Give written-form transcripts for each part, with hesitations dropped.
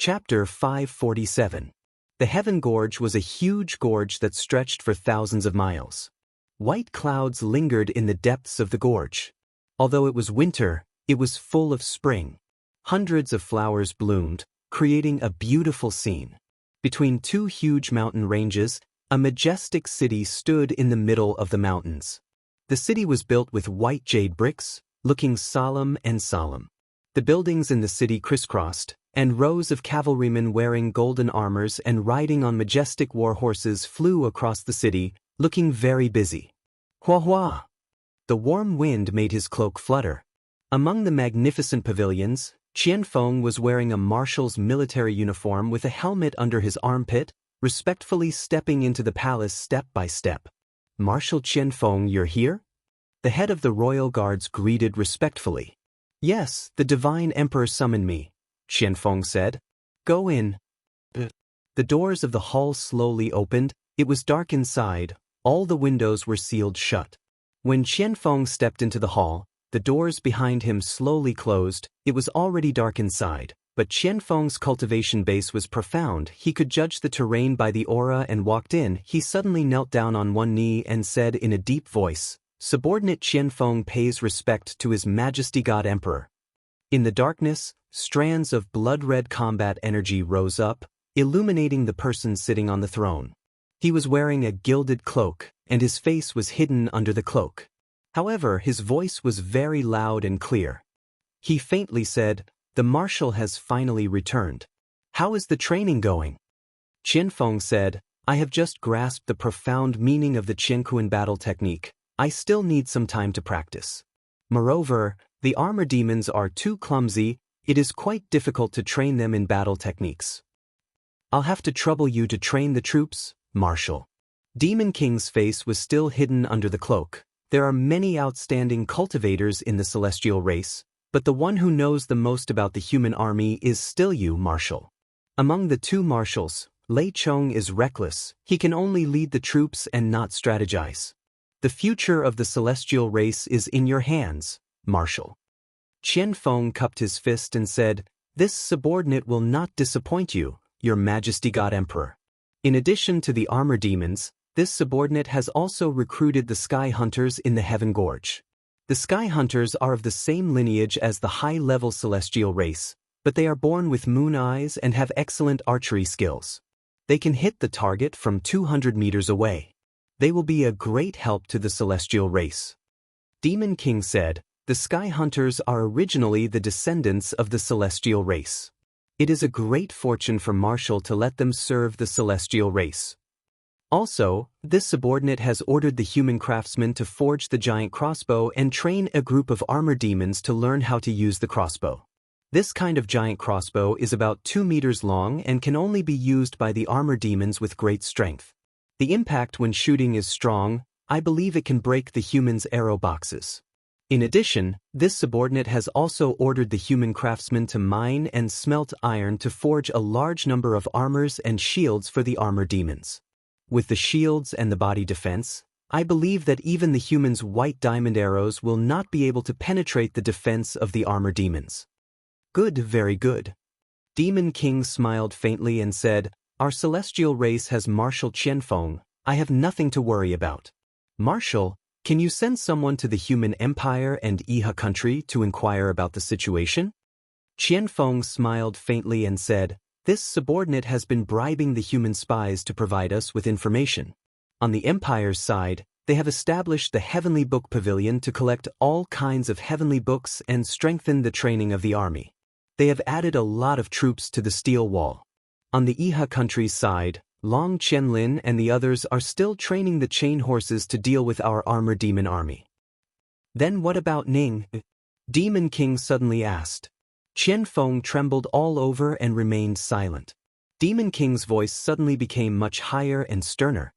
Chapter 547. The Heaven Gorge was a huge gorge that stretched for thousands of miles. White clouds lingered in the depths of the gorge. Although it was winter, it was full of spring. Hundreds of flowers bloomed, creating a beautiful scene. Between two huge mountain ranges, a majestic city stood in the middle of the mountains. The city was built with white jade bricks, looking solemn and solemn. The buildings in the city crisscrossed, and rows of cavalrymen wearing golden armors and riding on majestic war horses flew across the city, looking very busy. Hua hua! The warm wind made his cloak flutter. Among the magnificent pavilions, Qianfeng was wearing a marshal's military uniform with a helmet under his armpit, respectfully stepping into the palace step by step. "Marshal Qianfeng, you're here?" The head of the royal guards greeted respectfully. "Yes, the divine emperor summoned me," Qianfeng said. "Go in." The doors of the hall slowly opened. It was dark inside. All the windows were sealed shut. When Qianfeng stepped into the hall, the doors behind him slowly closed. It was already dark inside, but Qianfeng's cultivation base was profound. He could judge the terrain by the aura and walked in. He suddenly knelt down on one knee and said in a deep voice, "Subordinate Qianfeng pays respect to His Majesty God Emperor." In the darkness, strands of blood-red combat energy rose up, illuminating the person sitting on the throne. He was wearing a gilded cloak, and his face was hidden under the cloak. However, his voice was very loud and clear. He faintly said, "The marshal has finally returned. How is the training going?" Qianfeng said, "I have just grasped the profound meaning of the Qianquan battle technique. I still need some time to practice. Moreover, the armor demons are too clumsy. It is quite difficult to train them in battle techniques. I'll have to trouble you to train the troops, Marshal." Demon King's face was still hidden under the cloak. There are many outstanding cultivators in the celestial race, but the one who knows the most about the human army is still you, Marshal. Among the two marshals, Lei Chong is reckless. He can only lead the troops and not strategize. The future of the celestial race is in your hands, Marshal. Qianfeng cupped his fist and said, "This subordinate will not disappoint you, Your Majesty God Emperor." In addition to the armor demons, this subordinate has also recruited the Sky Hunters in the Heaven Gorge. The Sky Hunters are of the same lineage as the high-level celestial race, but they are born with moon eyes and have excellent archery skills. They can hit the target from 200 meters away. They will be a great help to the celestial race. Demon King said, "The Sky Hunters are originally the descendants of the celestial race. It is a great fortune for Marshal to let them serve the celestial race." Also, this subordinate has ordered the human craftsmen to forge the giant crossbow and train a group of armor demons to learn how to use the crossbow. This kind of giant crossbow is about 2 meters long and can only be used by the armor demons with great strength. The impact when shooting is strong. I believe it can break the humans' arrow boxes. In addition, this subordinate has also ordered the human craftsmen to mine and smelt iron to forge a large number of armors and shields for the armor demons. With the shields and the body defense, I believe that even the humans' white diamond arrows will not be able to penetrate the defense of the armor demons. Good, very good. Demon King smiled faintly and said, "Our celestial race has Marshal Qianfeng. I have nothing to worry about. Marshal, can you send someone to the Human Empire and Iha country to inquire about the situation?" Qianfeng smiled faintly and said, "This subordinate has been bribing the human spies to provide us with information. On the Empire's side, they have established the Heavenly Book Pavilion to collect all kinds of heavenly books and strengthen the training of the army. They have added a lot of troops to the steel wall. On the Iha country's side, Long Qianlin and the others are still training the chain horses to deal with our armor demon army." "Then what about Ning?" Demon King suddenly asked. Qianfeng trembled all over and remained silent. Demon King's voice suddenly became much higher and sterner.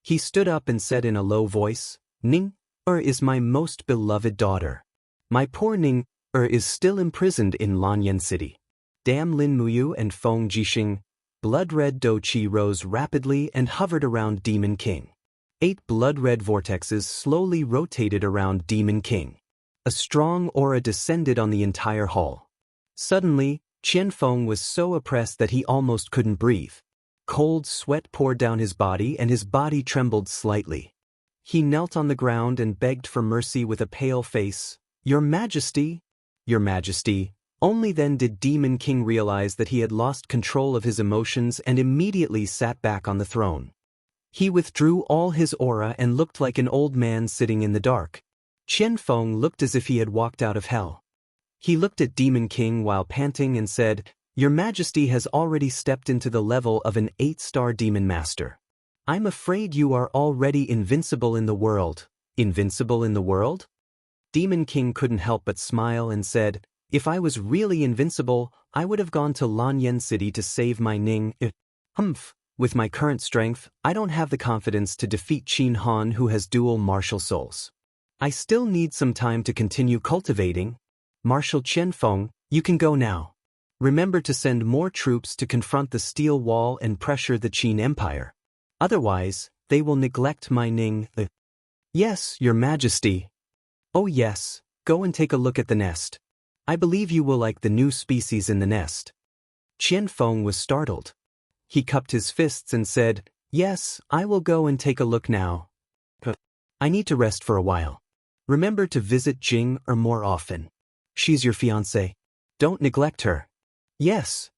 He stood up and said in a low voice, "Ning is my most beloved daughter. My poor Ning is still imprisoned in Lanyan City." Dam Lin Muyu and Feng Jixing. Blood-red Douqi rose rapidly and hovered around Demon King. 8 blood-red vortexes slowly rotated around Demon King. A strong aura descended on the entire hall. Suddenly, Qianfeng was so oppressed that he almost couldn't breathe. Cold sweat poured down his body and his body trembled slightly. He knelt on the ground and begged for mercy with a pale face. "Your Majesty! Your Majesty!" Only then did Demon King realize that he had lost control of his emotions and immediately sat back on the throne. He withdrew all his aura and looked like an old man sitting in the dark. Qianfeng looked as if he had walked out of hell. He looked at Demon King while panting and said, "Your Majesty has already stepped into the level of an 8-star demon master. I'm afraid you are already invincible in the world." "Invincible in the world?" Demon King couldn't help but smile and said, "If I was really invincible, I would have gone to Lanyan City to save my Ning. With my current strength, I don't have the confidence to defeat Qin Han, who has dual martial souls. I still need some time to continue cultivating. Marshal Qianfeng, you can go now. Remember to send more troops to confront the steel wall and pressure the Qin Empire. Otherwise, they will neglect my Ning." "Yes, Your Majesty." "Oh yes, go and take a look at the nest. I believe you will like the new species in the nest." Qianfeng was startled. He cupped his fists and said, "Yes, I will go and take a look now. But I need to rest for a while. Remember to visit Jing more often. She's your fiancée. Don't neglect her." "Yes."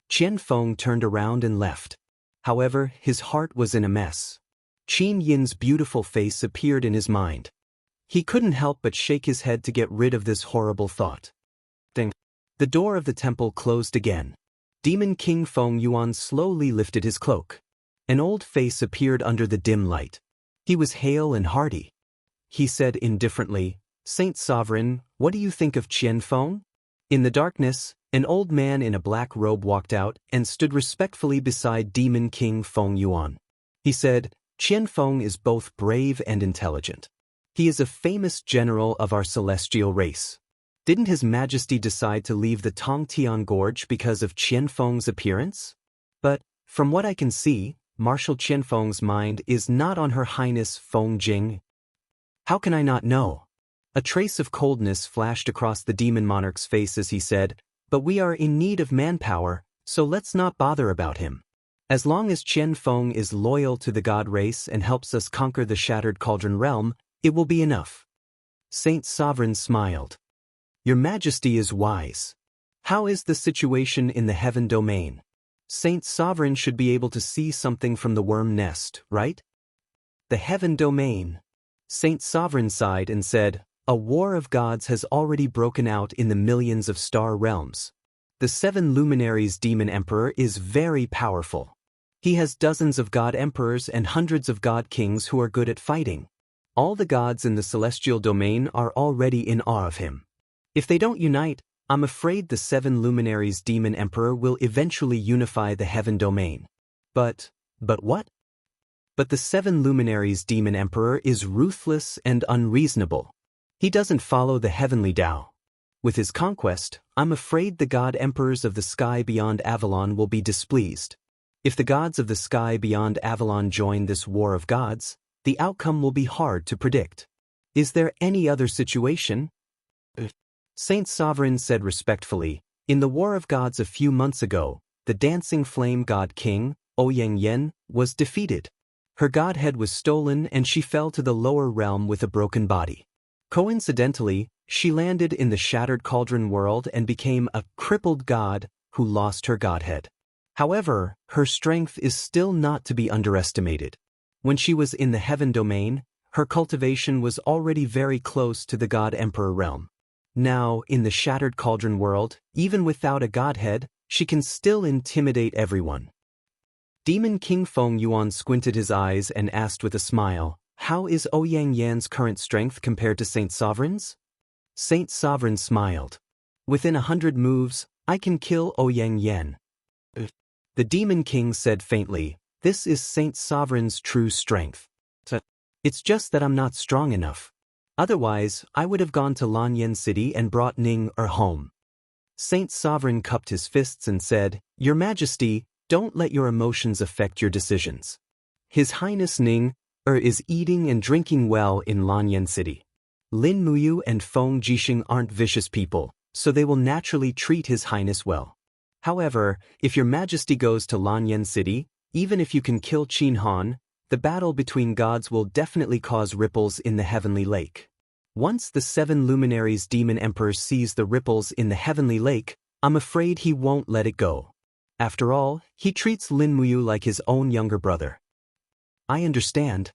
Qianfeng turned around and left. However, his heart was in a mess. Qin Yin's beautiful face appeared in his mind. He couldn't help but shake his head to get rid of this horrible thought. Ding. The door of the temple closed again. Demon King Feng Yuan slowly lifted his cloak. An old face appeared under the dim light. He was hale and hearty. He said indifferently, "Saint Sovereign, what do you think of Qianfeng?" In the darkness, an old man in a black robe walked out and stood respectfully beside Demon King Feng Yuan. He said, "Qianfeng is both brave and intelligent. He is a famous general of our celestial race. Didn't His Majesty decide to leave the Tongtian Gorge because of Qianfeng's appearance? But, from what I can see, Marshal Qianfeng's mind is not on Her Highness Feng Jing." "How can I not know?" A trace of coldness flashed across the demon monarch's face as he said, "But we are in need of manpower, so let's not bother about him. As long as Qianfeng is loyal to the god race and helps us conquer the Shattered Cauldron realm, it will be enough." Saint Sovereign smiled. "Your Majesty is wise. How is the situation in the heaven domain? Saint Sovereign should be able to see something from the worm nest, right?" "The heaven domain." Saint Sovereign sighed and said, "A war of gods has already broken out in the millions of star realms. The 7 luminaries demon emperor is very powerful. He has dozens of god emperors and hundreds of god kings who are good at fighting. All the gods in the celestial domain are already in awe of him. If they don't unite, I'm afraid the 7 luminaries demon emperor will eventually unify the heaven domain." But what? "But the 7 luminaries demon emperor is ruthless and unreasonable. He doesn't follow the heavenly Tao. With his conquest, I'm afraid the god emperors of the sky beyond Avalon will be displeased. If the gods of the sky beyond Avalon join this war of gods, the outcome will be hard to predict. Is there any other situation?" Saint Sovereign said respectfully, "In the war of gods a few months ago, the dancing flame god king, Ouyang was defeated. Her godhead was stolen and she fell to the lower realm with a broken body. Coincidentally, she landed in the Shattered Cauldron world and became a crippled god who lost her godhead. However, her strength is still not to be underestimated. When she was in the heaven domain, her cultivation was already very close to the god emperor realm. Now, in the Shattered Cauldron world, even without a godhead, she can still intimidate everyone." Demon King Feng Yuan squinted his eyes and asked with a smile, "How is Ouyang Yan's current strength compared to Saint Sovereign's?" Saint Sovereign smiled. "Within 100 moves, I can kill Ouyang Yan." The Demon King said faintly, "This is Saint Sovereign's true strength. It's just that I'm not strong enough. Otherwise, I would have gone to Lanyan City and brought Ning home." Saint Sovereign cupped his fists and said, "Your Majesty, don't let your emotions affect your decisions. His Highness Ning is eating and drinking well in Lanyan City. Lin Muyu and Feng Jixing aren't vicious people, so they will naturally treat His Highness well. However, if your majesty goes to Lanyan City, even if you can kill Qin Han, the battle between gods will definitely cause ripples in the heavenly lake. Once the 7 luminaries demon emperor sees the ripples in the heavenly lake, I'm afraid he won't let it go. After all, he treats Lin Muyu like his own younger brother. I understand.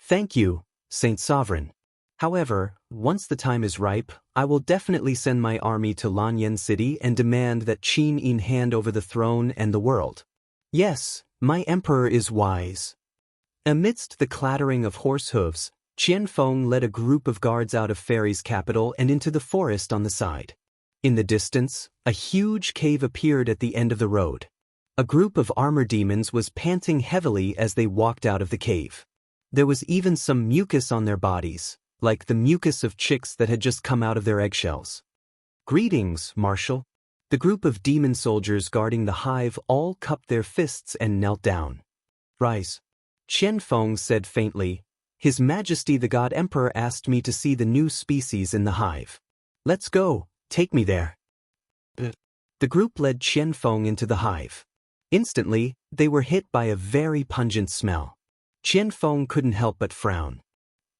Thank you, Saint Sovereign. However, once the time is ripe, I will definitely send my army to Lanyan City and demand that Qin Yin hand over the throne and the world. Yes, my emperor is wise. Amidst the clattering of horse hooves, Qianfeng led a group of guards out of Fairy's capital and into the forest on the side. In the distance, a huge cave appeared at the end of the road. A group of armor demons was panting heavily as they walked out of the cave. There was even some mucus on their bodies, like the mucus of chicks that had just come out of their eggshells. Greetings, Marshal. The group of demon soldiers guarding the hive all cupped their fists and knelt down. Rise. Qianfeng said faintly, His Majesty the God Emperor asked me to see the new species in the hive. Let's go, take me there. The group led Qianfeng into the hive. Instantly, they were hit by a very pungent smell. Qianfeng couldn't help but frown.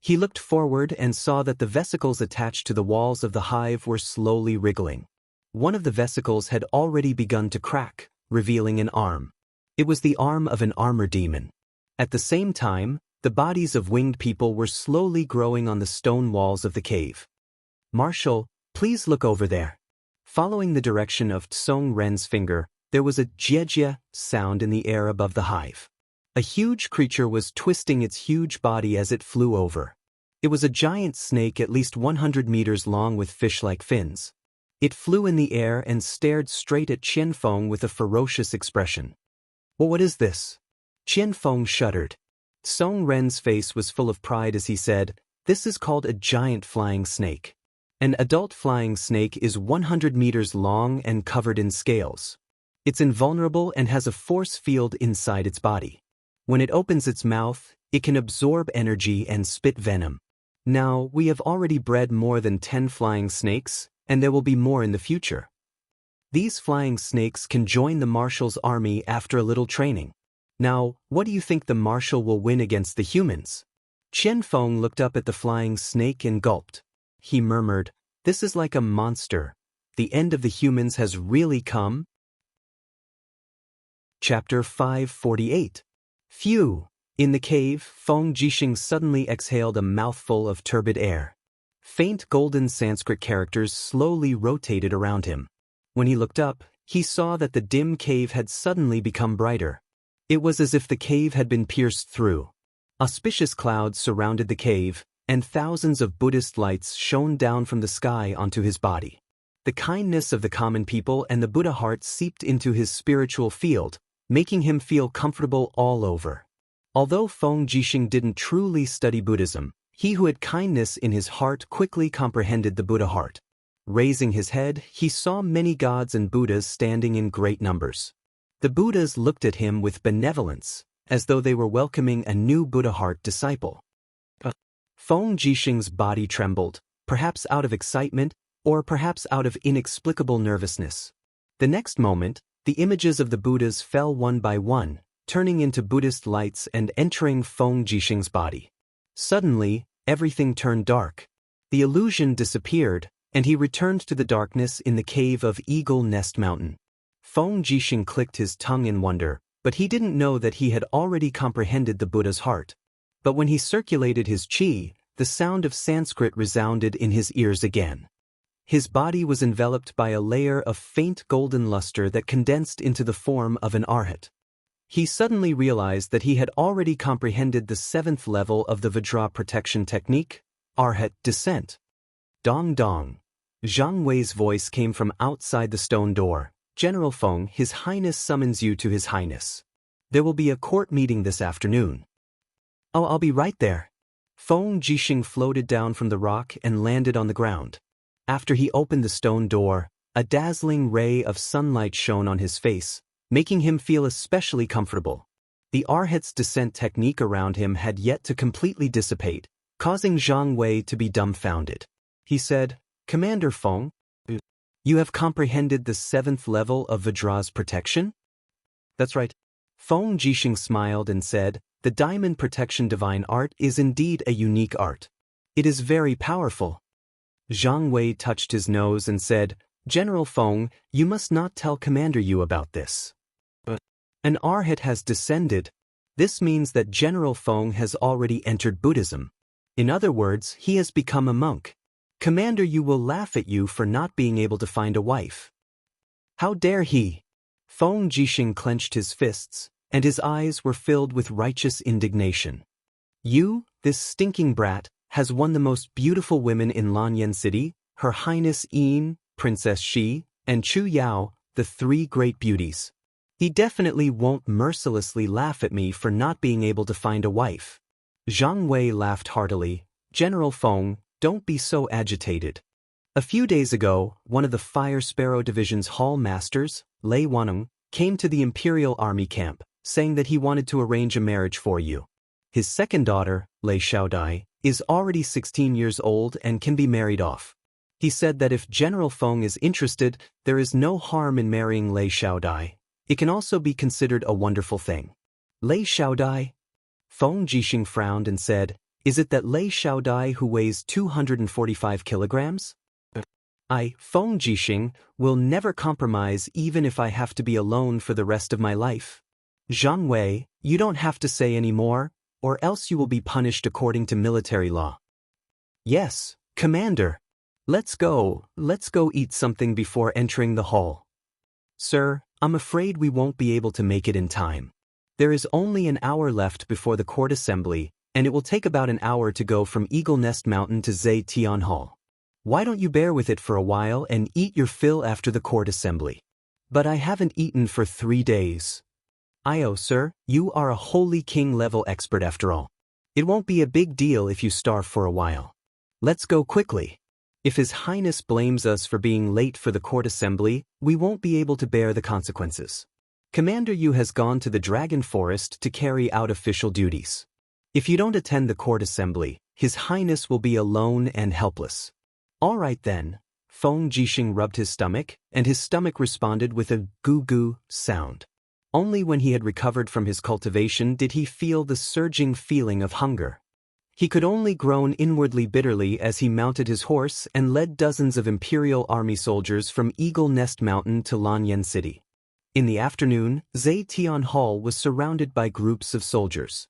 He looked forward and saw that the vesicles attached to the walls of the hive were slowly wriggling. One of the vesicles had already begun to crack, revealing an arm. It was the arm of an armor demon. At the same time, the bodies of winged people were slowly growing on the stone walls of the cave. Marshal, please look over there. Following the direction of Tsong Ren's finger, there was a jie sound in the air above the hive. A huge creature was twisting its huge body as it flew over. It was a giant snake at least 100 meters long with fish-like fins. It flew in the air and stared straight at Qianfeng with a ferocious expression. Well, what is this? Qianfeng shuddered. Tsong Ren's face was full of pride as he said, This is called a giant flying snake. An adult flying snake is 100 meters long and covered in scales. It's invulnerable and has a force field inside its body. When it opens its mouth, it can absorb energy and spit venom. Now, we have already bred more than 10 flying snakes, and there will be more in the future. These flying snakes can join the Marshal's army after a little training. Now, what do you think the Marshal will win against the humans? Qianfeng looked up at the flying snake and gulped. He murmured, This is like a monster. The end of the humans has really come. Chapter 548. Phew! In the cave, Feng Jixing suddenly exhaled a mouthful of turbid air. Faint golden Sanskrit characters slowly rotated around him. When he looked up, he saw that the dim cave had suddenly become brighter. It was as if the cave had been pierced through. Auspicious clouds surrounded the cave, and thousands of Buddhist lights shone down from the sky onto his body. The kindness of the common people and the Buddha heart seeped into his spiritual field, making him feel comfortable all over. Although Feng Jixing didn't truly study Buddhism, he who had kindness in his heart quickly comprehended the Buddha heart. Raising his head, he saw many gods and Buddhas standing in great numbers. The Buddhas looked at him with benevolence, as though they were welcoming a new Buddha heart disciple. Feng Jixing's body trembled, perhaps out of excitement, or perhaps out of inexplicable nervousness. The next moment, the images of the Buddhas fell one by one, turning into Buddhist lights and entering Feng Jixing's body. Suddenly, everything turned dark. The illusion disappeared, and he returned to the darkness in the cave of Eagle Nest Mountain. Feng Jixing clicked his tongue in wonder, but he didn't know that he had already comprehended the Buddha's heart. But when he circulated his qi, the sound of Sanskrit resounded in his ears again. His body was enveloped by a layer of faint golden luster that condensed into the form of an arhat. He suddenly realized that he had already comprehended the 7th level of the Vajra protection technique, Arhat descent. Dong dong. Zhang Wei's voice came from outside the stone door. General Feng, His Highness summons you to His Highness. There will be a court meeting this afternoon. Oh, I'll be right there. Feng Jixing floated down from the rock and landed on the ground. After he opened the stone door, a dazzling ray of sunlight shone on his face, making him feel especially comfortable. The Arhat's descent technique around him had yet to completely dissipate, causing Zhang Wei to be dumbfounded. He said, Commander Feng, You have comprehended the 7th level of Vajra's protection? That's right. Feng Jixing smiled and said, the Diamond Protection Divine Art is indeed a unique art. It is very powerful. Zhang Wei touched his nose and said, General Feng, you must not tell Commander Yu about this. But an arhat has descended. This means that General Feng has already entered Buddhism. In other words, he has become a monk. Commander Yu will laugh at you for not being able to find a wife. How dare he? Feng Jixing clenched his fists, and his eyes were filled with righteous indignation. You, this stinking brat, has won the most beautiful women in Lanyan City, Her Highness Yin, Princess Shi, and Chu Yao, the 3 great beauties. He definitely won't mercilessly laugh at me for not being able to find a wife. Zhang Wei laughed heartily. General Feng, don't be so agitated. A few days ago, one of the Fire Sparrow Division's hall masters, Lei Waneng, came to the Imperial Army camp, saying that he wanted to arrange a marriage for you. His second daughter, Lei Xiaodai, is already 16 years old and can be married off. He said that if General Feng is interested, there is no harm in marrying Lei Xiaodai. It can also be considered a wonderful thing. Lei Xiaodai? Feng Jixing frowned and said, is it that Lei Xiaodai who weighs 245 kilograms? Feng Jixing, will never compromise even if I have to be alone for the rest of my life. Zhang Wei, you don't have to say any more, or else you will be punished according to military law. Yes, Commander. Let's go eat something before entering the hall. Sir, I'm afraid we won't be able to make it in time. There is only an hour left before the court assembly, and it will take about an hour to go from Eagle Nest Mountain to Zhe Tian Hall. Why don't you bear with it for a while and eat your fill after the court assembly? But I haven't eaten for 3 days. Sir, you are a holy king-level expert after all. It won't be a big deal if you starve for a while. Let's go quickly. If His Highness blames us for being late for the court assembly, we won't be able to bear the consequences. Commander Yu has gone to the Dragon Forest to carry out official duties. If you don't attend the court assembly, His Highness will be alone and helpless. All right then. Feng Jixing rubbed his stomach, and his stomach responded with a goo-goo sound. Only when he had recovered from his cultivation did he feel the surging feeling of hunger. He could only groan inwardly bitterly as he mounted his horse and led dozens of Imperial Army soldiers from Eagle Nest Mountain to Lanyan City. In the afternoon, Zhe Tian Hall was surrounded by groups of soldiers.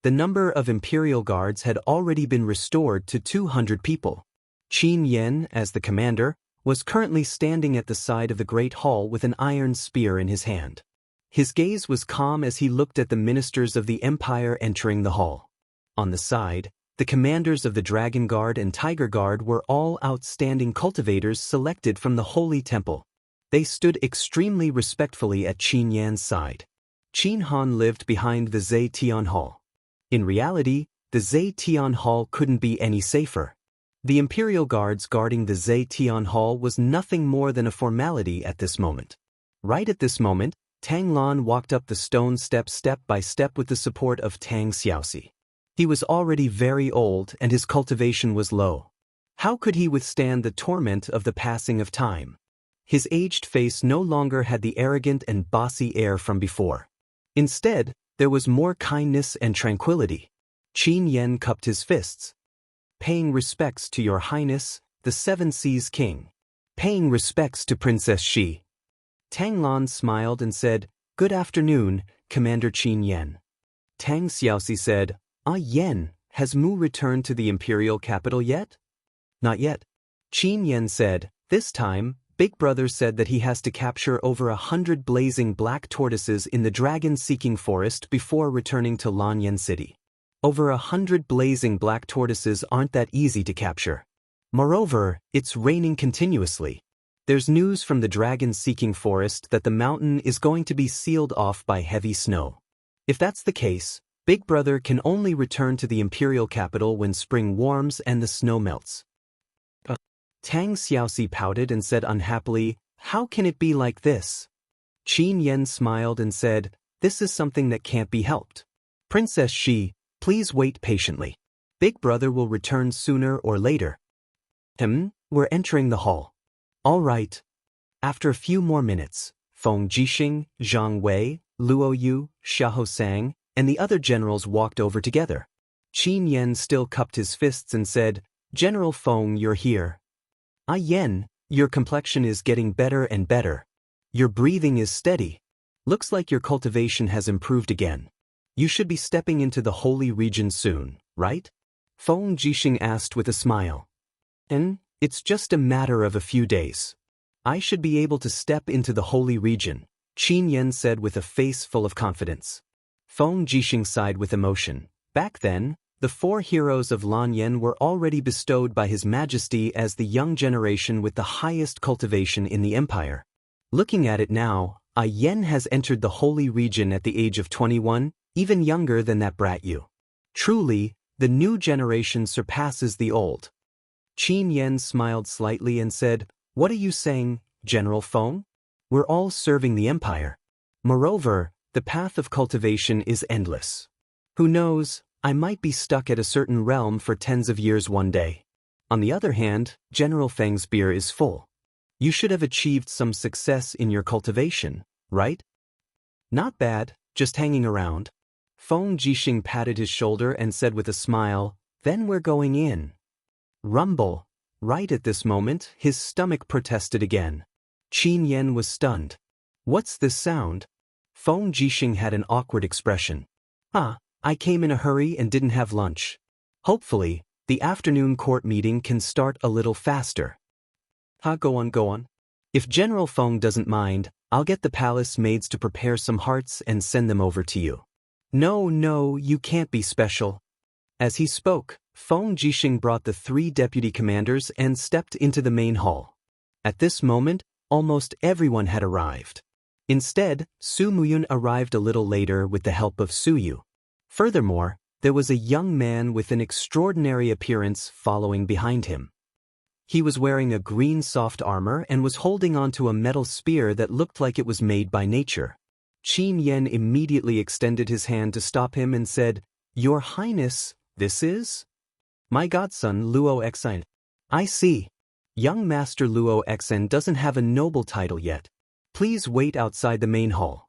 The number of Imperial Guards had already been restored to 200 people. Qin Yan, as the commander, was currently standing at the side of the Great Hall with an iron spear in his hand. His gaze was calm as he looked at the ministers of the Empire entering the hall. On the side, the commanders of the Dragon Guard and Tiger Guard were all outstanding cultivators selected from the Holy Temple. They stood extremely respectfully at Qin Yan's side. Qin Han lived behind the Zhe Tian Hall. In reality, the Zhe Tian Hall couldn't be any safer. The Imperial Guards guarding the Zhe Tian Hall was nothing more than a formality at this moment. Right at this moment, Tang Lan walked up the stone steps step by step with the support of Tang Xiaoxi. He was already very old and his cultivation was low. How could he withstand the torment of the passing of time? His aged face no longer had the arrogant and bossy air from before. Instead, there was more kindness and tranquility. Qin Yan cupped his fists. Paying respects to Your Highness, the Seven Seas King. Paying respects to Princess Shi. Tang Lan smiled and said, Good afternoon, Commander Qin Yan. Tang Xiaoxi said, Yan, has Mu returned to the imperial capital yet? Not yet. Qin Yan said, This time, Big Brother said that he has to capture over 100 blazing black tortoises in the dragon-seeking forest before returning to Lanyan City. Over 100 blazing black tortoises aren't that easy to capture. Moreover, it's raining continuously. There's news from the dragon-seeking forest that the mountain is going to be sealed off by heavy snow. If that's the case, Big Brother can only return to the imperial capital when spring warms and the snow melts. Tang Xiaoxi pouted and said unhappily, How can it be like this? Qin Yan smiled and said, This is something that can't be helped. Princess Shi, please wait patiently. Big Brother will return sooner or later. We're entering the hall. All right, After a few more minutes, Feng Jixing, Zhang Wei, Luo Yu, Xiahou Sang, and the other generals walked over together. Qin Yan still cupped his fists and said, "General Feng, you're here. Ah Yan, your complexion is getting better and better. Your breathing is steady. Looks like your cultivation has improved again. You should be stepping into the holy region soon, right?" Feng Jixing asked with a smile. It's just a matter of a few days. I should be able to step into the holy region, Qin Yan said with a face full of confidence. Feng Jixing sighed with emotion. Back then, the 4 heroes of Lanyan were already bestowed by His Majesty as the young generation with the highest cultivation in the empire. Looking at it now, Ah Yan has entered the holy region at the age of 21, even younger than that brat Yu. Truly, the new generation surpasses the old. Qin Yan smiled slightly and said, "What are you saying, General Feng? We're all serving the empire. Moreover, the path of cultivation is endless. Who knows, I might be stuck at a certain realm for tens of years one day. On the other hand, General Feng's beer is full. You should have achieved some success in your cultivation, right?" "Not bad, just hanging around." Feng Jixing patted his shoulder and said with a smile, "Then we're going in." Rumble. Right at this moment, his stomach protested again. Qin Yan was stunned. "What's this sound?" Feng Jixing had an awkward expression. I came in a hurry and didn't have lunch. Hopefully, the afternoon court meeting can start a little faster." Go on. If General Feng doesn't mind, I'll get the palace maids to prepare some hearts and send them over to you. No, you can't be special." As he spoke, Feng Jixing brought the 3 deputy commanders and stepped into the main hall. At this moment, almost everyone had arrived. Instead, Su Muyun arrived a little later with the help of Su Yu. Furthermore, there was a young man with an extraordinary appearance following behind him. He was wearing a green soft armor and was holding onto a metal spear that looked like it was made by nature. Qin Yan immediately extended his hand to stop him and said, "Your Highness, this is?" "My godson Luo Xen." "I see. Young Master Luo Xen doesn't have a noble title yet. Please wait outside the main hall."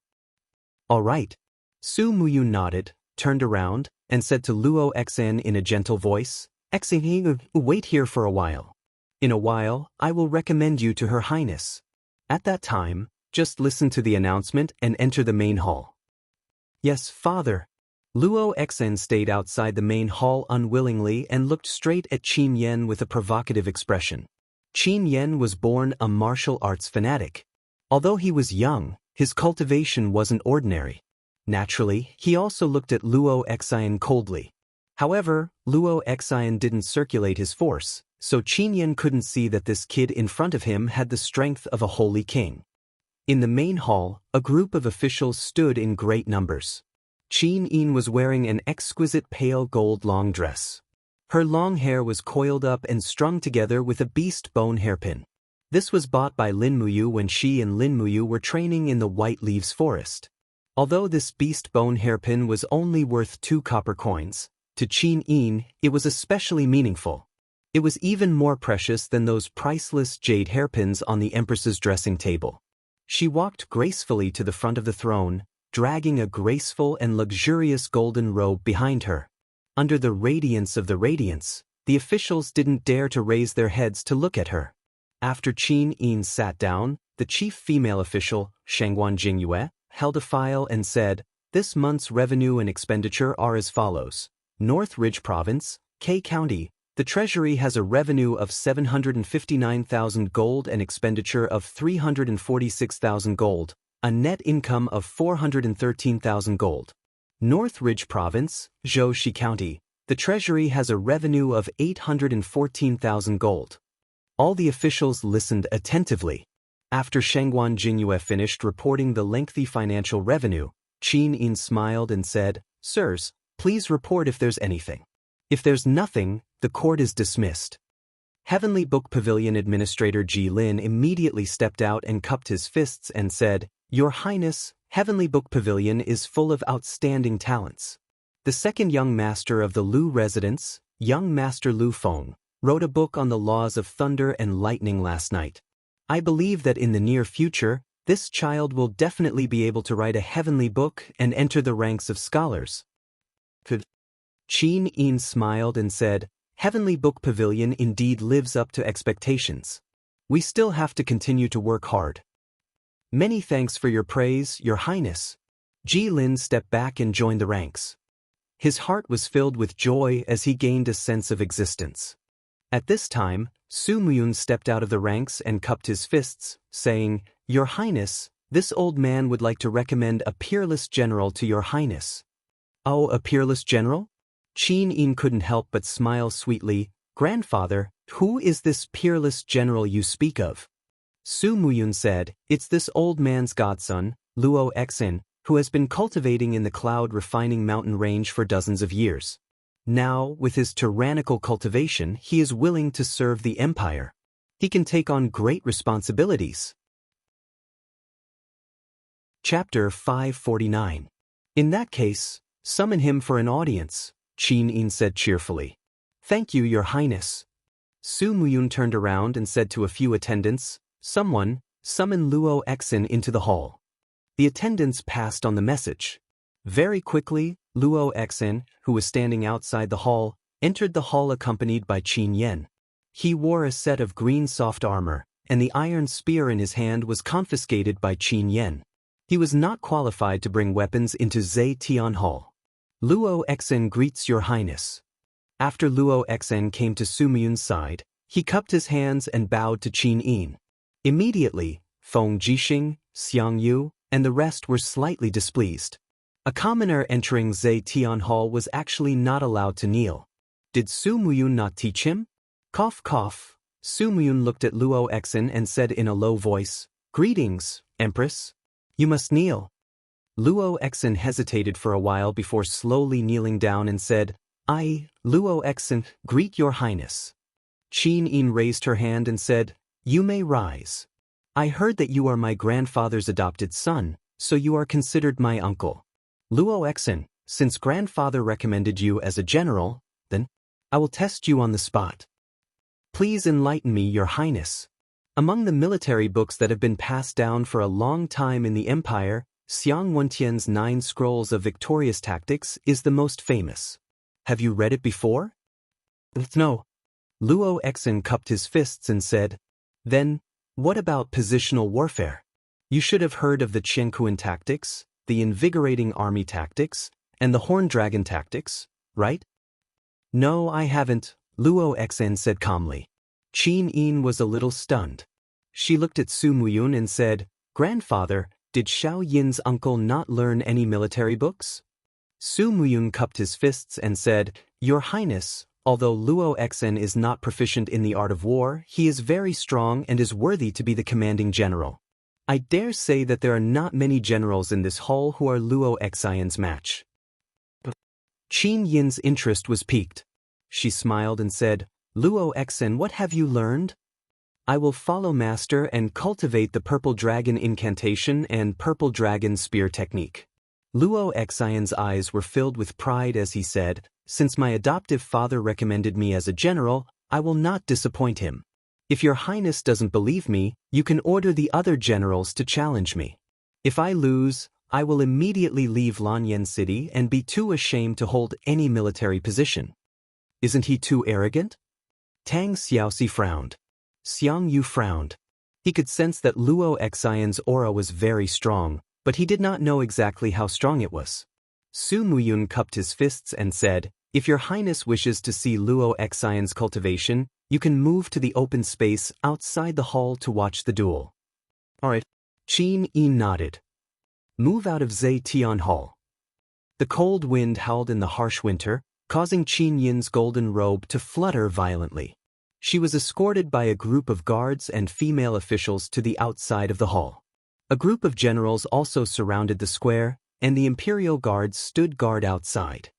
"All right." Su Muyun nodded, turned around, and said to Luo Xen in a gentle voice, "Xen, wait here for a while. In a while, I will recommend you to Her Highness. At that time, just listen to the announcement and enter the main hall." "Yes, father." Luo Xen stayed outside the main hall unwillingly and looked straight at Qin Yan with a provocative expression. Qin Yan was born a martial arts fanatic. Although he was young, his cultivation wasn't ordinary. Naturally, he also looked at Luo Xen coldly. However, Luo Xen didn't circulate his force, so Qin Yan couldn't see that this kid in front of him had the strength of a holy king. In the main hall, a group of officials stood in great numbers. Qin Yan was wearing an exquisite pale gold long dress. Her long hair was coiled up and strung together with a beast bone hairpin. This was bought by Lin Muyu when she and Lin Muyu were training in the White Leaves Forest. Although this beast bone hairpin was only worth 2 copper coins, to Qin Yan, it was especially meaningful. It was even more precious than those priceless jade hairpins on the Empress's dressing table. She walked gracefully to the front of the throne, dragging a graceful and luxurious golden robe behind her. Under the radiance of the radiance, the officials didn't dare to raise their heads to look at her. After Qin Yan sat down, the chief female official, Shangguan Jingyue, held a file and said, "This month's revenue and expenditure are as follows. North Ridge Province, K County, the Treasury has a revenue of 759,000 gold and expenditure of 346,000 gold, a net income of 413,000 gold. North Ridge Province, Zhouxi County, the Treasury has a revenue of 814,000 gold." All the officials listened attentively. After Shangguan Jingyue finished reporting the lengthy financial revenue, Qin Yan smiled and said, "Sirs, please report if there's anything. If there's nothing, the court is dismissed." Heavenly Book Pavilion Administrator Ji Lin immediately stepped out and cupped his fists and said, "Your Highness, Heavenly Book Pavilion is full of outstanding talents. The second young master of the Lu residence, young Master Lu Feng, wrote a book on the laws of thunder and lightning last night. I believe that in the near future, this child will definitely be able to write a heavenly book and enter the ranks of scholars. Qin Yin smiled and said, Heavenly Book Pavilion indeed lives up to expectations. We still have to continue to work hard. Many thanks for your praise, Your Highness. Ji Lin stepped back and joined the ranks. His heart was filled with joy as he gained a sense of existence. At this time, Su Muyun stepped out of the ranks and cupped his fists, saying, Your Highness, this old man would like to recommend a peerless general to Your Highness. Oh, a peerless general? Qin Yin couldn't help but smile sweetly. Grandfather, who is this peerless general you speak of? Su Muyun said, It's this old man's godson, Luo Exin, who has been cultivating in the cloud refining mountain range for dozens of years. Now, with his tyrannical cultivation, he is willing to serve the empire. He can take on great responsibilities. Chapter 549. In that case, summon him for an audience, Qin Yin said cheerfully. Thank you, Your Highness. Su Muyun turned around and said to a few attendants, Someone, summon Luo Exin into the hall. The attendants passed on the message. Very quickly, Luo Exin, who was standing outside the hall, entered the hall accompanied by Qin Yen. He wore a set of green soft armor, and the iron spear in his hand was confiscated by Qin Yen. He was not qualified to bring weapons into Zhe Tian Hall. Luo Exin greets Your Highness. After Luo Exin came to Su Muyun's side, he cupped his hands and bowed to Qin Yin. Immediately, Feng Jixing, Xianxia, and the rest were slightly displeased. A commoner entering Zhe Tian Hall was actually not allowed to kneel. Did Su Muyun not teach him? Cough cough. Su Muyun looked at Luo Exin and said in a low voice, Greetings, Empress. You must kneel. Luo Exin hesitated for a while before slowly kneeling down and said, I, Luo Exin, greet Your Highness. Qin Yin raised her hand and said, You may rise. I heard that you are my grandfather's adopted son, so you are considered my uncle. Luo Exin, since grandfather recommended you as a general, then I will test you on the spot. Please enlighten me, Your Highness. Among the military books that have been passed down for a long time in the empire, Xiang Wentian's 9 Scrolls of Victorious Tactics is the most famous. Have you read it before? No. Luo Exin cupped his fists and said, Then, what about positional warfare? You should have heard of the Qianquan tactics, the invigorating army tactics, and the horn dragon tactics, right? No, I haven't, Luo Exin said calmly. Qin Yin was a little stunned. She looked at Su Muyun and said, Grandfather, did Xiao Yin's uncle not learn any military books? Su Muyun cupped his fists and said, Your Highness, although Luo Exin is not proficient in the art of war, he is very strong and is worthy to be the commanding general. I dare say that there are not many generals in this hall who are Luo Exin's match. Qin Yin's interest was piqued. She smiled and said, Luo Exin, what have you learned? I will follow Master and cultivate the Purple Dragon Incantation and Purple Dragon Spear technique. Luo Exin's eyes were filled with pride as he said, Since my adoptive father recommended me as a general, I will not disappoint him. If Your Highness doesn't believe me, you can order the other generals to challenge me. If I lose, I will immediately leave Lanyan City and be too ashamed to hold any military position. Isn't he too arrogant? Tang Xiaoxi frowned. Xiang Yu frowned. He could sense that Luo Exin's aura was very strong, but he did not know exactly how strong it was. Su Muyun cupped his fists and said, If Your Highness wishes to see Luo Exin's cultivation, you can move to the open space outside the hall to watch the duel. All right. Qin Yin nodded. Move out of Zhe Tian Hall. The cold wind howled in the harsh winter, causing Qin Yin's golden robe to flutter violently. She was escorted by a group of guards and female officials to the outside of the hall. A group of generals also surrounded the square, and the imperial guards stood guard outside.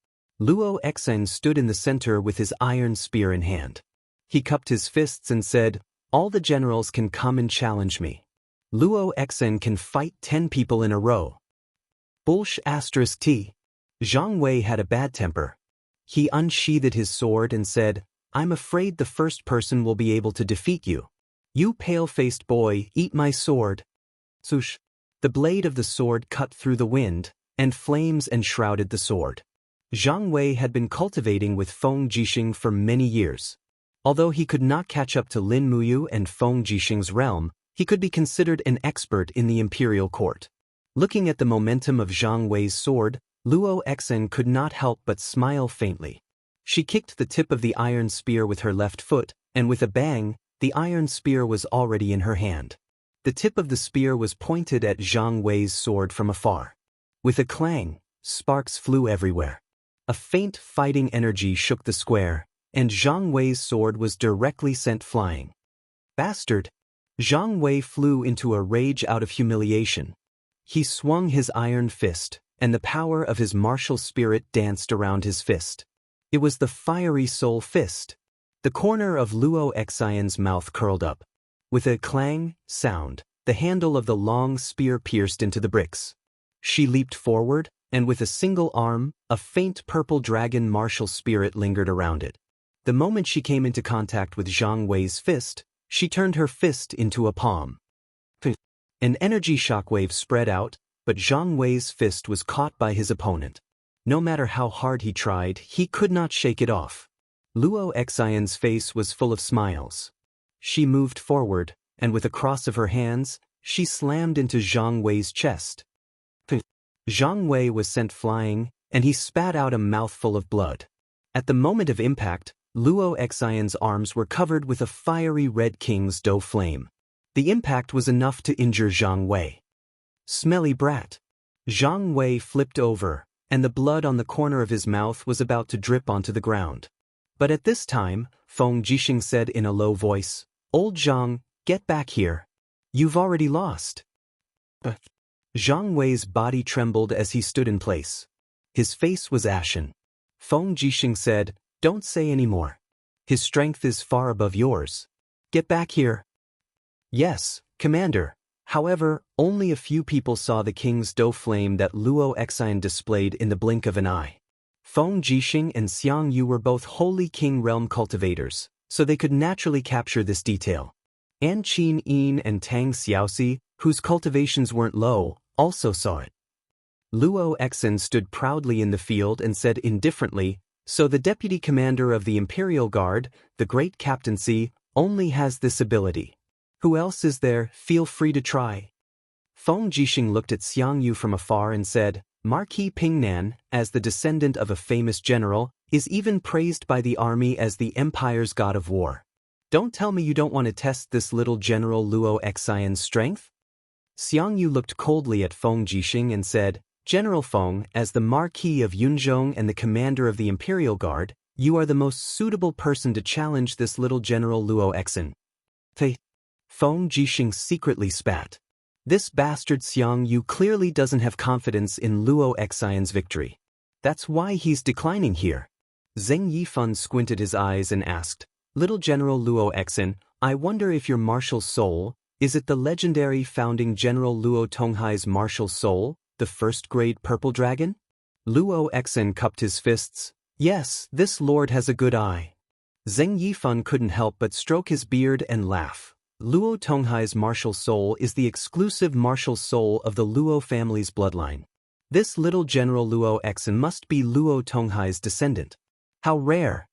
Luo Exin stood in the center with his iron spear in hand. He cupped his fists and said, All the generals can come and challenge me. Luo Exin can fight 10 people in a row. Bullsh***. Zhang Wei had a bad temper. He unsheathed his sword and said, I'm afraid the first person will be able to defeat you. You pale-faced boy, eat my sword. Swoosh. The blade of the sword cut through the wind, and flames enshrouded the sword. Zhang Wei had been cultivating with Feng Jixing for many years. Although he could not catch up to Lin Muyu and Feng Jixing's realm, he could be considered an expert in the imperial court. Looking at the momentum of Zhang Wei's sword, Luo Exen could not help but smile faintly. She kicked the tip of the iron spear with her left foot, and with a bang, the iron spear was already in her hand. The tip of the spear was pointed at Zhang Wei's sword from afar. With a clang, sparks flew everywhere. A faint fighting energy shook the square, and Zhang Wei's sword was directly sent flying. Bastard! Zhang Wei flew into a rage out of humiliation. He swung his iron fist, and the power of his martial spirit danced around his fist. It was the fiery soul fist. The corner of Luo Xian's mouth curled up. With a clang sound, the handle of the long spear pierced into the bricks. She leaped forward, and with a single arm, a faint purple dragon martial spirit lingered around it. The moment she came into contact with Zhang Wei's fist, she turned her fist into a palm. An energy shockwave spread out, but Zhang Wei's fist was caught by his opponent. No matter how hard he tried, he could not shake it off. Luo Xian's face was full of smiles. She moved forward, and with a cross of her hands, she slammed into Zhang Wei's chest. Zhang Wei was sent flying, and he spat out a mouthful of blood. At the moment of impact, Luo Xian's arms were covered with a fiery red king's dough flame. The impact was enough to injure Zhang Wei. Smelly brat! Zhang Wei flipped over, and the blood on the corner of his mouth was about to drip onto the ground. But at this time, Feng Jixing said in a low voice, "Old Zhang, get back here. You've already lost." Zhang Wei's body trembled as he stood in place. His face was ashen. Feng Jixing said, "Don't say any more. His strength is far above yours. Get back here." "Yes, Commander." However, only a few people saw the king's dough flame that Luo Xian displayed in the blink of an eye. Feng Jixing and Xianxia were both Holy King realm cultivators, so they could naturally capture this detail. An Qin Yin and Tang Xiaoxi, whose cultivations weren't low, also saw it. Luo Exen stood proudly in the field and said indifferently, "So the deputy commander of the Imperial Guard, the Great Captaincy, only has this ability. Who else is there? Feel free to try." Feng Jixing looked at Xianxia from afar and said, "Marquis Pingnan, as the descendant of a famous general, is even praised by the army as the empire's god of war. Don't tell me you don't want to test this little General Luo Xian's strength?" Xianxia looked coldly at Feng Jixing and said, "General Feng, as the Marquis of Yunzhong and the commander of the Imperial Guard, you are the most suitable person to challenge this little General Luo Exen." Feng Jixing secretly spat. This bastard Xianxia clearly doesn't have confidence in Luo Xian's victory. That's why he's declining here. Zheng Yifan squinted his eyes and asked, "Little General Luo Exen, I wonder if your martial soul, is it the legendary founding General Luo Tonghai's martial soul, the first-grade purple dragon?" Luo Exen cupped his fists. "Yes, this lord has a good eye." Zheng Yifan couldn't help but stroke his beard and laugh. Luo Tonghai's martial soul is the exclusive martial soul of the Luo family's bloodline. This little General Luo Exen must be Luo Tonghai's descendant. How rare!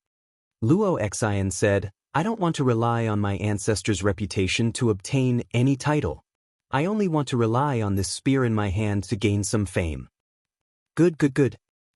Luo Xian said, "I don't want to rely on my ancestors' reputation to obtain any title. I only want to rely on this spear in my hand to gain some fame." Good.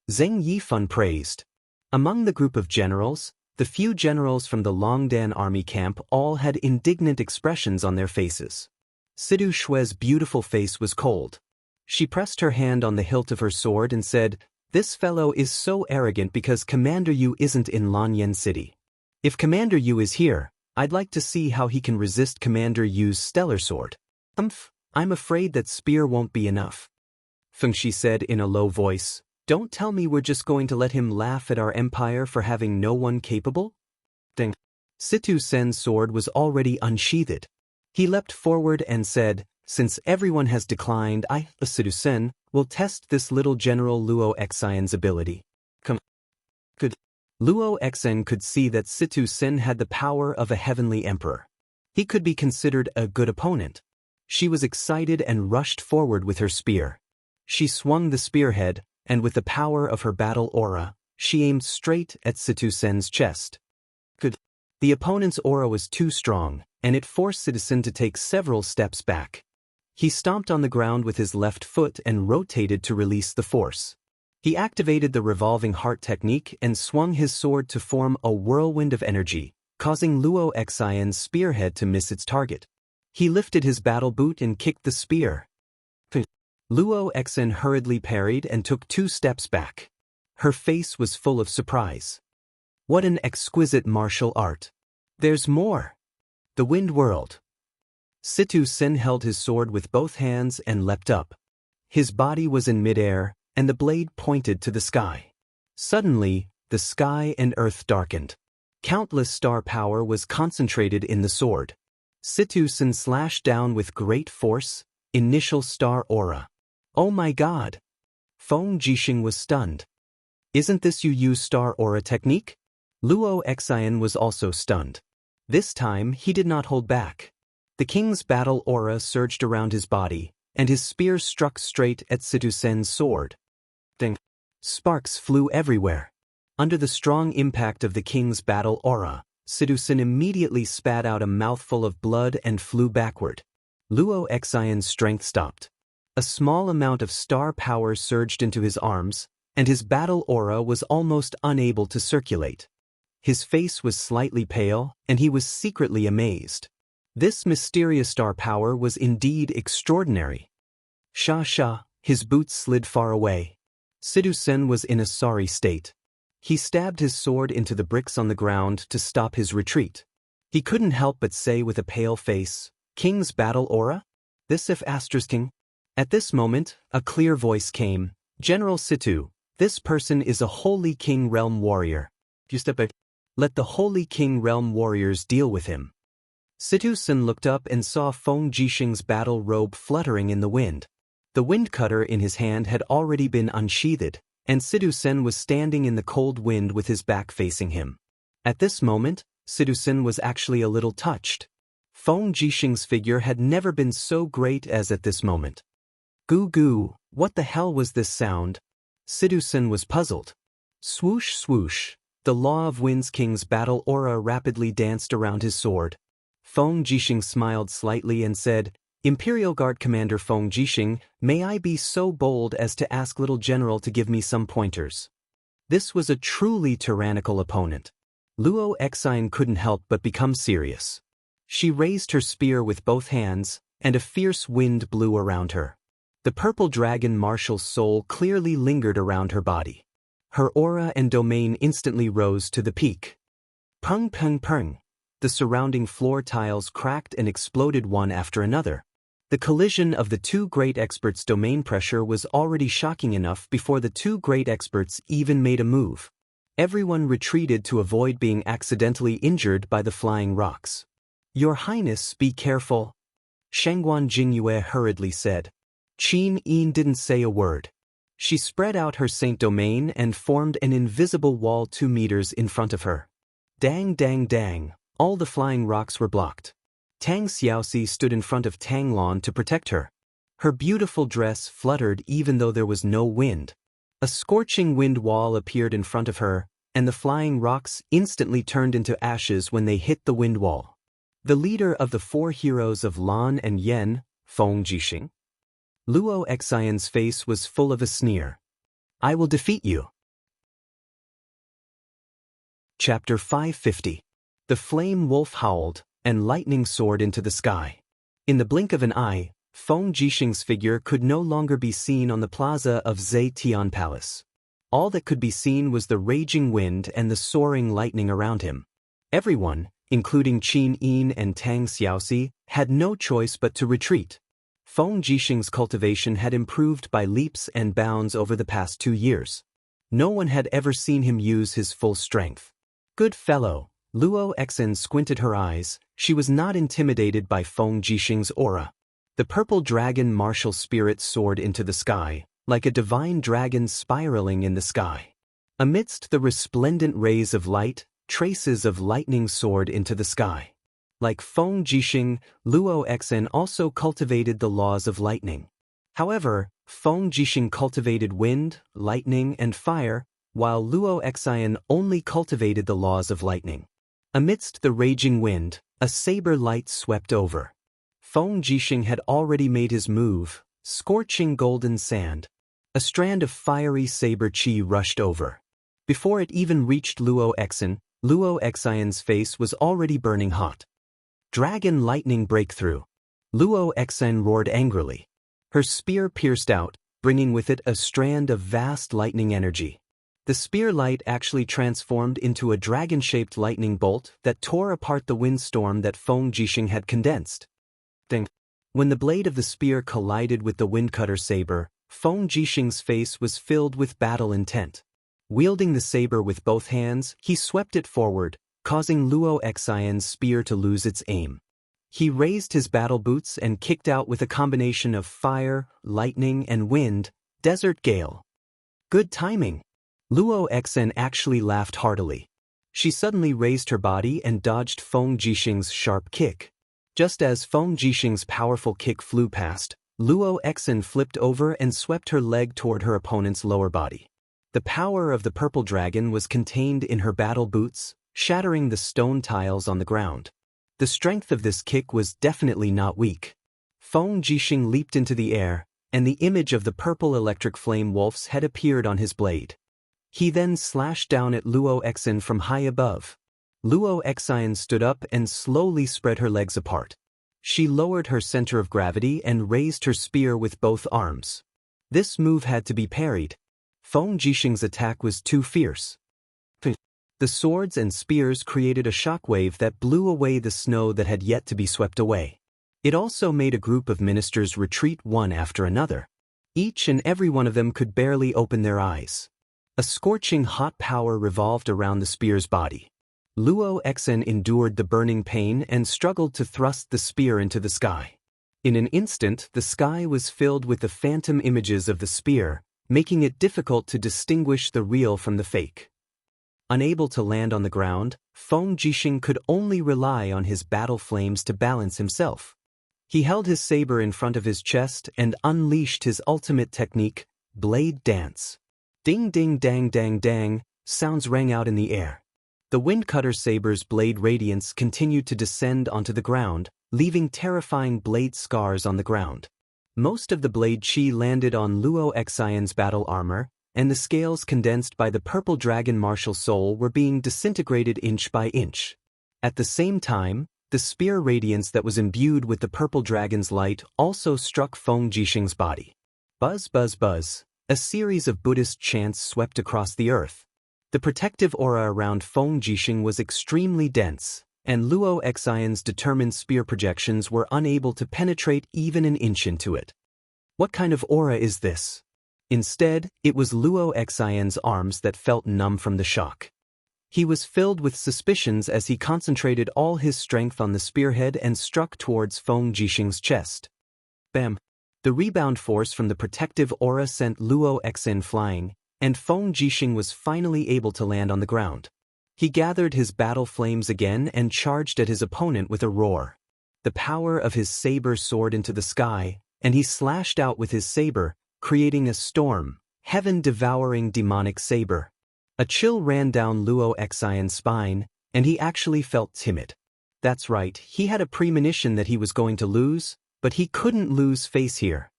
Zheng Yifan praised. Among the group of generals, the few generals from the Longdan army camp all had indignant expressions on their faces. Sidu Shue's beautiful face was cold. She pressed her hand on the hilt of her sword and said, "This fellow is so arrogant because Commander Yu isn't in Lanyan City. If Commander Yu is here, I'd like to see how he can resist Commander Yu's stellar sword." I'm afraid that spear won't be enough." Feng Shi said in a low voice. "Don't tell me we're just going to let him laugh at our empire for having no one capable?" Situ Sen's sword was already unsheathed. He leapt forward and said, "Since everyone has declined, Situ Sen, will test this little General Luo Xian's ability." Luo Xen could see that Situ Sen had the power of a heavenly emperor. He could be considered a good opponent. She was excited and rushed forward with her spear. She swung the spearhead, and with the power of her battle aura, she aimed straight at Citizen's chest. The opponent's aura was too strong, and it forced Citizen to take several steps back. He stomped on the ground with his left foot and rotated to release the force. He activated the revolving heart technique and swung his sword to form a whirlwind of energy, causing Luo Xian's spearhead to miss its target. He lifted his battle boot and kicked the spear. Luo Xian hurriedly parried and took 2 steps back. Her face was full of surprise. What an exquisite martial art. There's more. The wind whirled. Citizen held his sword with both hands and leapt up. His body was in midair, and the blade pointed to the sky. Suddenly, the sky and earth darkened. Countless star power was concentrated in the sword. Citizen slashed down with great force. Initial star aura. Oh my god! Feng Jixing was stunned. Isn't this you use star aura technique? Luo Xian was also stunned. This time he did not hold back. The king's battle aura surged around his body, and his spear struck straight at Citizen's sword. Ding! Sparks flew everywhere. Under the strong impact of the king's battle aura, Citizen immediately spat out a mouthful of blood and flew backward. Luo Xian's strength stopped. A small amount of star power surged into his arms, and his battle aura was almost unable to circulate. His face was slightly pale, and he was secretly amazed. This mysterious star power was indeed extraordinary. Xianxia, his boots slid far away. Citizen was in a sorry state. He stabbed his sword into the bricks on the ground to stop his retreat. He couldn't help but say with a pale face, "King's battle aura? This if *King?" At this moment, a clear voice came, "General Situ, this person is a Holy King Realm warrior. Let the Holy King Realm warriors deal with him." Citizen looked up and saw Feng Jixing's battle robe fluttering in the wind. The wind cutter in his hand had already been unsheathed, and Citizen was standing in the cold wind with his back facing him. At this moment, Citizen was actually a little touched. Feng Jixing's figure had never been so great as at this moment. Goo goo, what the hell was this sound? Citizen was puzzled. Swoosh swoosh, the Law of Wind's King's battle aura rapidly danced around his sword. Feng Jixing smiled slightly and said, "Imperial Guard Commander Feng Jixing, may I be so bold as to ask Little General to give me some pointers?" This was a truly tyrannical opponent. Luo Xian couldn't help but become serious. She raised her spear with both hands, and a fierce wind blew around her. The purple dragon marshal's soul clearly lingered around her body. Her aura and domain instantly rose to the peak. Pung pung pung. The surrounding floor tiles cracked and exploded one after another. The collision of the 2 great experts' domain pressure was already shocking enough before the 2 great experts even made a move. Everyone retreated to avoid being accidentally injured by the flying rocks. "Your Highness, be careful," Shangguan Jingyue hurriedly said. Qin Yin didn't say a word. She spread out her Saint Domain and formed an invisible wall 2 meters in front of her. Dang dang dang, all the flying rocks were blocked. Tang Xiaoxi stood in front of Tang Lon to protect her. Her beautiful dress fluttered even though there was no wind. A scorching wind wall appeared in front of her, and the flying rocks instantly turned into ashes when they hit the wind wall. The leader of the 4 heroes of Lan and Yen, Feng Jixing. Luo Xian's face was full of a sneer. "I will defeat you." Chapter 550. The flame wolf howled, and lightning soared into the sky. In the blink of an eye, Feng Jixing's figure could no longer be seen on the plaza of Zetian Palace. All that could be seen was the raging wind and the soaring lightning around him. Everyone, including Qin Yin and Tang Xiaoxi, had no choice but to retreat. Feng Jixing's cultivation had improved by leaps and bounds over the past 2 years. No one had ever seen him use his full strength. Good fellow, Luo Xian squinted her eyes. She was not intimidated by Feng Jixing's aura. The purple dragon martial spirit soared into the sky, like a divine dragon spiraling in the sky. Amidst the resplendent rays of light, traces of lightning soared into the sky. Like Feng Jixing, Luo Exen also cultivated the laws of lightning. However, Feng Jixing cultivated wind, lightning, and fire, while Luo Exen only cultivated the laws of lightning. Amidst the raging wind, a saber light swept over. Feng Jixing had already made his move, scorching golden sand. A strand of fiery saber chi rushed over. Before it even reached Luo Exen's face was already burning hot. Dragon lightning breakthrough. Luo Exen roared angrily. Her spear pierced out, bringing with it a strand of vast lightning energy. The spear light actually transformed into a dragon-shaped lightning bolt that tore apart the windstorm that Feng Jixing had condensed. Ding. When the blade of the spear collided with the windcutter saber, Feng Jixing's face was filled with battle intent. Wielding the saber with both hands, he swept it forward, causing Luo Exen's spear to lose its aim. He raised his battle boots and kicked out with a combination of fire, lightning, and wind, desert gale. Good timing. Luo Exen actually laughed heartily. She suddenly raised her body and dodged Feng Jixing's sharp kick. Just as Feng Jixing's powerful kick flew past, Luo Exen flipped over and swept her leg toward her opponent's lower body. The power of the purple dragon was contained in her battle boots, shattering the stone tiles on the ground. The strength of this kick was definitely not weak. Feng Jixing leaped into the air, and the image of the purple electric flame wolf's head appeared on his blade. He then slashed down at Luo Exen from high above. Luo Exen stood up and slowly spread her legs apart. She lowered her center of gravity and raised her spear with both arms. This move had to be parried. Feng Jixing's attack was too fierce. The swords and spears created a shockwave that blew away the snow that had yet to be swept away. It also made a group of ministers retreat one after another. Each and every one of them could barely open their eyes. A scorching hot power revolved around the spear's body. Luo Exen endured the burning pain and struggled to thrust the spear into the sky. In an instant, the sky was filled with the phantom images of the spear, making it difficult to distinguish the real from the fake. Unable to land on the ground, Feng Jixing could only rely on his battle flames to balance himself. He held his saber in front of his chest and unleashed his ultimate technique, Blade Dance. Ding ding dang dang dang, sounds rang out in the air. The windcutter saber's blade radiance continued to descend onto the ground, leaving terrifying blade scars on the ground. Most of the blade chi landed on Luo Exen's battle armor, and the scales condensed by the purple dragon martial soul were being disintegrated inch by inch. At the same time, the spear radiance that was imbued with the purple dragon's light also struck Feng Jixing's body. Buzz buzz buzz, a series of Buddhist chants swept across the earth. The protective aura around Feng Jixing was extremely dense, and Luo Exen's determined spear projections were unable to penetrate even an inch into it. What kind of aura is this? Instead, it was Luo Exen's arms that felt numb from the shock. He was filled with suspicions as he concentrated all his strength on the spearhead and struck towards Feng Jixing's chest. Bam! The rebound force from the protective aura sent Luo Exen flying, and Feng Jixing was finally able to land on the ground. He gathered his battle flames again and charged at his opponent with a roar. The power of his saber soared into the sky, and he slashed out with his saber, creating a storm, heaven-devouring demonic saber. A chill ran down Luo Exen's spine, and he actually felt timid. That's right, he had a premonition that he was going to lose, but he couldn't lose face here.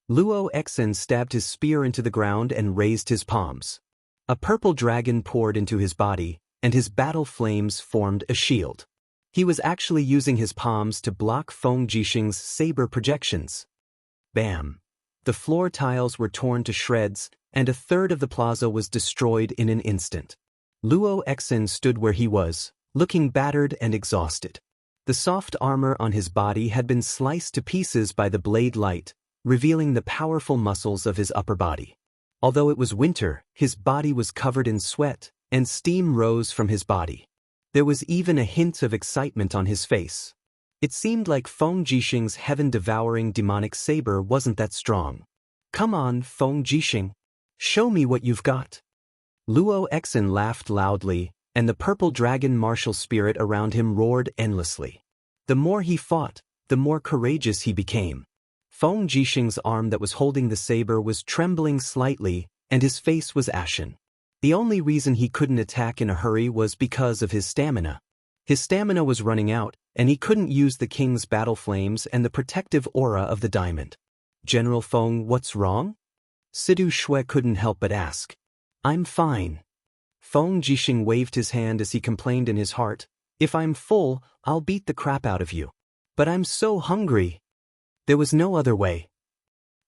Luo Exen stabbed his spear into the ground and raised his palms. A purple dragon poured into his body, and his battle flames formed a shield. He was actually using his palms to block Feng Jixing's saber projections. Bam! The floor tiles were torn to shreds, and a third of the plaza was destroyed in an instant. Luo Exen stood where he was, looking battered and exhausted. The soft armor on his body had been sliced to pieces by the blade light, revealing the powerful muscles of his upper body. Although it was winter, his body was covered in sweat, and steam rose from his body. There was even a hint of excitement on his face. It seemed like Feng Jixing's heaven-devouring demonic saber wasn't that strong. Come on, Feng Jixing. Show me what you've got. Luo Exen laughed loudly, and the purple dragon martial spirit around him roared endlessly. The more he fought, the more courageous he became. Feng Jixing's arm that was holding the saber was trembling slightly, and his face was ashen. The only reason he couldn't attack in a hurry was because of his stamina. His stamina was running out, and he couldn't use the king's battle flames and the protective aura of the diamond. General Feng, what's wrong? Sidu Shui couldn't help but ask. I'm fine. Feng Jixing waved his hand as he complained in his heart, if I'm full, I'll beat the crap out of you. But I'm so hungry. There was no other way.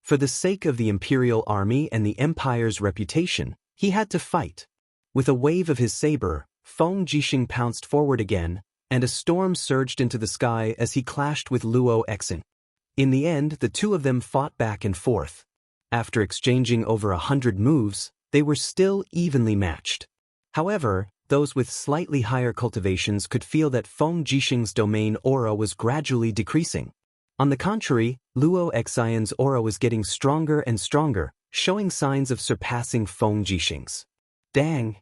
For the sake of the imperial army and the empire's reputation, he had to fight. With a wave of his saber, Feng Jixing pounced forward again, and a storm surged into the sky as he clashed with Luo Exin. In the end, the two of them fought back and forth. After exchanging over 100 moves, they were still evenly matched. However, those with slightly higher cultivations could feel that Feng Jixing's domain aura was gradually decreasing. On the contrary, Luo Exion's aura was getting stronger and stronger, showing signs of surpassing Feng Jixing's. Dang!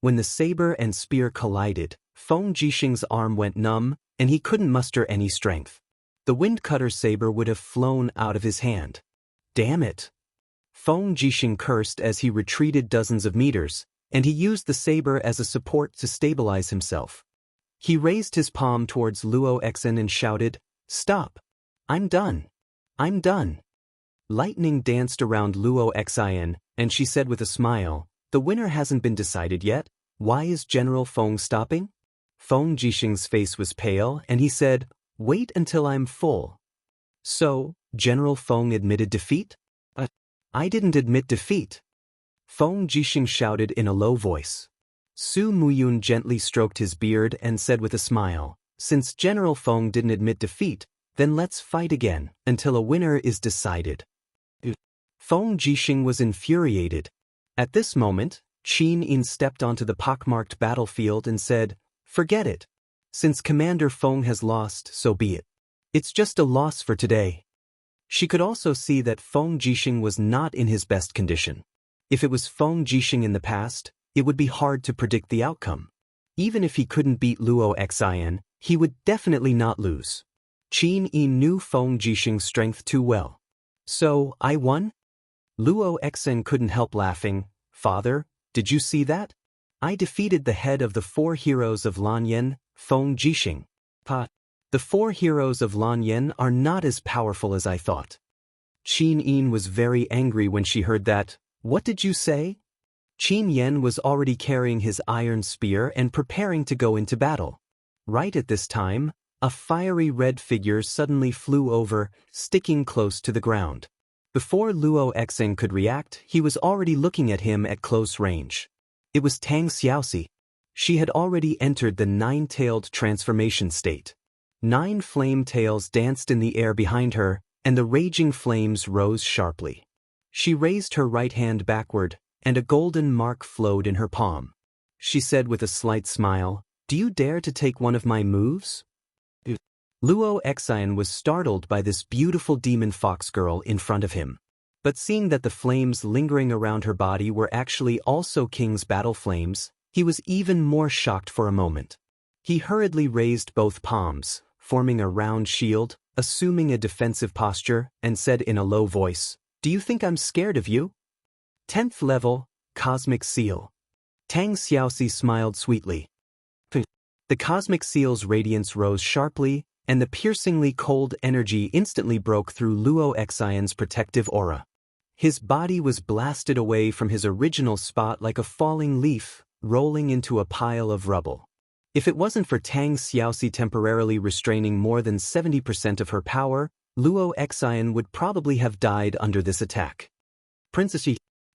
When the saber and spear collided, Feng Jixing's arm went numb, and he couldn't muster any strength. The windcutter saber would have flown out of his hand. Damn it! Feng Jixing cursed as he retreated dozens of meters, and he used the saber as a support to stabilize himself. He raised his palm towards Luo Exin and shouted, "Stop! I'm done! I'm done!" Lightning danced around Luo Exin, and she said with a smile, "The winner hasn't been decided yet. Why is General Feng stopping?" Feng Jixing's face was pale, and he said, "Wait until I'm full." So, General Feng admitted defeat? I didn't admit defeat. Feng Jixing shouted in a low voice. Su Muyun gently stroked his beard and said with a smile, "Since General Feng didn't admit defeat, then let's fight again, until a winner is decided." Feng Jixing was infuriated. At this moment, Qin Yin stepped onto the pockmarked battlefield and said, "Forget it. Since Commander Feng has lost, so be it. It's just a loss for today." She could also see that Feng Jixing was not in his best condition. If it was Feng Jixing in the past, it would be hard to predict the outcome. Even if he couldn't beat Luo Xian, he would definitely not lose. Qin Yin knew Feng Jixing's strength too well. "So, I won?" Luo Exin couldn't help laughing. "Father, did you see that? I defeated the head of the 4 heroes of Lanyan, Feng Jixing." The 4 heroes of Lanyan are not as powerful as I thought." Qin Yin was very angry when she heard that. "What did you say?" Qin Yen was already carrying his iron spear and preparing to go into battle. Right at this time, a fiery red figure suddenly flew over, sticking close to the ground. Before Luo Exing could react, he was already looking at him at close range. It was Tang Xiaoxi. She had already entered the 9-tailed transformation state. 9 flame tails danced in the air behind her, and the raging flames rose sharply. She raised her right hand backward, and a golden mark flowed in her palm. She said with a slight smile, "Do you dare to take one of my moves?" Luo Exin was startled by this beautiful demon fox girl in front of him. But seeing that the flames lingering around her body were actually also King's battle flames, he was even more shocked for a moment. He hurriedly raised both palms, forming a round shield, assuming a defensive posture, and said in a low voice, "Do you think I'm scared of you?" 10th level, Cosmic Seal. Tang Xiaoxi smiled sweetly. The Cosmic Seal's radiance rose sharply, and the piercingly cold energy instantly broke through Luo Exion's protective aura. His body was blasted away from his original spot like a falling leaf, rolling into a pile of rubble. If it wasn't for Tang Xiaoxi temporarily restraining more than 70% of her power, Luo Exion would probably have died under this attack. Princess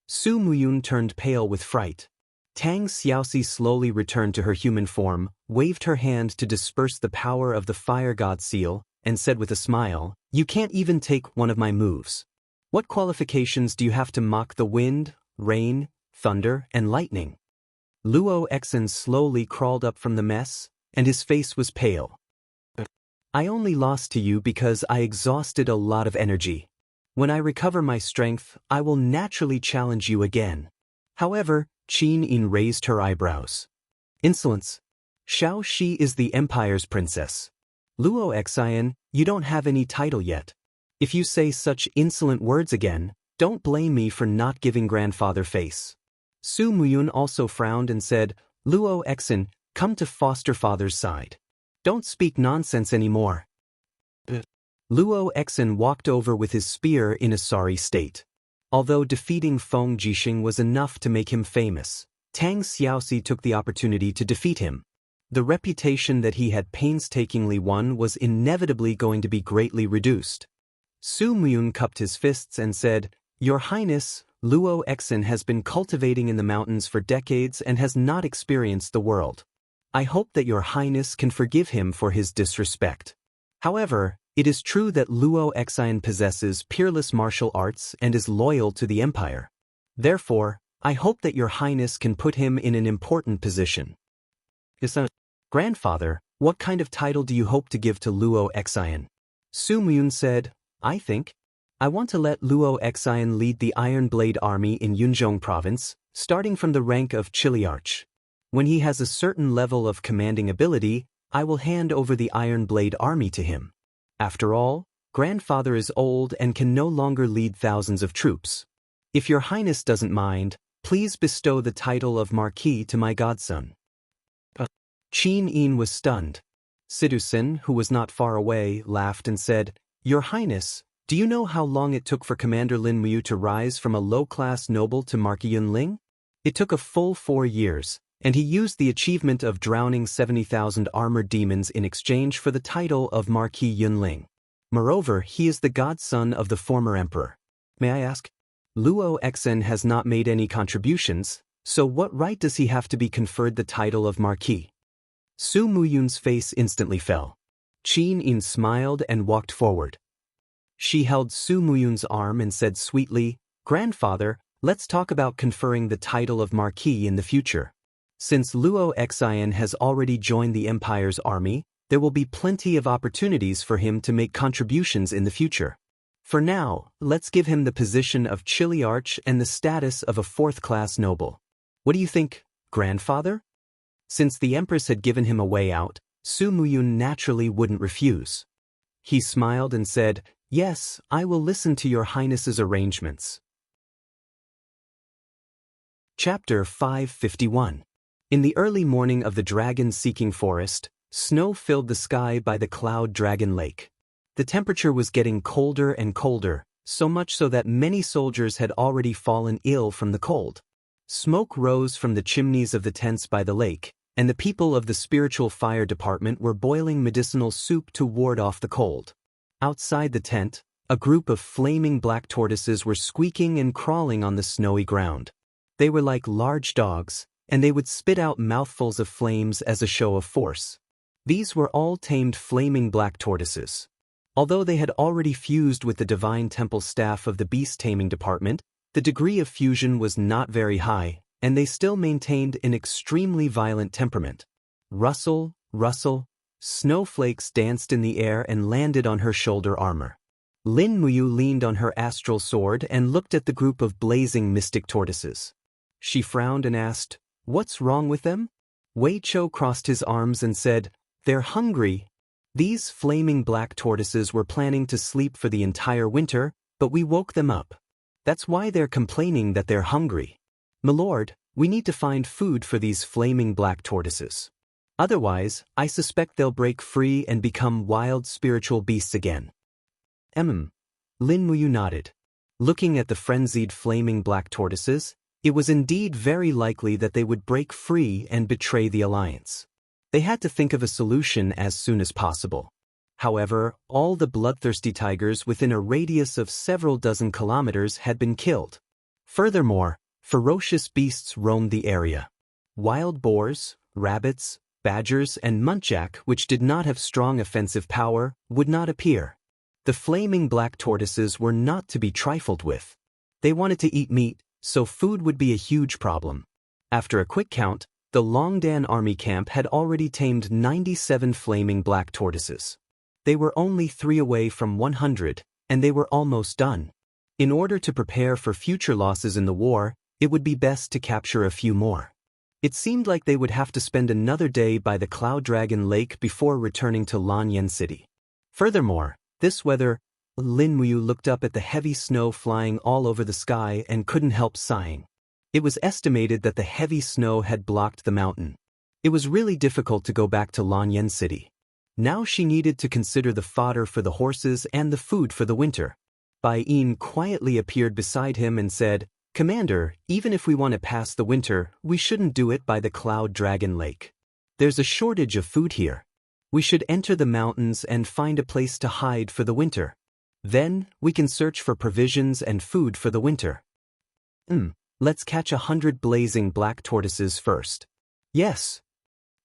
Su Muyun turned pale with fright. Tang Xiaoxi slowly returned to her human form, waved her hand to disperse the power of the Fire God Seal, and said with a smile, "You can't even take one of my moves. What qualifications do you have to mock the wind, rain, thunder, and lightning?" Luo Exin slowly crawled up from the mess, and his face was pale. "I only lost to you because I exhausted a lot of energy. When I recover my strength, I will naturally challenge you again." However, Qin Yin raised her eyebrows. Insolence. Xiao Shi is the Empire's princess. Luo Xian, you don't have any title yet. If you say such insolent words again, don't blame me for not giving grandfather face. Su Muyun also frowned and said, Luo Xian, come to foster father's side. Don't speak nonsense anymore. Luo Xian walked over with his spear in a sorry state. Although defeating Feng Jixing was enough to make him famous, Tang Xiaoxi took the opportunity to defeat him. The reputation that he had painstakingly won was inevitably going to be greatly reduced. Su Muyun cupped his fists and said, Your Highness, Luo Xian has been cultivating in the mountains for decades and has not experienced the world. I hope that Your Highness can forgive him for his disrespect. However, it is true that Luo Xian possesses peerless martial arts and is loyal to the Empire. Therefore, I hope that Your Highness can put him in an important position. Grandfather, what kind of title do you hope to give to Luo Xian? Su Muyun said, I want to let Luo Xian lead the Iron Blade Army in Yunzhong Province, starting from the rank of Chiliarch. When he has a certain level of commanding ability, I will hand over the Iron Blade Army to him. After all, grandfather is old and can no longer lead thousands of troops. If Your Highness doesn't mind, please bestow the title of Marquis to my godson. Qin Yin was stunned. Sidusin, who was not far away, laughed and said, Your Highness, do you know how long it took for Commander Lin Muyu to rise from a low-class noble to Marquis Yunling? It took a full 4 years, and he used the achievement of drowning 70,000 armored demons in exchange for the title of Marquis Yunling. Moreover, he is the godson of the former emperor. May I ask? Luo Xian has not made any contributions, so what right does he have to be conferred the title of Marquis? Su Muyun's face instantly fell. Qin Yin smiled and walked forward. She held Su Muyun's arm and said sweetly, Grandfather, let's talk about conferring the title of Marquis in the future. Since Luo Xian has already joined the Empire's army, there will be plenty of opportunities for him to make contributions in the future. For now, let's give him the position of Chiliarch and the status of a 4th-class noble. What do you think, Grandfather? Since the Empress had given him a way out, Su Muyun naturally wouldn't refuse. He smiled and said, Yes, I will listen to Your Highness's arrangements. Chapter 551. In the early morning of the dragon-seeking forest, snow filled the sky by the Cloud Dragon Lake. The temperature was getting colder and colder, so much so that many soldiers had already fallen ill from the cold. Smoke rose from the chimneys of the tents by the lake, and the people of the spiritual fire department were boiling medicinal soup to ward off the cold. Outside the tent, a group of flaming black tortoises were squeaking and crawling on the snowy ground. They were like large dogs, and they would spit out mouthfuls of flames as a show of force. These were all tamed flaming black tortoises. Although they had already fused with the divine temple staff of the beast-taming department, the degree of fusion was not very high, and they still maintained an extremely violent temperament. Rustle, rustle, snowflakes danced in the air and landed on her shoulder armor. Lin Muyu leaned on her astral sword and looked at the group of blazing mystic tortoises. She frowned and asked, What's wrong with them? Wei Chou crossed his arms and said, They're hungry. These flaming black tortoises were planning to sleep for the entire winter, but we woke them up. That's why they're complaining that they're hungry. Milord, we need to find food for these flaming black tortoises. Otherwise, I suspect they'll break free and become wild spiritual beasts again. Lin Muyu nodded. Looking at the frenzied flaming black tortoises, it was indeed very likely that they would break free and betray the alliance. They had to think of a solution as soon as possible. However, all the bloodthirsty tigers within a radius of several dozen kilometers had been killed. Furthermore, ferocious beasts roamed the area. Wild boars, rabbits, badgers, and muntjac, which did not have strong offensive power, would not appear. The flaming black tortoises were not to be trifled with. They wanted to eat meat, so food would be a huge problem. After a quick count, the Longdan army camp had already tamed 97 flaming black tortoises. They were only 3 away from 100, and they were almost done. In order to prepare for future losses in the war, it would be best to capture a few more. It seemed like they would have to spend another day by the Cloud Dragon Lake before returning to Lanyan City. Furthermore, this weather, Lin Muyu looked up at the heavy snow flying all over the sky and couldn't help sighing. It was estimated that the heavy snow had blocked the mountain. It was really difficult to go back to Lanyan City. Now she needed to consider the fodder for the horses and the food for the winter. Bai Yin quietly appeared beside him and said, "Commander, even if we want to pass the winter, we shouldn't do it by the Cloud Dragon Lake. There's a shortage of food here. We should enter the mountains and find a place to hide for the winter. Then, we can search for provisions and food for the winter. Let's catch 100 blazing black tortoises first." "Yes."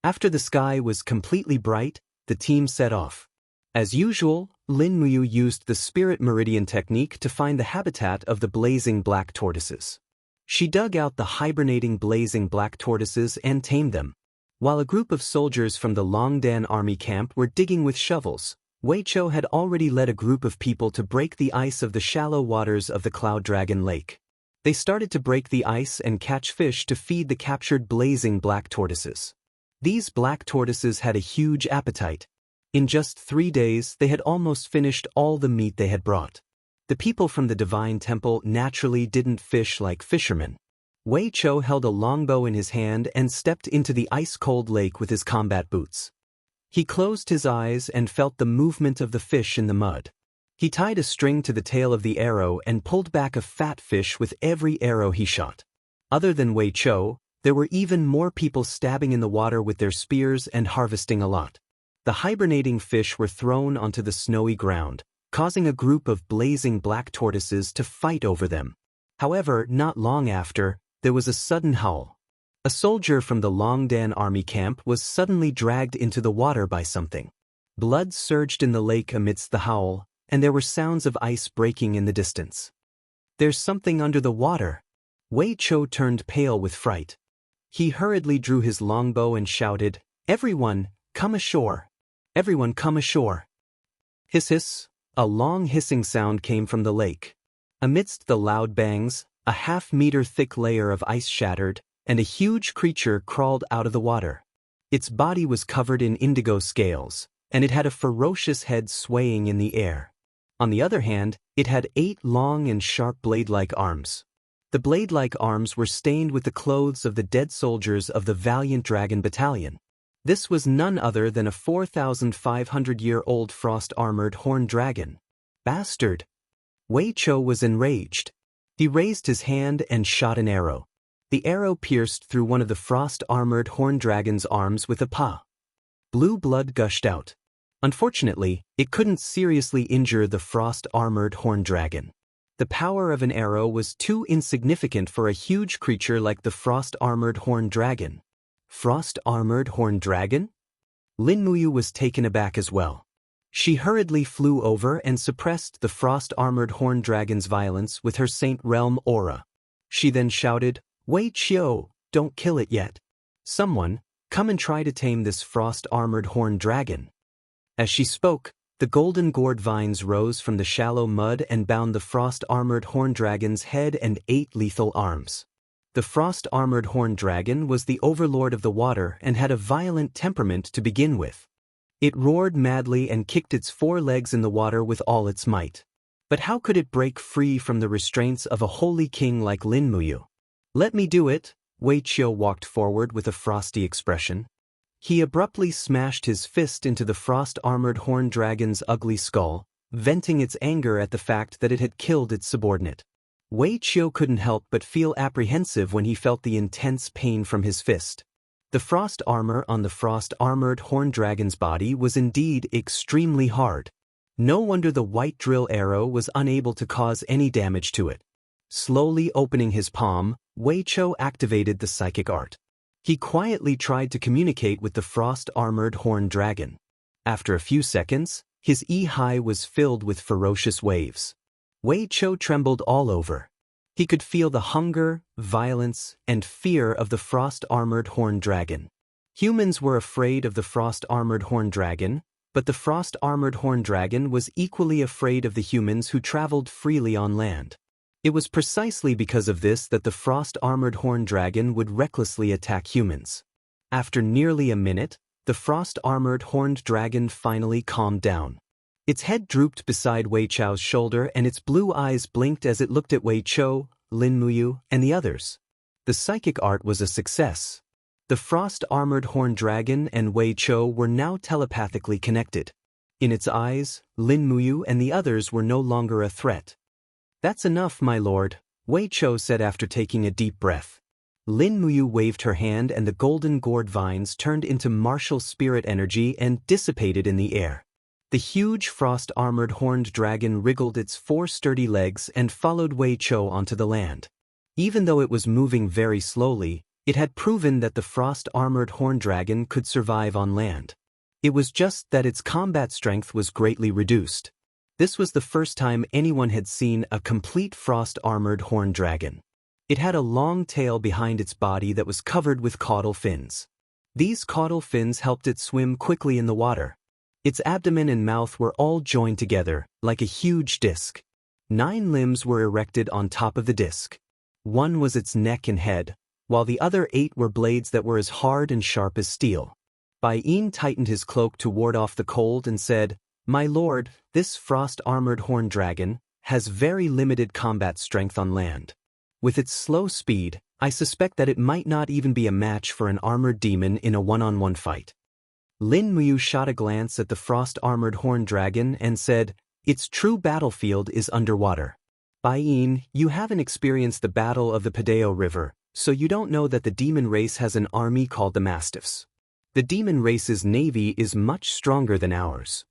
After the sky was completely bright, the team set off. As usual, Lin Muyu used the Spirit Meridian technique to find the habitat of the blazing black tortoises. She dug out the hibernating blazing black tortoises and tamed them. While a group of soldiers from the Longdan army camp were digging with shovels, Wei Chou had already led a group of people to break the ice of the shallow waters of the Cloud Dragon Lake. They started to break the ice and catch fish to feed the captured blazing black tortoises. These black tortoises had a huge appetite. In just 3 days, they had almost finished all the meat they had brought. The people from the Divine Temple naturally didn't fish like fishermen. Wei Chou held a longbow in his hand and stepped into the ice-cold lake with his combat boots. He closed his eyes and felt the movement of the fish in the mud. He tied a string to the tail of the arrow and pulled back a fat fish with every arrow he shot. Other than Wei Chou, there were even more people stabbing in the water with their spears and harvesting a lot. The hibernating fish were thrown onto the snowy ground, causing a group of blazing black tortoises to fight over them. However, not long after, there was a sudden howl. A soldier from the Longdan army camp was suddenly dragged into the water by something. Blood surged in the lake amidst the howl, and there were sounds of ice breaking in the distance. "There's something under the water." Wei Chou turned pale with fright. He hurriedly drew his longbow and shouted, "Everyone, come ashore! Everyone come ashore!" Hiss hiss, a long hissing sound came from the lake. Amidst the loud bangs, a half-meter thick layer of ice shattered, and a huge creature crawled out of the water. Its body was covered in indigo scales, and it had a ferocious head swaying in the air. On the other hand, it had 8 long and sharp blade-like arms. The blade-like arms were stained with the clothes of the dead soldiers of the Valiant Dragon Battalion. This was none other than a 4,500-year-old frost-armored horned dragon. "Bastard!" Wei Chou was enraged. He raised his hand and shot an arrow. The arrow pierced through one of the frost-armored horned dragon's arms with a paw. Blue blood gushed out. Unfortunately, it couldn't seriously injure the frost-armored horned dragon. The power of an arrow was too insignificant for a huge creature like the frost-armored horned dragon. Frost-armored horned dragon? Lin Muyu was taken aback as well. She hurriedly flew over and suppressed the frost-armored horned dragon's violence with her Saint Realm aura. She then shouted, "Wei Chou, don't kill it yet. Someone, come and try to tame this frost-armored horned dragon." As she spoke, the golden gourd vines rose from the shallow mud and bound the frost-armored horned dragon's head and 8 lethal arms. The frost-armored horned dragon was the overlord of the water and had a violent temperament to begin with. It roared madly and kicked its 4 legs in the water with all its might. But how could it break free from the restraints of a holy king like Lin Muyu? "Let me do it," Wei Chou walked forward with a frosty expression. He abruptly smashed his fist into the frost-armored horned dragon's ugly skull, venting its anger at the fact that it had killed its subordinate. Wei Chou couldn't help but feel apprehensive when he felt the intense pain from his fist. The frost armor on the frost-armored horned dragon's body was indeed extremely hard. No wonder the white drill arrow was unable to cause any damage to it. Slowly opening his palm, Wei Chou activated the psychic art. He quietly tried to communicate with the frost-armored horned dragon. After a few seconds, his E-high was filled with ferocious waves. Wei Chou trembled all over. He could feel the hunger, violence, and fear of the frost-armored horned dragon. Humans were afraid of the frost-armored horned dragon, but the frost-armored horned dragon was equally afraid of the humans who traveled freely on land. It was precisely because of this that the frost-armored horned dragon would recklessly attack humans. After nearly a minute, the frost-armored horned dragon finally calmed down. Its head drooped beside Wei Chao's shoulder and its blue eyes blinked as it looked at Wei Chou, Lin Muyu, and the others. The psychic art was a success. The frost-armored horned dragon and Wei Chou were now telepathically connected. In its eyes, Lin Muyu and the others were no longer a threat. "That's enough, my lord," Wei Chou said after taking a deep breath. Lin Muyu waved her hand and the golden gourd vines turned into martial spirit energy and dissipated in the air. The huge frost-armored horned dragon wriggled its 4 sturdy legs and followed Wei Chou onto the land. Even though it was moving very slowly, it had proven that the frost-armored horned dragon could survive on land. It was just that its combat strength was greatly reduced. This was the first time anyone had seen a complete frost-armored horned dragon. It had a long tail behind its body that was covered with caudal fins. These caudal fins helped it swim quickly in the water. Its abdomen and mouth were all joined together, like a huge disc. 9 limbs were erected on top of the disc. 1 was its neck and head, while the other 8 were blades that were as hard and sharp as steel. Bai Yin tightened his cloak to ward off the cold and said, "My lord, this frost-armored horned dragon has very limited combat strength on land. With its slow speed, I suspect that it might not even be a match for an armored demon in a one-on-one fight." Lin Muyu shot a glance at the frost-armored horned dragon and said, "Its true battlefield is underwater. Bai Yin, you haven't experienced the Battle of the Padeo River, so you don't know that the demon race has an army called the Mastiffs. The demon race's navy is much stronger than ours.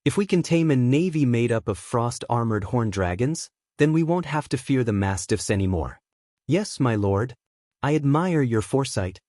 If we can tame a navy made up of frost-armored horned dragons, then we won't have to fear the Mastiffs anymore." "Yes, my lord. I admire your foresight."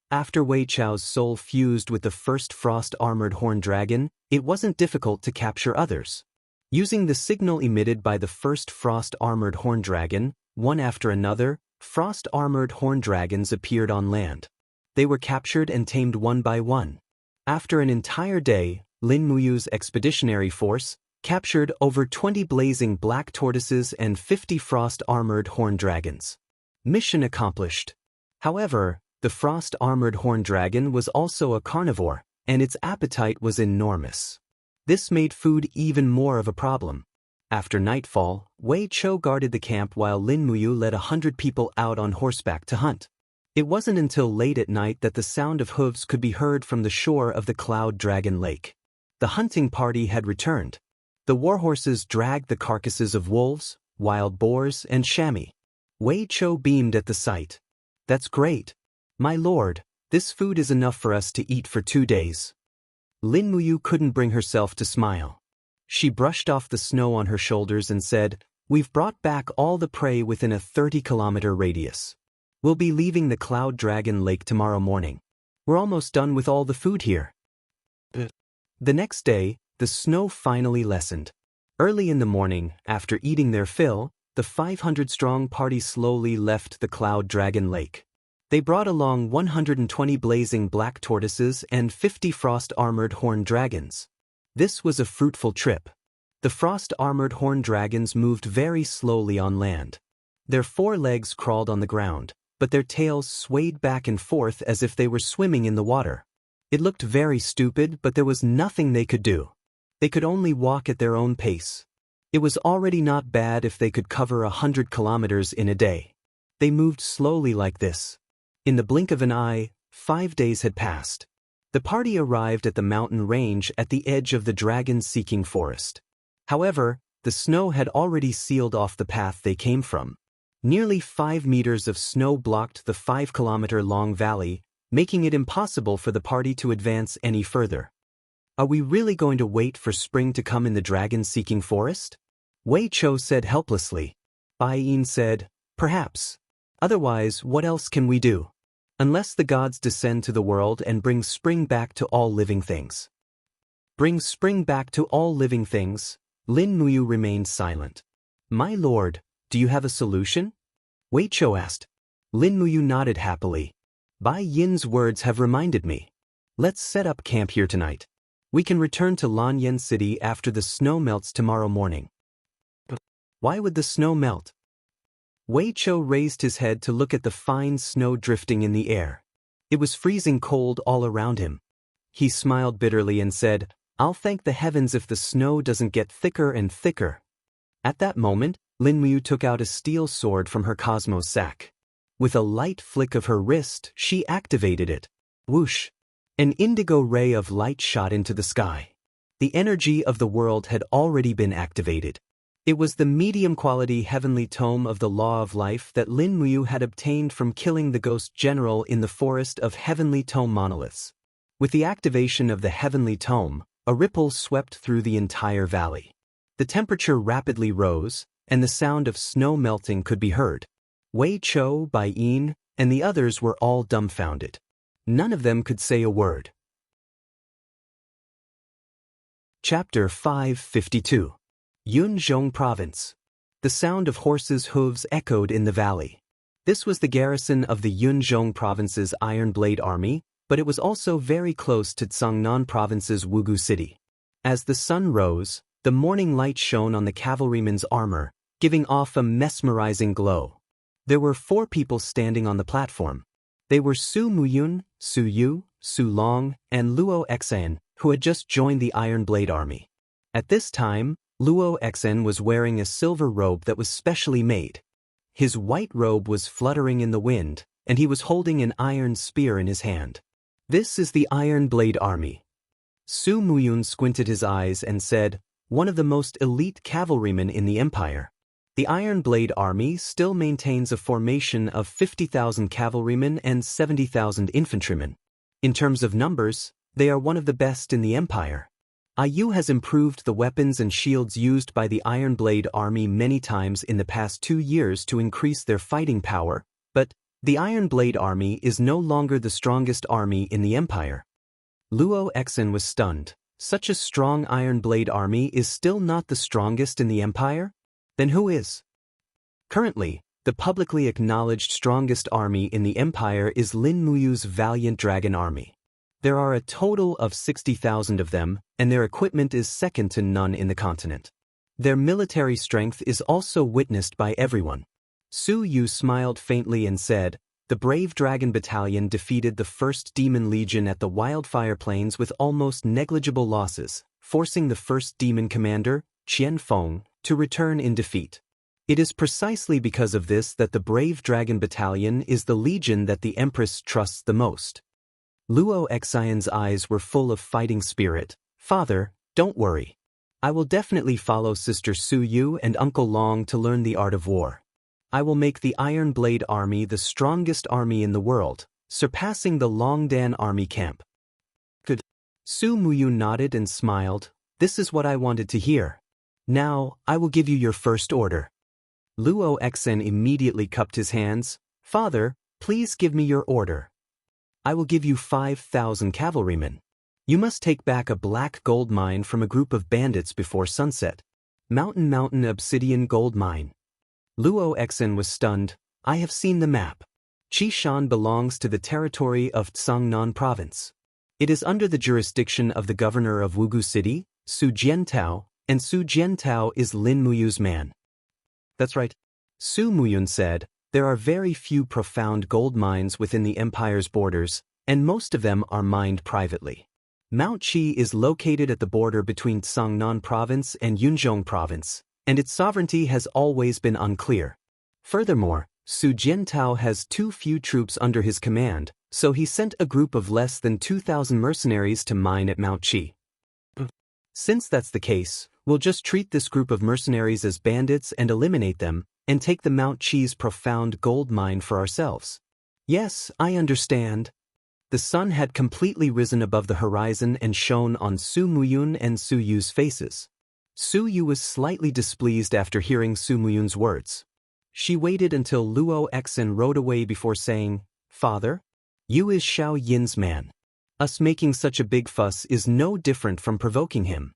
After Wei Chao's soul fused with the first frost-armored horned dragon, it wasn't difficult to capture others. Using the signal emitted by the first frost-armored horned dragon, one after another, frost-armored horned dragons appeared on land. They were captured and tamed one by one. After an entire day, Lin Muyu's expeditionary force captured over 20 blazing black tortoises and 50 frost-armored horned dragons. Mission accomplished. However, the frost-armored horned dragon was also a carnivore, and its appetite was enormous. This made food even more of a problem. After nightfall, Wei Chou guarded the camp while Lin Muyu led 100 people out on horseback to hunt. It wasn't until late at night that the sound of hooves could be heard from the shore of the Cloud Dragon Lake. The hunting party had returned. The warhorses dragged the carcasses of wolves, wild boars, and chamois. Wei Chou beamed at the sight. "That's great. My lord, this food is enough for us to eat for 2 days." Lin Muyu couldn't bring herself to smile. She brushed off the snow on her shoulders and said, "We've brought back all the prey within a 30-kilometer radius. We'll be leaving the Cloud Dragon Lake tomorrow morning. We're almost done with all the food here." The next day, the snow finally lessened. Early in the morning, after eating their fill, the 500-strong party slowly left the Cloud Dragon Lake. They brought along 120 blazing black tortoises and 50 frost-armored horned dragons. This was a fruitful trip. The frost-armored horned dragons moved very slowly on land. Their 4 legs crawled on the ground, but their tails swayed back and forth as if they were swimming in the water. It looked very stupid, but there was nothing they could do. They could only walk at their own pace. It was already not bad if they could cover 100 kilometers in a day. They moved slowly like this. In the blink of an eye, 5 days had passed. The party arrived at the mountain range at the edge of the dragon-seeking forest. However, the snow had already sealed off the path they came from. Nearly 5 meters of snow blocked the 5-kilometer-long valley, making it impossible for the party to advance any further. "Are we really going to wait for spring to come in the dragon-seeking forest?" Wei Chou said helplessly. Bai Yin said, "Perhaps. Otherwise, what else can we do? Unless the gods descend to the world and bring spring back to all living things." "Bring spring back to all living things?" Lin Muyu remained silent. "My lord, do you have a solution?" Wei Chou asked. Lin Muyu nodded happily. "Bai Yin's words have reminded me. Let's set up camp here tonight. We can return to Lanyan City after the snow melts tomorrow morning." Why would the snow melt? Wei Chou raised his head to look at the fine snow drifting in the air. It was freezing cold all around him. He smiled bitterly and said, "I'll thank the heavens if the snow doesn't get thicker and thicker." At that moment, Lin Muyu took out a steel sword from her cosmos sack. With a light flick of her wrist, she activated it. Whoosh! An indigo ray of light shot into the sky. The energy of the world had already been activated. It was the medium-quality heavenly tome of the Law of Life that Lin Muyu had obtained from killing the ghost general in the forest of heavenly tome monoliths. With the activation of the heavenly tome, a ripple swept through the entire valley. The temperature rapidly rose, and the sound of snow melting could be heard. Wei Chou, Bai Yin, and the others were all dumbfounded. None of them could say a word. Chapter 552. Yunzhong Province. The sound of horses' hooves echoed in the valley. This was the garrison of the Yunzhong Province's Iron Blade Army, but it was also very close to Cangnan Province's Wugu City. As the sun rose, the morning light shone on the cavalryman's armor, giving off a mesmerizing glow. There were 4 people standing on the platform. They were Su Muyun, Su Yu, Su Long, and Luo Xan, who had just joined the Iron Blade Army. At this time, Luo Xan was wearing a silver robe that was specially made. His white robe was fluttering in the wind, and he was holding an iron spear in his hand. "This is the Iron Blade Army." Su Muyun squinted his eyes and said, "One of the most elite cavalrymen in the empire." The Iron Blade Army still maintains a formation of 50,000 cavalrymen and 70,000 infantrymen. In terms of numbers, they are one of the best in the empire. IU has improved the weapons and shields used by the Iron Blade Army many times in the past 2 years to increase their fighting power, but the Iron Blade Army is no longer the strongest army in the empire. Luo Xan was stunned. Such a strong Iron Blade Army is still not the strongest in the empire? Then who is? Currently, the publicly acknowledged strongest army in the empire is Lin Muyu's Valiant Dragon Army. There are a total of 60,000 of them, and their equipment is second to none in the continent. Their military strength is also witnessed by everyone. Su Yu smiled faintly and said, "The Brave Dragon Battalion defeated the 1st Demon Legion at the Wildfire Plains with almost negligible losses, forcing the 1st Demon Commander, Qian Feng, to return in defeat. It is precisely because of this that the Brave Dragon Battalion is the legion that the Empress trusts the most." Luo Xian's eyes were full of fighting spirit. "Father, don't worry. I will definitely follow Sister Su Yu and Uncle Long to learn the art of war. I will make the Iron Blade Army the strongest army in the world, surpassing the Longdan Army camp." Good. Su Muyu nodded and smiled. "This is what I wanted to hear. Now, I will give you your first order." Luo Xan immediately cupped his hands. "Father, please give me your order." "I will give you 5,000 cavalrymen. You must take back a black gold mine from a group of bandits before sunset. Mountain Obsidian Gold Mine." Luo Xan was stunned. "I have seen the map. Qishan belongs to the territory of Cangnan Province. It is under the jurisdiction of the governor of Wugu City, Su Jiantao, and Su Jiantao is Lin Muyu's man." "That's right." Su Muyun said, "There are very few profound gold mines within the empire's borders, and most of them are mined privately. Mount Qi is located at the border between Cangnan Province and Yunzhong Province, and its sovereignty has always been unclear. Furthermore, Su Jiantao has too few troops under his command, so he sent a group of less than 2,000 mercenaries to mine at Mount Qi. Since that's the case, we'll just treat this group of mercenaries as bandits and eliminate them, and take the Mount Qi's profound gold mine for ourselves." "Yes, I understand." The sun had completely risen above the horizon and shone on Su Muyun and Su Yu's faces. Su Yu was slightly displeased after hearing Su Muyun's words. She waited until Luo Xan rode away before saying, "Father, Yu is Xiao Yin's man. Us making such a big fuss is no different from provoking him."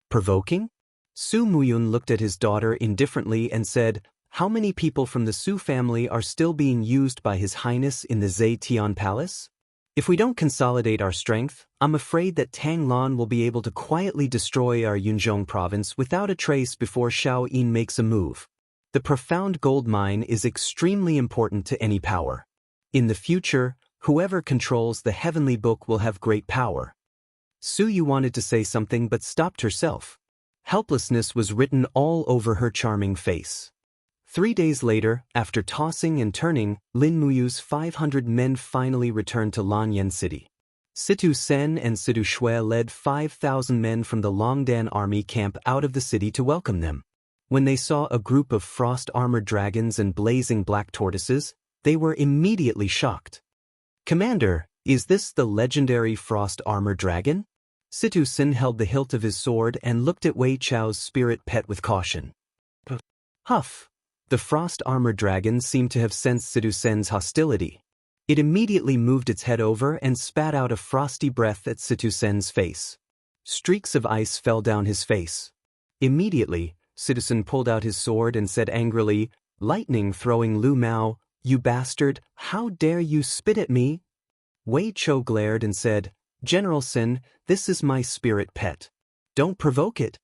"Provoking?" Su Muyun looked at his daughter indifferently and said, "How many people from the Su family are still being used by His Highness in the Zetian Palace?" If we don't consolidate our strength, I'm afraid that Tang Lan will be able to quietly destroy our Yunzhong province without a trace before Xiao Yin makes a move. The profound gold mine is extremely important to any power. In the future, whoever controls the heavenly book will have great power. Su Yu wanted to say something but stopped herself. Helplessness was written all over her charming face. 3 days later, after tossing and turning, Lin Muyu's 500 men finally returned to Lanyan City. Situ Sen and Situ Shui led 5,000 men from the Longdan army camp out of the city to welcome them. When they saw a group of frost-armored dragons and blazing black tortoises, they were immediately shocked. "Commander, is this the legendary frost-armored dragon?" Situ Sen held the hilt of his sword and looked at Wei Chao's spirit pet with caution. Huff! The frost-armored dragon seemed to have sensed Situ Sen's hostility. It immediately moved its head over and spat out a frosty breath at Situ Sen's face. Streaks of ice fell down his face. Immediately, Situ Sen pulled out his sword and said angrily, "Lightning-throwing Lu Mao, you bastard, how dare you spit at me?" Wei Chou glared and said, "General Sen, this is my spirit pet. Don't provoke it."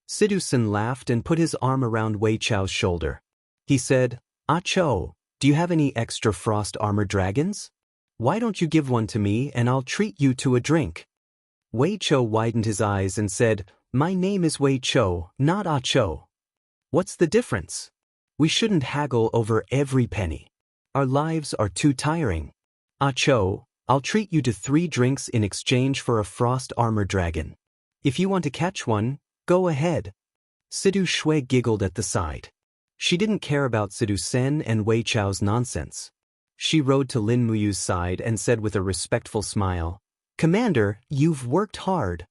Situ Sen laughed and put his arm around Wei Chao's shoulder. He said, "Ah Chou, do you have any extra frost-armored dragons? Why don't you give one to me and I'll treat you to a drink?" Wei Chou widened his eyes and said, "My name is Wei Chou, not Ah Chou. What's the difference? We shouldn't haggle over every penny. Our lives are too tiring. Ah Chou, I'll treat you to 3 drinks in exchange for a frost-armored dragon. If you want to catch one, go ahead." Situ Shui giggled at the side. She didn't care about Situ Sen and Wei Chao's nonsense. She rode to Lin Muyu's side and said with a respectful smile, "Commander, you've worked hard."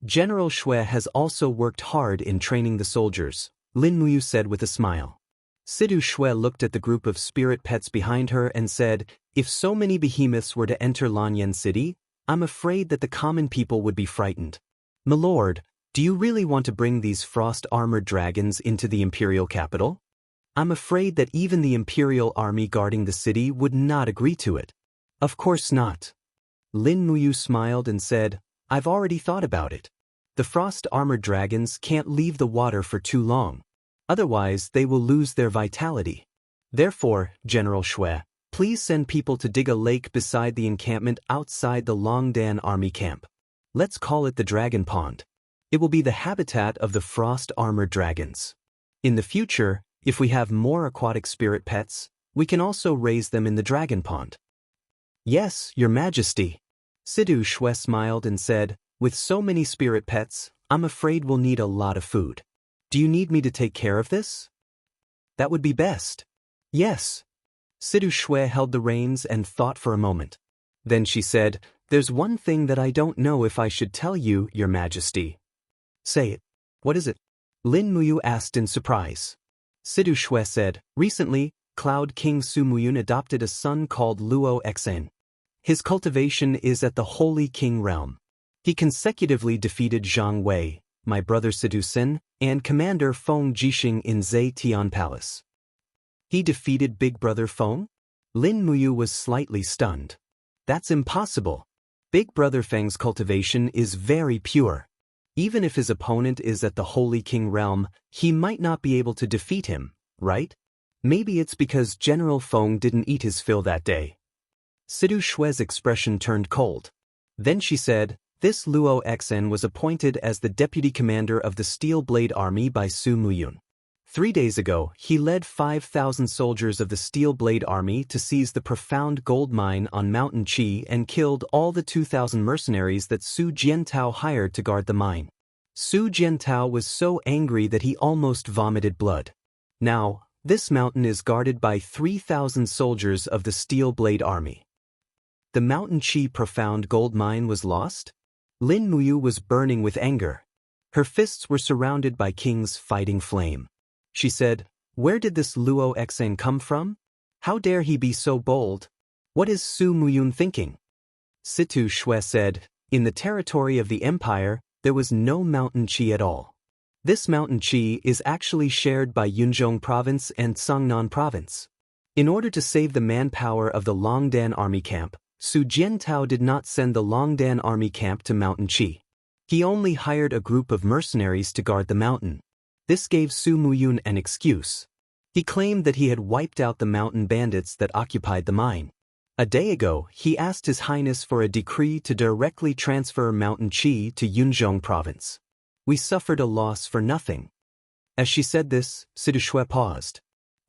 "General Shui has also worked hard in training the soldiers," Lin Muyu said with a smile. Situ Shui looked at the group of spirit pets behind her and said, "If so many behemoths were to enter Lanyan City, I'm afraid that the common people would be frightened. My lord, do you really want to bring these frost-armored dragons into the imperial capital? I'm afraid that even the imperial army guarding the city would not agree to it." "Of course not." Lin Muyu smiled and said, "I've already thought about it. The frost-armored dragons can't leave the water for too long. Otherwise, they will lose their vitality. Therefore, General Shui, please send people to dig a lake beside the encampment outside the Longdan army camp. Let's call it the Dragon Pond. It will be the habitat of the frost-armored dragons. In the future, if we have more aquatic spirit pets, we can also raise them in the Dragon Pond." "Yes, Your Majesty." Situ Shui smiled and said, "With so many spirit pets, I'm afraid we'll need a lot of food. Do you need me to take care of this?" "That would be best." "Yes." Situ Shui held the reins and thought for a moment. Then she said, "There's one thing that I don't know if I should tell you, Your Majesty." "Say it. What is it?" Lin Muyu asked in surprise. Situ Shui said, "Recently, Cloud King Su Muyun adopted a son called Luo Xen. His cultivation is at the Holy King realm. He consecutively defeated Zhang Wei, my brother Situ Sen, and Commander Feng Jixing in Zhe Tian Palace." "He defeated Big Brother Feng?" Lin Muyu was slightly stunned. "That's impossible. Big Brother Feng's cultivation is very pure. Even if his opponent is at the Holy King realm, he might not be able to defeat him, right? Maybe it's because General Feng didn't eat his fill that day." Situ Shui's expression turned cold. Then she said, "This Luo Xen was appointed as the deputy commander of the Steel Blade Army by Su Muyun. 3 days ago, he led 5,000 soldiers of the Steel Blade Army to seize the profound gold mine on Mountain Qi and killed all the 2,000 mercenaries that Su Jiantao hired to guard the mine. Su Jiantao was so angry that he almost vomited blood. Now, this mountain is guarded by 3,000 soldiers of the Steel Blade Army. The Mountain Qi profound gold mine was lost?" Lin Muyu was burning with anger. Her fists were surrounded by King's fighting flame. She said, "Where did this Luo Xen come from? How dare he be so bold? What is Su Muyun thinking?" Situ Shui said, "In the territory of the empire, there was no Mountain Qi at all. This Mountain Qi is actually shared by Yunzhong province and Sangnan province. In order to save the manpower of the Longdan army camp, Su Jiantao did not send the Longdan army camp to Mountain Qi. He only hired a group of mercenaries to guard the mountain. This gave Su Muyun an excuse. He claimed that he had wiped out the mountain bandits that occupied the mine. A day ago, he asked His Highness for a decree to directly transfer Mountain Qi to Yunzhong province. We suffered a loss for nothing. As she said this, Sidushui paused.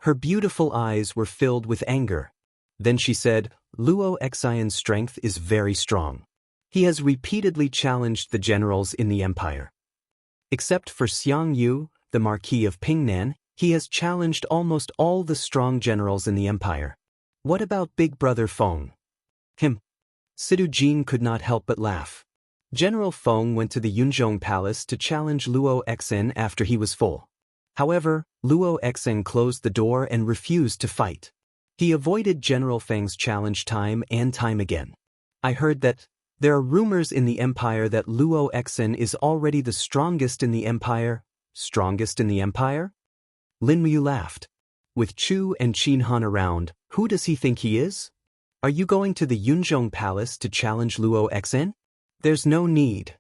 Her beautiful eyes were filled with anger. Then she said, Luo Xian's strength is very strong. He has repeatedly challenged the generals in the empire. Except for Xiang Yu, the Marquis of Pingnan, he has challenged almost all the strong generals in the empire. What about Big Brother Feng? Sidu Jin could not help but laugh. General Feng went to the Yunzhong palace to challenge Luo Xian after he was full. However, Luo Xian closed the door and refused to fight. He avoided General Feng's challenge time and time again. I heard that there are rumors in the empire that Luo Xian is already the strongest in the empire. Strongest in the empire? Lin Muyu laughed. With Chu and Qin Han around, who does he think he is? Are you going to the Yunzhong palace to challenge Luo Xian? There's no need.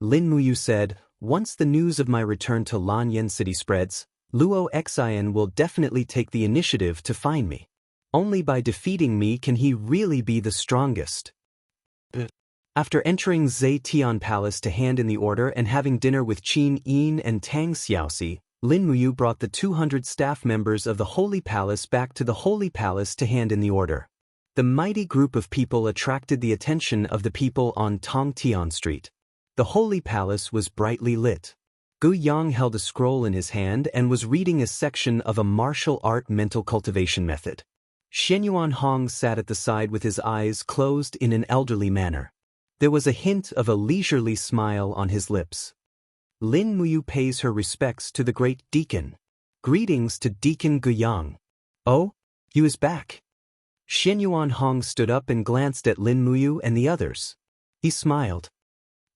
Lin Muyu said, once the news of my return to Lanyan City spreads, Luo Xian will definitely take the initiative to find me. Only by defeating me can he really be the strongest. After entering Zetian Palace to hand in the order and having dinner with Qin Yin and Tang Xiaoxi, Lin Muyu brought the 200 staff members of the Holy Palace back to the Holy Palace to hand in the order. The mighty group of people attracted the attention of the people on Tongtian Street. The Holy Palace was brightly lit. Gu Yang held a scroll in his hand and was reading a section of a martial art mental cultivation method. Xianyuan Hong sat at the side with his eyes closed in an elderly manner. There was a hint of a leisurely smile on his lips. Lin Muyu pays her respects to the great deacon. Greetings to Deacon Gu Yang. Oh, you is back. Xianyuan Hong stood up and glanced at Lin Muyu and the others. He smiled.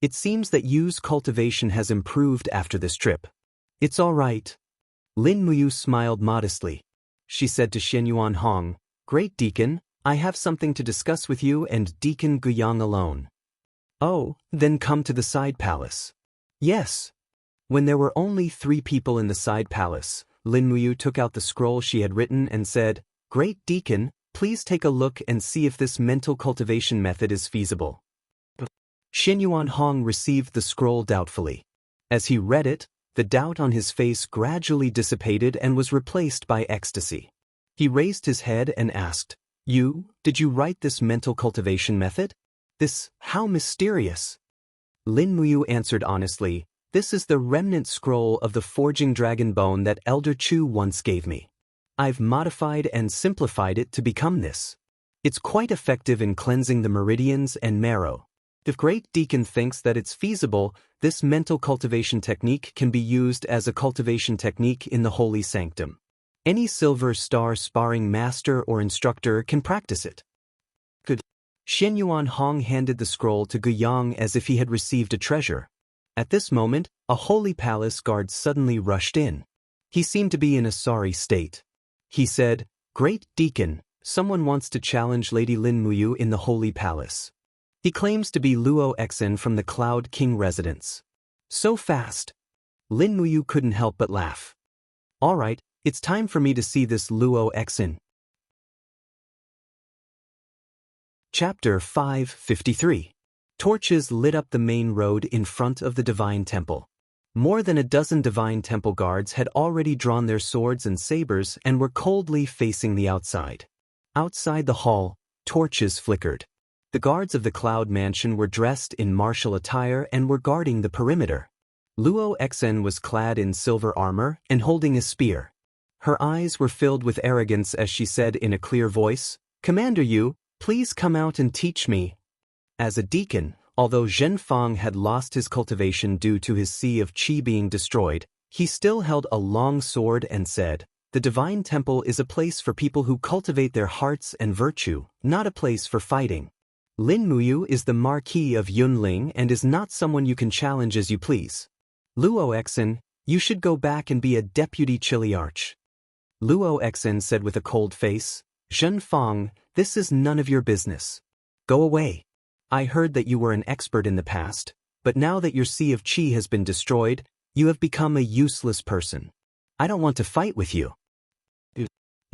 It seems that Yu's cultivation has improved after this trip. It's all right. Lin Muyu smiled modestly. She said to Xianyuan Hong, Great Deacon, I have something to discuss with you and Deacon Gu Yang alone. Oh, then come to the side palace. Yes. When there were only 3 people in the side palace, Lin Muyu took out the scroll she had written and said, Great Deacon, please take a look and see if this mental cultivation method is feasible. Xianyuan Hong received the scroll doubtfully. As he read it, the doubt on his face gradually dissipated and was replaced by ecstasy. He raised his head and asked, did you write this mental cultivation method? How mysterious. Lin Muyu answered honestly, this is the remnant scroll of the forging dragon bone that Elder Chu once gave me. I've modified and simplified it to become this. It's quite effective in cleansing the meridians and marrow. If Great Deacon thinks that it's feasible, this mental cultivation technique can be used as a cultivation technique in the Holy Sanctum. Any Silver Star sparring master or instructor can practice it. Good. Xianyuan Hong handed the scroll to Gu Yang as if he had received a treasure. At this moment, a Holy Palace guard suddenly rushed in. He seemed to be in a sorry state. He said, Great Deacon, someone wants to challenge Lady Lin Muyu in the Holy Palace. He claims to be Luo Xian from the Cloud King residence. So fast. Lin Muyu couldn't help but laugh. All right, it's time for me to see this Luo Xian. Chapter 553. Torches lit up the main road in front of the Divine Temple. More than a dozen Divine Temple guards had already drawn their swords and sabers and were coldly facing the outside. Outside the hall, torches flickered. The guards of the Cloud Mansion were dressed in martial attire and were guarding the perimeter. Luo Xian was clad in silver armor and holding a spear. Her eyes were filled with arrogance as she said in a clear voice, Commander Yu, please come out and teach me. As a deacon, although Zhen Fang had lost his cultivation due to his sea of qi being destroyed, he still held a long sword and said, The Divine Temple is a place for people who cultivate their hearts and virtue, not a place for fighting. Lin Muyu is the Marquis of Yunling and is not someone you can challenge as you please. Luo Xian, you should go back and be a deputy chiliarch. Luo Xian said with a cold face, Zhen Fang, this is none of your business. Go away. I heard that you were an expert in the past, but now that your Sea of Qi has been destroyed, you have become a useless person. I don't want to fight with you.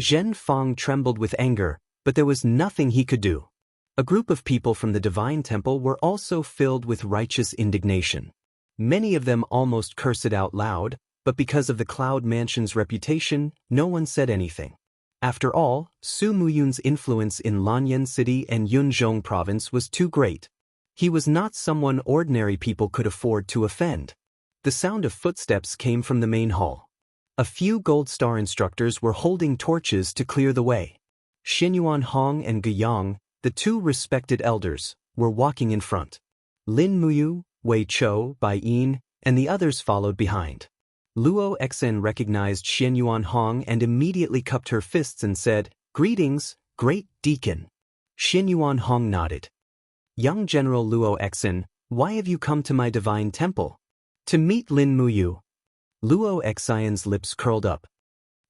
Zhen Fang trembled with anger, but there was nothing he could do. A group of people from the Divine Temple were also filled with righteous indignation. Many of them almost cursed out loud, but because of the Cloud Mansion's reputation, no one said anything. After all, Su Muyun's influence in Lanyan City and Yunzhong Province was too great. He was not someone ordinary people could afford to offend. The sound of footsteps came from the main hall. A few Gold Star instructors were holding torches to clear the way. Xinyuan Hong and Guiyang, the two respected elders, were walking in front. Lin Muyu, Wei Chou, Bai Yin, and the others followed behind. Luo Xen recognized Xinyuan Hong and immediately cupped her fists and said, "Greetings, great deacon." Xinyuan Hong nodded. "Young General Luo Xen, why have you come to my divine temple?" "To meet Lin Muyu." Luo Xian's lips curled up.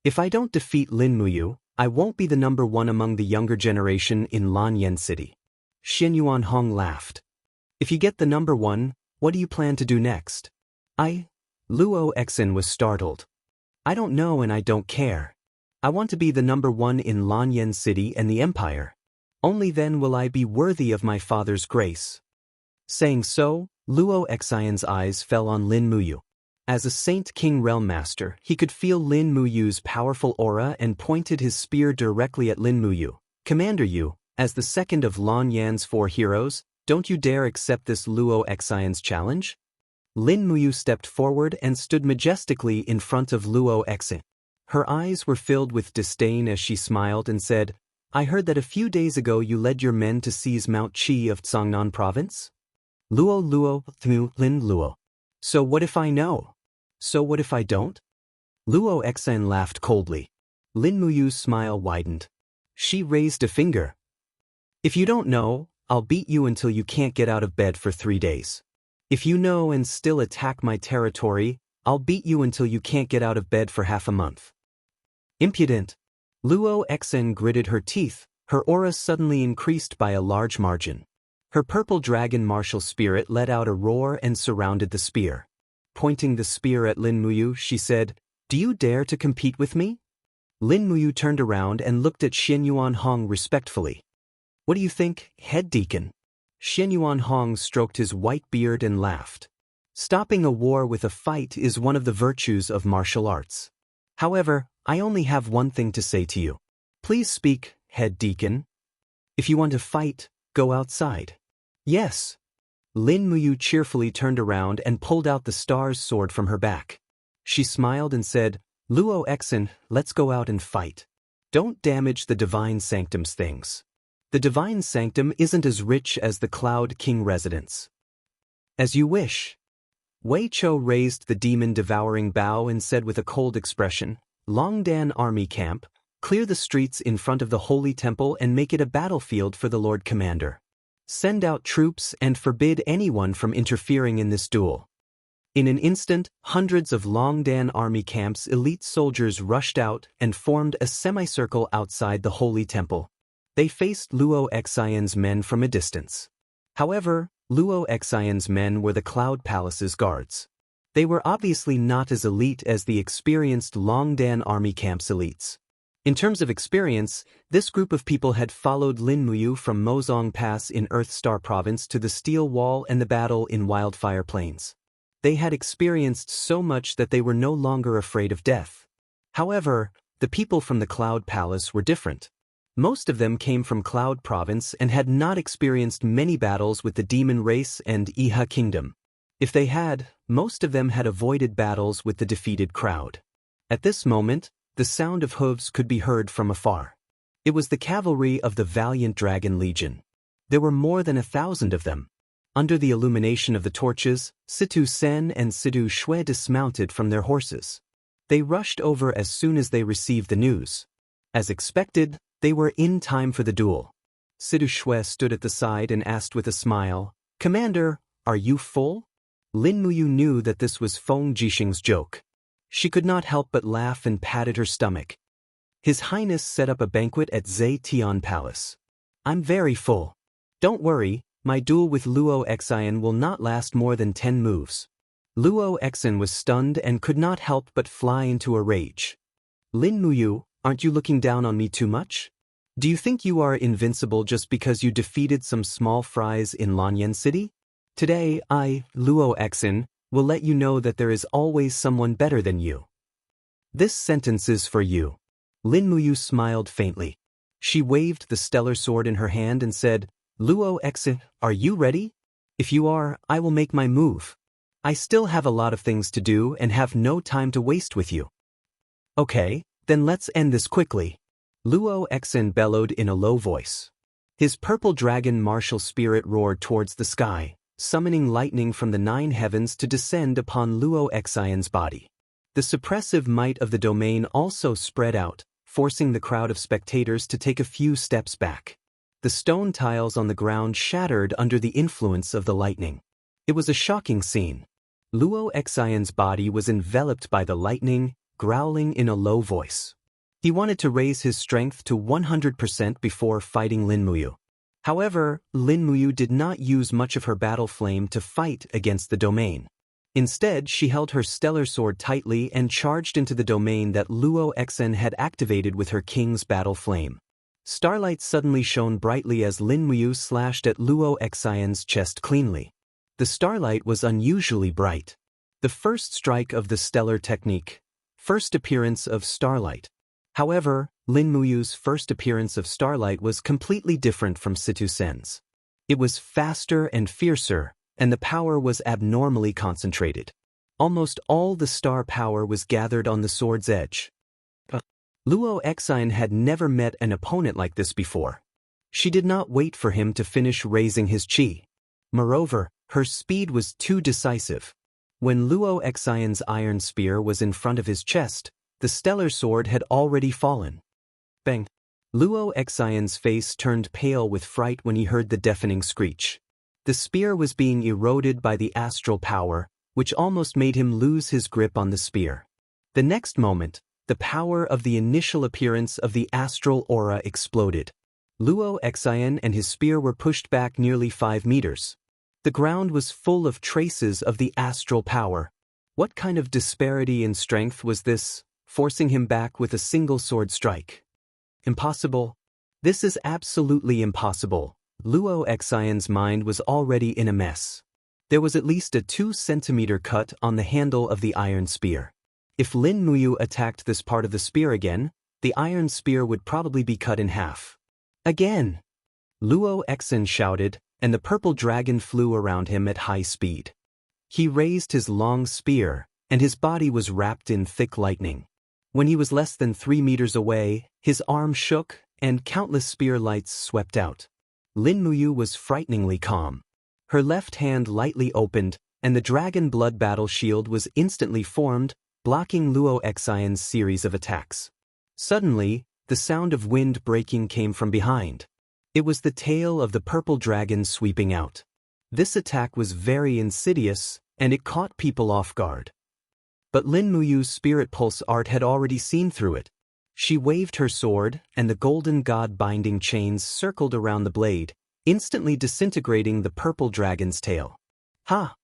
"If I don't defeat Lin Muyu, I won't be the number one among the younger generation in Lanyan City." Xinyuan Hong laughed. "If you get the number one, what do you plan to do next?" Luo Xen was startled. "I don't know and I don't care. I want to be the number one in Lanyan City and the Empire. Only then will I be worthy of my father's grace." Saying so, Luo Xian's eyes fell on Lin Muyu. As a Saint King Realm Master, he could feel Lin Muyu's powerful aura and pointed his spear directly at Lin Muyu. "Commander Yu, as the second of Lanyan's 4 heroes, don't you dare accept this Luo Xian's challenge?" Lin Muyu stepped forward and stood majestically in front of Luo Xian. Her eyes were filled with disdain as she smiled and said, "I heard that a few days ago you led your men to seize Mount Qi of Cangnan Province?" Lin Luo. "So what if I know? So what if I don't?" Luo Xen laughed coldly. Lin Muyu's smile widened. She raised a finger. "If you don't know, I'll beat you until you can't get out of bed for 3 days. If you know and still attack my territory, I'll beat you until you can't get out of bed for half a month." Impudent. Luo Xen gritted her teeth, her aura suddenly increased by a large margin. Her purple dragon martial spirit let out a roar and surrounded the spear. Pointing the spear at Lin Muyu, she said, "Do you dare to compete with me?" Lin Muyu turned around and looked at Xinyuan Hong respectfully. "What do you think, head deacon?" Xinyuan Hong stroked his white beard and laughed. "Stopping a war with a fight is one of the virtues of martial arts. However, I only have one thing to say to you. Please speak, head deacon. If you want to fight, go outside." "Yes." Lin Muyu cheerfully turned around and pulled out the star's sword from her back. She smiled and said, "Luo Xen, let's go out and fight. Don't damage the Divine Sanctum's things. The Divine Sanctum isn't as rich as the Cloud King residence." "As you wish." Wei Chou raised the demon-devouring bow and said with a cold expression, "Longdan Army Camp, clear the streets in front of the Holy Temple and make it a battlefield for the Lord Commander. Send out troops and forbid anyone from interfering in this duel." In an instant, hundreds of Longdan Army Camp's elite soldiers rushed out and formed a semicircle outside the Holy Temple. They faced Luo Xian's men from a distance. However, Luo Xian's men were the Cloud Palace's guards. They were obviously not as elite as the experienced Longdan Army Camp's elites. In terms of experience, this group of people had followed Lin Muyu from Mozong Pass in Earthstar Province to the Steel Wall and the battle in Wildfire Plains. They had experienced so much that they were no longer afraid of death. However, the people from the Cloud Palace were different. Most of them came from Cloud Province and had not experienced many battles with the Demon Race and Iha Kingdom. If they had, most of them had avoided battles with the defeated crowd. At this moment, the sound of hooves could be heard from afar. It was the cavalry of the valiant Dragon Legion. There were more than 1,000 of them. Under the illumination of the torches, Situ Sen and Situ Shui dismounted from their horses. They rushed over as soon as they received the news. As expected, they were in time for the duel. Situ Shui stood at the side and asked with a smile, "Commander, are you full?" Lin Muyu knew that this was Feng Jixing's joke. She could not help but laugh and patted her stomach. "His Highness set up a banquet at Zhe Tian Palace. I'm very full. Don't worry, my duel with Luo Xian will not last more than 10 moves. Luo Xian was stunned and could not help but fly into a rage. Lin Muyu, aren't you looking down on me too much? Do you think you are invincible just because you defeated some small fries in Lanyan City? Today, I, Luo Xian, will let you know that there is always someone better than you. This sentence is for you. Lin Muyu smiled faintly. She waved the stellar sword in her hand and said, Luo Xian, are you ready? If you are, I will make my move. I still have a lot of things to do and have no time to waste with you. Okay, then let's end this quickly. Luo Xian bellowed in a low voice. His purple dragon martial spirit roared towards the sky, summoning lightning from the 9 heavens to descend upon Luo Xian's body. The suppressive might of the domain also spread out, forcing the crowd of spectators to take a few steps back. The stone tiles on the ground shattered under the influence of the lightning. It was a shocking scene. Luo Xian's body was enveloped by the lightning, growling in a low voice. He wanted to raise his strength to 100% before fighting Lin Muyu. However, Lin Muyu did not use much of her battle flame to fight against the domain. Instead, she held her stellar sword tightly and charged into the domain that Luo Xian had activated with her king's battle flame. Starlight suddenly shone brightly as Lin Muyu slashed at Luo Xian's chest cleanly. The starlight was unusually bright. The first strike of the stellar technique. First appearance of starlight. However, Lin Muyu's first appearance of starlight was completely different from Situ Sen's. It was faster and fiercer, and the power was abnormally concentrated. Almost all the star power was gathered on the sword's edge. Luo Xian had never met an opponent like this before. She did not wait for him to finish raising his chi. Moreover, her speed was too decisive. When Luo Xian's iron spear was in front of his chest, the stellar sword had already fallen. Bang! Luo Xian's face turned pale with fright when he heard the deafening screech. The spear was being eroded by the astral power, which almost made him lose his grip on the spear. The next moment, the power of the initial appearance of the astral aura exploded. Luo Xian and his spear were pushed back nearly 5 meters. The ground was full of traces of the astral power. What kind of disparity in strength was this, forcing him back with a single sword strike? Impossible. This is absolutely impossible. Luo Xian's mind was already in a mess. There was at least a 2-centimeter cut on the handle of the iron spear. If Lin Muyu attacked this part of the spear again, the iron spear would probably be cut in half. Again! Luo Xian shouted, and the purple dragon flew around him at high speed. He raised his long spear, and his body was wrapped in thick lightning. When he was less than 3 meters away, his arm shook, and countless spear lights swept out. Lin Muyu was frighteningly calm. Her left hand lightly opened, and the dragon blood battle shield was instantly formed, blocking Luo Xian's series of attacks. Suddenly, the sound of wind breaking came from behind. It was the tail of the purple dragon sweeping out. This attack was very insidious, and it caught people off guard. But Lin Muyu's spirit pulse art had already seen through it. She waved her sword, and the golden god binding chains circled around the blade, instantly disintegrating the purple dragon's tail. Ha!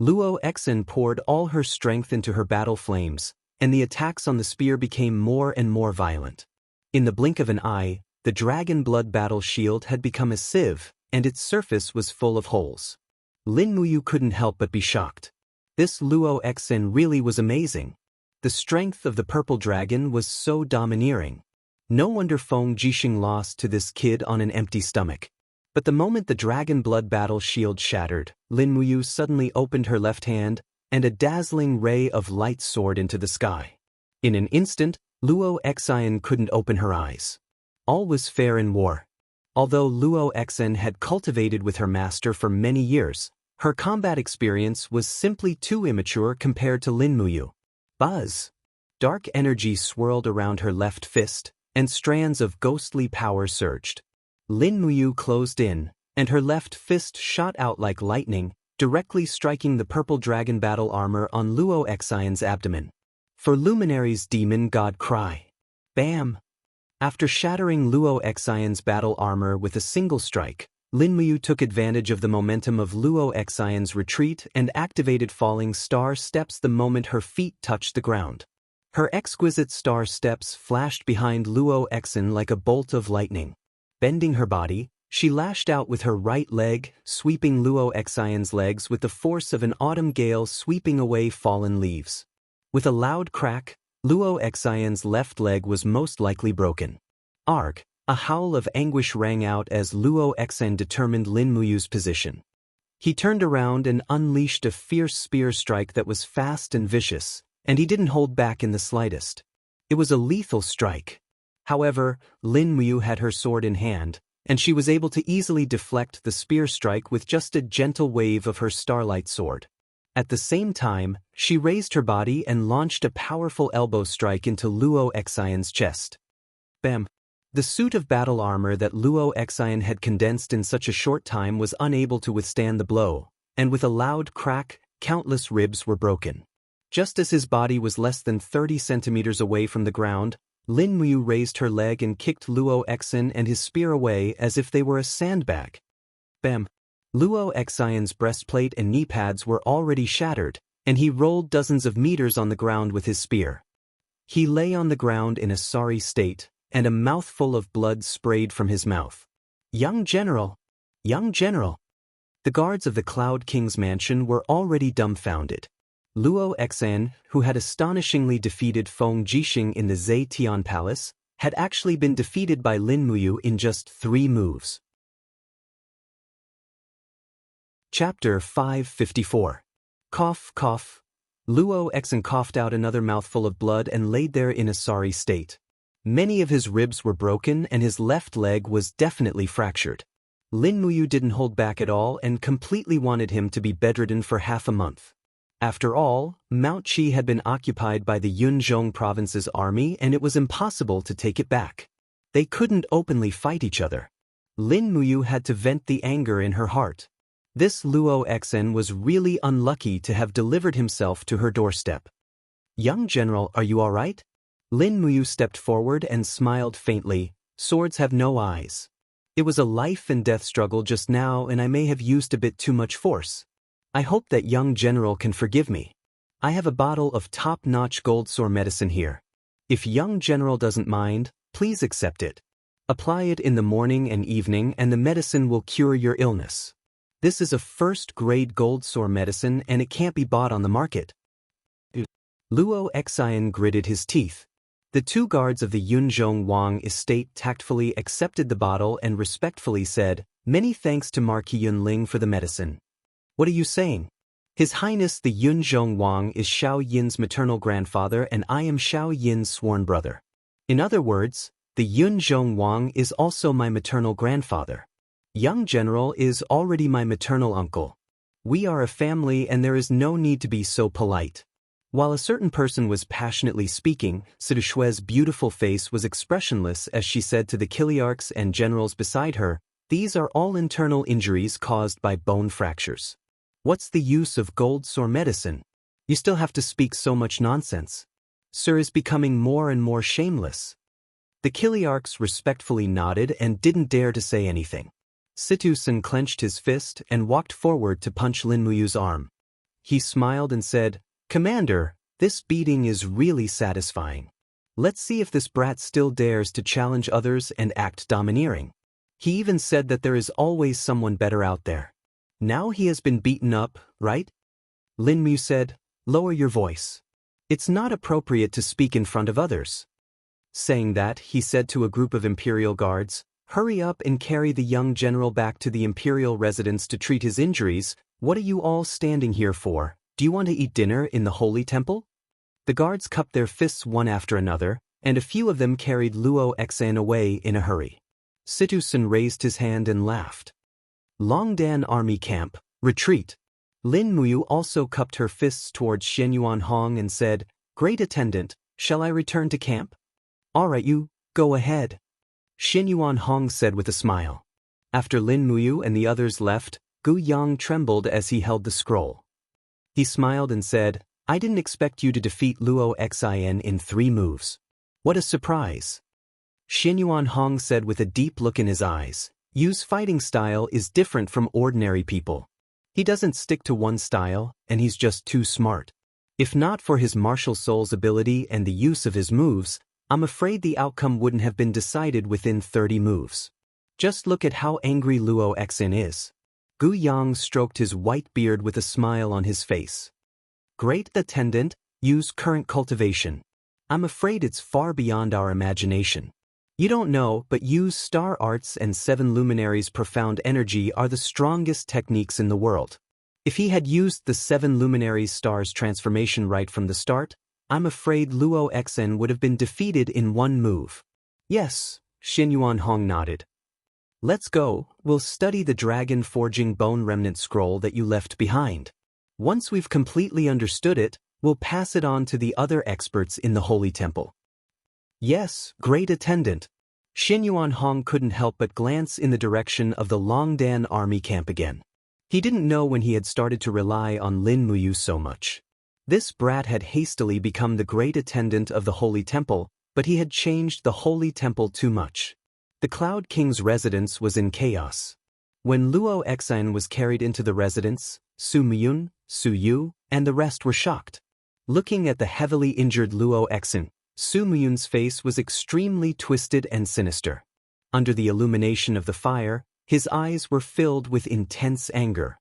Luo Xian poured all her strength into her battle flames, and the attacks on the spear became more and more violent. In the blink of an eye, the dragon blood battle shield had become a sieve, and its surface was full of holes. Lin Muyu couldn't help but be shocked. This Luo Xian really was amazing. The strength of the purple dragon was so domineering. No wonder Feng Jixing lost to this kid on an empty stomach. But the moment the dragon blood battle shield shattered, Lin Muyu suddenly opened her left hand, and a dazzling ray of light soared into the sky. In an instant, Luo Xian couldn't open her eyes. All was fair in war. Although Luo Xian had cultivated with her master for many years, her combat experience was simply too immature compared to Lin Muyu. Buzz! Dark energy swirled around her left fist, and strands of ghostly power surged. Lin Muyu closed in, and her left fist shot out like lightning, directly striking the purple dragon battle armor on Luo Xian's abdomen. For Luminary's demon god cry. Bam! After shattering Luo Xian's battle armor with a single strike, Lin Muyu took advantage of the momentum of Luo Xian's retreat and activated falling star steps the moment her feet touched the ground. Her exquisite star steps flashed behind Luo Xian like a bolt of lightning. Bending her body, she lashed out with her right leg, sweeping Luo Xian's legs with the force of an autumn gale sweeping away fallen leaves. With a loud crack, Luo Xian's left leg was most likely broken. Arg! A howl of anguish rang out as Luo Xian determined Lin Muyu's position. He turned around and unleashed a fierce spear strike that was fast and vicious, and he didn't hold back in the slightest. It was a lethal strike. However, Lin Muyu had her sword in hand, and she was able to easily deflect the spear strike with just a gentle wave of her starlight sword. At the same time, she raised her body and launched a powerful elbow strike into Luo Xian's chest. Bam! The suit of battle armor that Luo Xian had condensed in such a short time was unable to withstand the blow, and with a loud crack, countless ribs were broken. Just as his body was less than 30 centimeters away from the ground, Lin Muyu raised her leg and kicked Luo Xian and his spear away as if they were a sandbag. Bam! Luo Xian's breastplate and knee pads were already shattered, and he rolled dozens of meters on the ground with his spear. He lay on the ground in a sorry state, and a mouthful of blood sprayed from his mouth. Young General! Young General! The guards of the Cloud King's mansion were already dumbfounded. Luo Xian, who had astonishingly defeated Feng Jixing in the Zetian Palace, had actually been defeated by Lin Muyu in just 3 moves. Chapter 554. Cough, cough. Luo Xian coughed out another mouthful of blood and laid there in a sorry state. Many of his ribs were broken and his left leg was definitely fractured. Lin Muyu didn't hold back at all and completely wanted him to be bedridden for half a month. After all, Mount Qi had been occupied by the Yunzhong province's army and it was impossible to take it back. They couldn't openly fight each other. Lin Muyu had to vent the anger in her heart. This Luo Xian was really unlucky to have delivered himself to her doorstep. Young General, are you all right? Lin Muyu stepped forward and smiled faintly. Swords have no eyes. It was a life and death struggle just now and I may have used a bit too much force. I hope that young General can forgive me. I have a bottle of top-notch gold sore medicine here. If young General doesn't mind, please accept it. Apply it in the morning and evening and the medicine will cure your illness. This is a first-grade gold sore medicine and it can't be bought on the market. Luo Xian gritted his teeth. The 2 guards of the Yunzhong Wang estate tactfully accepted the bottle and respectfully said, "Many thanks to Marquis Yunling for the medicine." What are you saying? His Highness the Yunzhong Wang is Xiao Yin's maternal grandfather and I am Xiao Yin's sworn brother. In other words, the Yunzhong Wang is also my maternal grandfather. Young General is already my maternal uncle. We are a family and there is no need to be so polite. While a certain person was passionately speaking, Sidushue's beautiful face was expressionless as she said to the Kiliarchs and generals beside her, "These are all internal injuries caused by bone fractures. What's the use of gold sore medicine? You still have to speak so much nonsense. Sir is becoming more and more shameless." The Kiliarchs respectfully nodded and didn't dare to say anything. Situsen clenched his fist and walked forward to punch Lin Muyu's arm. He smiled and said, "Commander, this beating is really satisfying. Let's see if this brat still dares to challenge others and act domineering. He even said that there is always someone better out there. Now he has been beaten up, right?" Lin Muyu said, "Lower your voice. It's not appropriate to speak in front of others." Saying that, he said to a group of Imperial guards, "Hurry up and carry the young general back to the Imperial residence to treat his injuries. What are you all standing here for? Do you want to eat dinner in the Holy Temple?" The guards cupped their fists one after another, and a few of them carried Luo Xian away in a hurry. Situsen raised his hand and laughed. Longdan Army Camp, retreat. Lin Muyu also cupped her fists towards Xianyuan Hong and said, "Great attendant, shall I return to camp?" "All right, you, go ahead," Xianyuan Hong said with a smile. After Lin Muyu and the others left, Gu Yang trembled as he held the scroll. He smiled and said, "I didn't expect you to defeat Luo Xian in 3 moves. What a surprise." Xianyuan Hong said with a deep look in his eyes, Yu's fighting style is different from ordinary people. He doesn't stick to one style, and he's just too smart. If not for his martial soul's ability and the use of his moves, I'm afraid the outcome wouldn't have been decided within 30 moves. Just look at how angry Luo Xin is. Gu Yang stroked his white beard with a smile on his face. Great attendant, Yu's current cultivation. I'm afraid it's far beyond our imagination. You don't know, but Yu's star arts and 7 luminaries' profound energy are the strongest techniques in the world. If he had used the 7 luminaries' stars transformation right from the start, I'm afraid Luo Xin would have been defeated in one move. Yes, Xin Yuanhong nodded. Let's go, we'll study the dragon forging bone remnant scroll that you left behind. Once we've completely understood it, we'll pass it on to the other experts in the Holy Temple. Yes, great attendant. Xin Yuanhong couldn't help but glance in the direction of the Longdan army camp again. He didn't know when he had started to rely on Lin Muyu so much. This brat had hastily become the great attendant of the Holy Temple, but he had changed the Holy Temple too much. The Cloud King's residence was in chaos. When Luo Xin was carried into the residence, Su Miyun, Su Yu, and the rest were shocked. Looking at the heavily injured Luo Xin, Su Miyun's face was extremely twisted and sinister. Under the illumination of the fire, his eyes were filled with intense anger.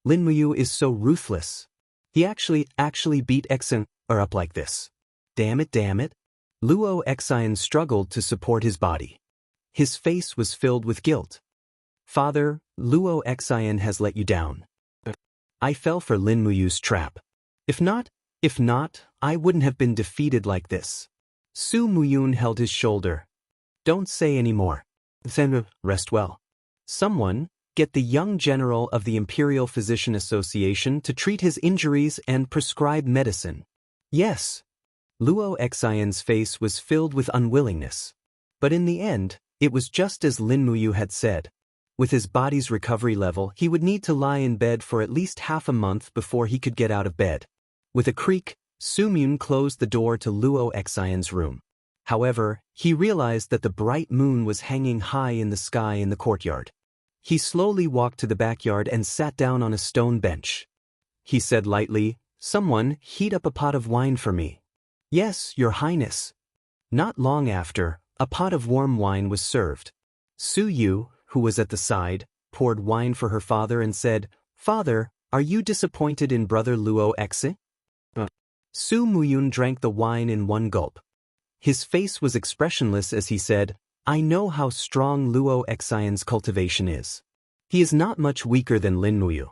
Lin Muyu is so ruthless. He actually beat Xin up like this. Damn it. Luo Xin struggled to support his body. His face was filled with guilt. Father, Luo Xin has let you down. I fell for Lin Muyu's trap. If not, I wouldn't have been defeated like this. Su Muyun held his shoulder. Don't say any more. Then rest well. Someone, get the young general of the Imperial Physician Association to treat his injuries and prescribe medicine. Yes. Luo Xin's face was filled with unwillingness. But in the end, it was just as Lin Muyu had said. With his body's recovery level, he would need to lie in bed for at least half a month before he could get out of bed. With a creak, Su Miyun closed the door to Luo Xin's room. However, he realized that the bright moon was hanging high in the sky in the courtyard. He slowly walked to the backyard and sat down on a stone bench. He said lightly, "Someone, heat up a pot of wine for me." "Yes, Your Highness." Not long after, a pot of warm wine was served. Su Yu, who was at the side, poured wine for her father and said, "Father, are you disappointed in brother Luo Xin?" Su Muyun drank the wine in one gulp. His face was expressionless as he said, "I know how strong Luo Xin's cultivation is. He is not much weaker than Lin Muyu.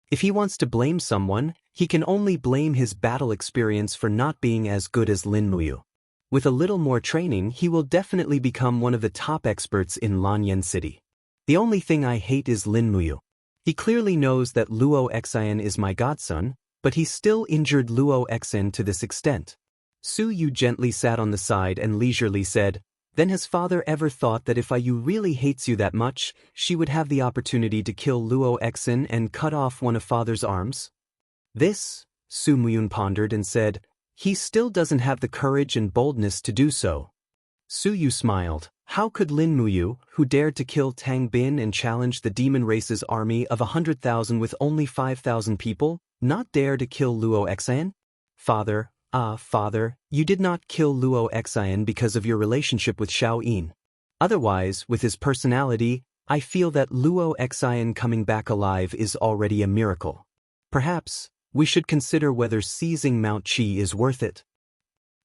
If he wants to blame someone, he can only blame his battle experience for not being as good as Lin Muyu. With a little more training, he will definitely become one of the top experts in Lanyan City. The only thing I hate is Lin Muyu. He clearly knows that Luo Xin is my godson, but he still injured Luo Xin to this extent." Su Yu gently sat on the side and leisurely said, "Then has father ever thought that if Yu really hates you that much, she would have the opportunity to kill Luo Xin and cut off one of father's arms?" This, Su Muyun pondered and said, "He still doesn't have the courage and boldness to do so." Su Yu smiled. How could Lin Muyu, who dared to kill Tang Bin and challenge the demon race's army of 100,000 with only 5,000 people, not dare to kill Luo Xin? Father, you did not kill Luo Xin because of your relationship with Xiao Yin. Otherwise, with his personality, I feel that Luo Xin coming back alive is already a miracle. Perhaps, we should consider whether seizing Mount Qi is worth it.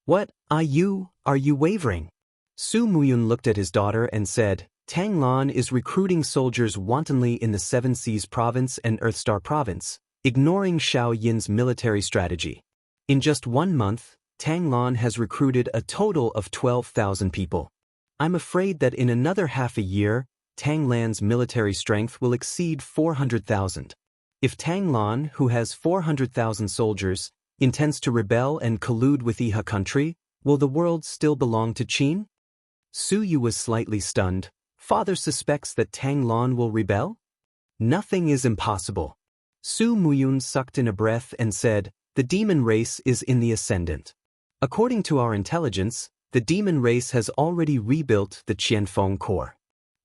What, are you wavering? Su Muyun looked at his daughter and said, Tang Lan is recruiting soldiers wantonly in the Seven Seas Province and Earthstar Province, ignoring Xiao Yin's military strategy. In just 1 month, Tang Lan has recruited a total of 12,000 people. I'm afraid that in another half a year, Tang Lan's military strength will exceed 400,000. If Tang Lan, who has 400,000 soldiers, intends to rebel and collude with Iha country, will the world still belong to Qin? Su Yu was slightly stunned. Father suspects that Tang Lan will rebel? Nothing is impossible. Su Muyun sucked in a breath and said, the demon race is in the ascendant. According to our intelligence, the demon race has already rebuilt the Qianfeng core.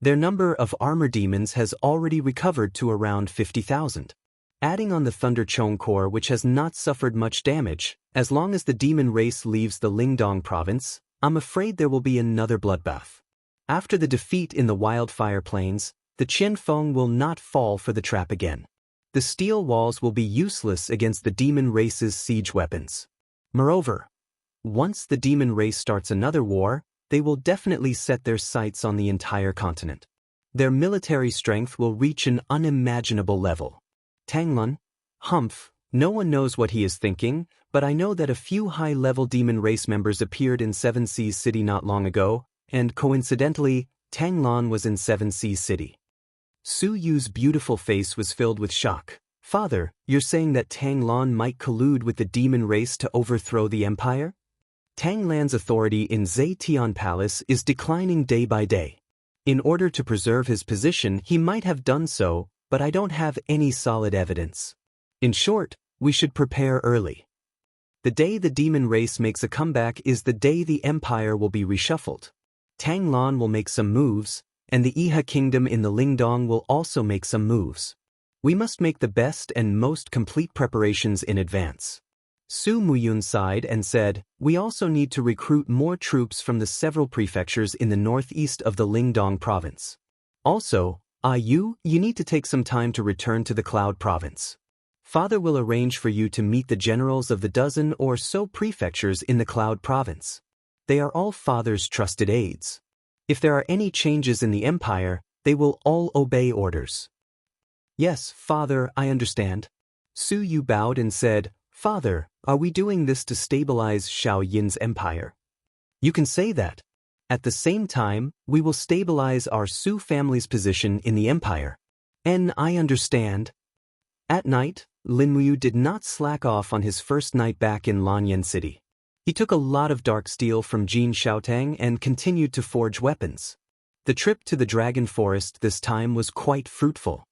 Their number of armor demons has already recovered to around 50,000. Adding on the Thunder Chong Corps, which has not suffered much damage, as long as the demon race leaves the Lingdong province, I'm afraid there will be another bloodbath. After the defeat in the Wildfire Plains, the Qianfeng will not fall for the trap again. The steel walls will be useless against the demon race's siege weapons. Moreover, once the demon race starts another war, they will definitely set their sights on the entire continent. Their military strength will reach an unimaginable level. Tanglun, Humph, no one knows what he is thinking, but I know that a few high-level demon race members appeared in Seven Seas City not long ago, and coincidentally, Tanglun was in Seven Seas City. Su Yu's beautiful face was filled with shock. Father, you're saying that Tanglun might collude with the demon race to overthrow the empire? Tanglan's authority in Zetian Palace is declining day by day. In order to preserve his position, he might have done so, but I don't have any solid evidence. In short, we should prepare early. The day the demon race makes a comeback is the day the empire will be reshuffled. Tanglun will make some moves, and the Iha kingdom in the Lingdong will also make some moves. We must make the best and most complete preparations in advance. Su Muyun sighed and said, we also need to recruit more troops from the several prefectures in the northeast of the Lingdong province. Also, you need to take some time to return to the Cloud province. Father will arrange for you to meet the generals of the dozen or so prefectures in the Cloud province. They are all Father's trusted aides. If there are any changes in the empire, they will all obey orders. Yes, Father, I understand. Su Yu bowed and said, Father, are we doing this to stabilize Xiao Yin's empire? You can say that. At the same time, we will stabilize our Su family's position in the empire. And I understand. At night, Lin Muyu did not slack off on his first night back in Lanyan City. He took a lot of dark steel from Jin Xiaotang and continued to forge weapons. The trip to the Dragon Forest this time was quite fruitful.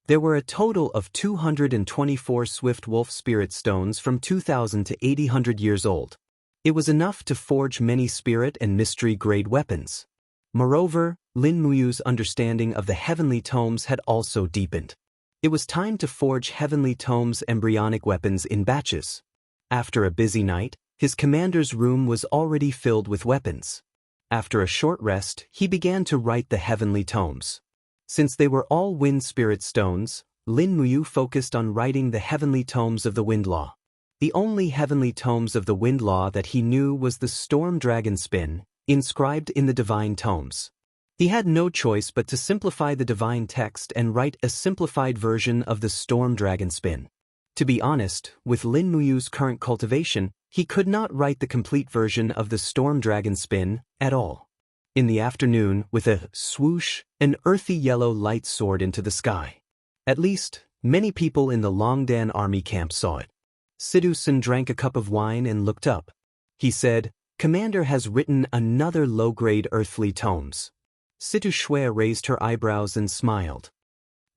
There were a total of 224 Swift Wolf Spirit Stones from 2,000 to 800 years old. It was enough to forge many spirit and mystery-grade weapons. Moreover, Lin Muyu's understanding of the Heavenly Tomes had also deepened. It was time to forge Heavenly Tomes embryonic weapons in batches. After a busy night, his commander's room was already filled with weapons. After a short rest, he began to write the Heavenly Tomes. Since they were all Wind Spirit Stones, Lin Muyu focused on writing the Heavenly Tomes of the Wind Law. The only Heavenly Tomes of the Wind Law that he knew was the Storm Dragon Spin, inscribed in the Divine Tomes. He had no choice but to simplify the divine text and write a simplified version of the Storm Dragon Spin. To be honest, with Lin Muyu's current cultivation, he could not write the complete version of the Storm Dragon Spin at all. In the afternoon, with a swoosh, an earthy yellow light soared into the sky. At least, many people in the Longdan army camp saw it. Sidu-san drank a cup of wine and looked up. He said, Commander has written another low-grade earthly tomes. Situ Shui raised her eyebrows and smiled.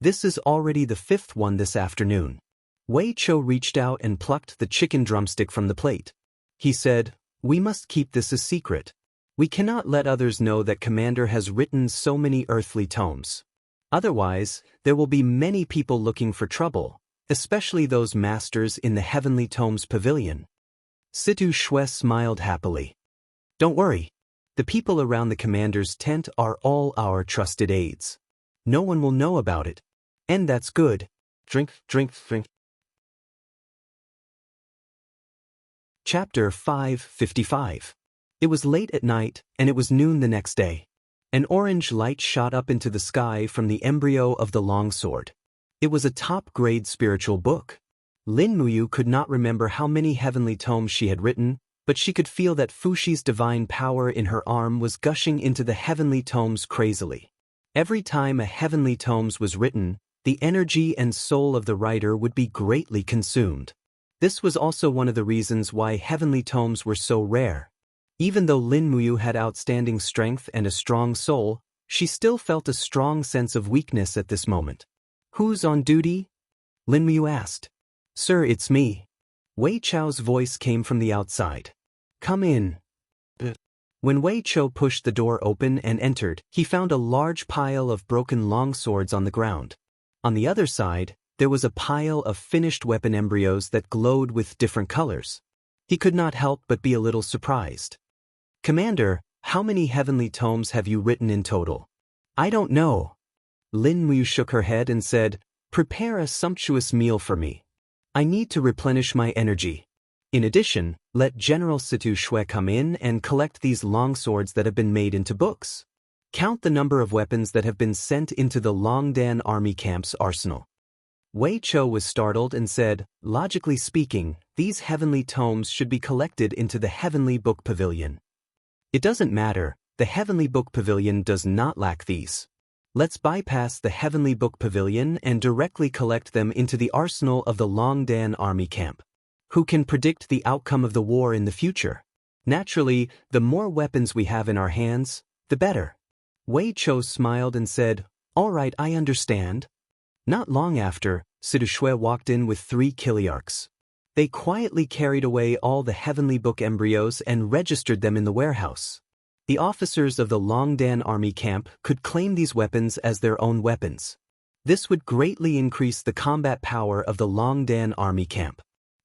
This is already the fifth one this afternoon. Wei Cho reached out and plucked the chicken drumstick from the plate. He said, we must keep this a secret. We cannot let others know that Commander has written so many earthly tomes. Otherwise, there will be many people looking for trouble, especially those masters in the Heavenly Tomes Pavilion. Situ Shui smiled happily. Don't worry. The people around the commander's tent are all our trusted aides. No one will know about it. And that's good. Drink, drink, drink. Chapter 555. It was late at night, and it was noon the next day. An orange light shot up into the sky from the embryo of the longsword. It was a top-grade spiritual book. Lin Muyu could not remember how many heavenly tomes she had written, but she could feel that Fushi's divine power in her arm was gushing into the heavenly tomes crazily. Every time a heavenly tomes was written, the energy and soul of the writer would be greatly consumed. This was also one of the reasons why heavenly tomes were so rare. Even though Lin Muyu had outstanding strength and a strong soul, she still felt a strong sense of weakness at this moment. Who's on duty? Lin Muyu asked. Sir, it's me. Wei Chao's voice came from the outside. Come in. When Wei Chou pushed the door open and entered, he found a large pile of broken longswords on the ground. On the other side, there was a pile of finished weapon embryos that glowed with different colors. He could not help but be a little surprised. "Commander, how many heavenly tomes have you written in total?" "I don't know." Lin Mu shook her head and said, "Prepare a sumptuous meal for me. I need to replenish my energy. In addition, let General Situ Shui come in and collect these longswords that have been made into books. Count the number of weapons that have been sent into the Longdan army camp's arsenal." Wei Chou was startled and said, "Logically speaking, these heavenly tomes should be collected into the Heavenly Book Pavilion." "It doesn't matter, the Heavenly Book Pavilion does not lack these. Let's bypass the Heavenly Book Pavilion and directly collect them into the arsenal of the Longdan army camp. Who can predict the outcome of the war in the future? Naturally, the more weapons we have in our hands, the better." Wei Chou smiled and said, "All right, I understand." Not long after, Situ Shui walked in with 3 Kiliarchs. They quietly carried away all the Heavenly Book embryos and registered them in the warehouse. The officers of the Longdan army camp could claim these weapons as their own weapons. This would greatly increase the combat power of the Longdan army camp.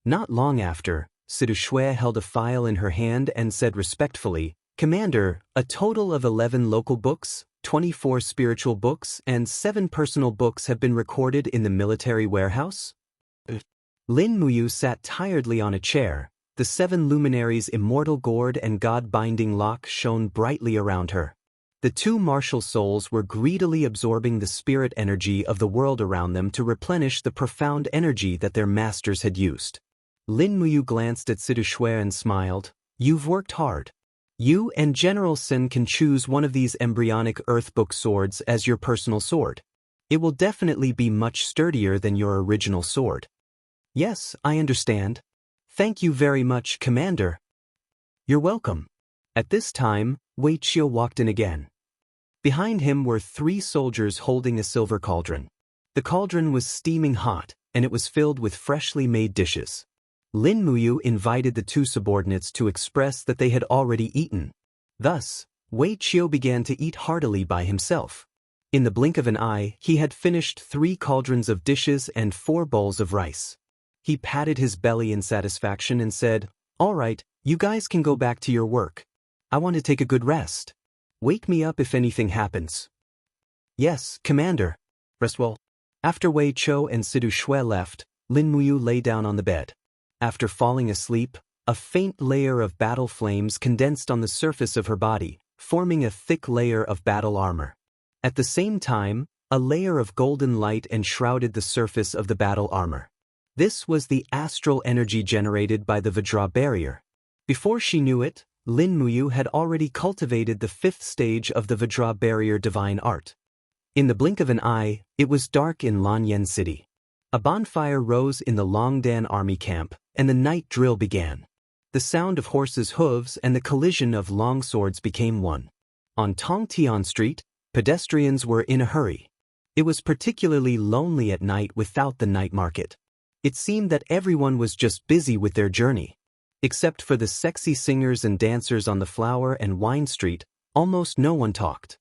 Not long after, Situ Shui held a file in her hand and said respectfully, "Commander, a total of 11 local books, 24 spiritual books, and 7 personal books have been recorded in the military warehouse?" Lin Muyu sat tiredly on a chair. The 7 luminaries' immortal gourd and god-binding lock shone brightly around her. The 2 martial souls were greedily absorbing the spirit energy of the world around them to replenish the profound energy that their masters had used. Lin Muyu glanced at Situ Shui and smiled. "You've worked hard. You and General Sin can choose one of these embryonic Earthbook swords as your personal sword. It will definitely be much sturdier than your original sword." "Yes, I understand. Thank you very much, Commander." "You're welcome." At this time, Wei Chou walked in again. Behind him were 3 soldiers holding a silver cauldron. The cauldron was steaming hot, and it was filled with freshly made dishes. Lin Muyu invited the 2 subordinates to express that they had already eaten. Thus, Wei Chou began to eat heartily by himself. In the blink of an eye, he had finished 3 cauldrons of dishes and 4 bowls of rice. He patted his belly in satisfaction and said, "All right, you guys can go back to your work. I want to take a good rest. Wake me up if anything happens." "Yes, Commander." "Rest well." After Wei Chou and Situ Shui left, Lin Muyu lay down on the bed. After falling asleep, a faint layer of battle flames condensed on the surface of her body, forming a thick layer of battle armor. At the same time, a layer of golden light enshrouded the surface of the battle armor. This was the astral energy generated by the Vajra barrier. Before she knew it, Lin Muyu had already cultivated the 5th stage of the Vajra barrier divine art. In the blink of an eye, it was dark in Lanyan City. A bonfire rose in the Longdan army camp, and the night drill began. The sound of horses' hooves and the collision of longswords became one. On Tongtian Street, pedestrians were in a hurry. It was particularly lonely at night without the night market. It seemed that everyone was just busy with their journey. Except for the sexy singers and dancers on the Flower and Wine Street, almost no one talked.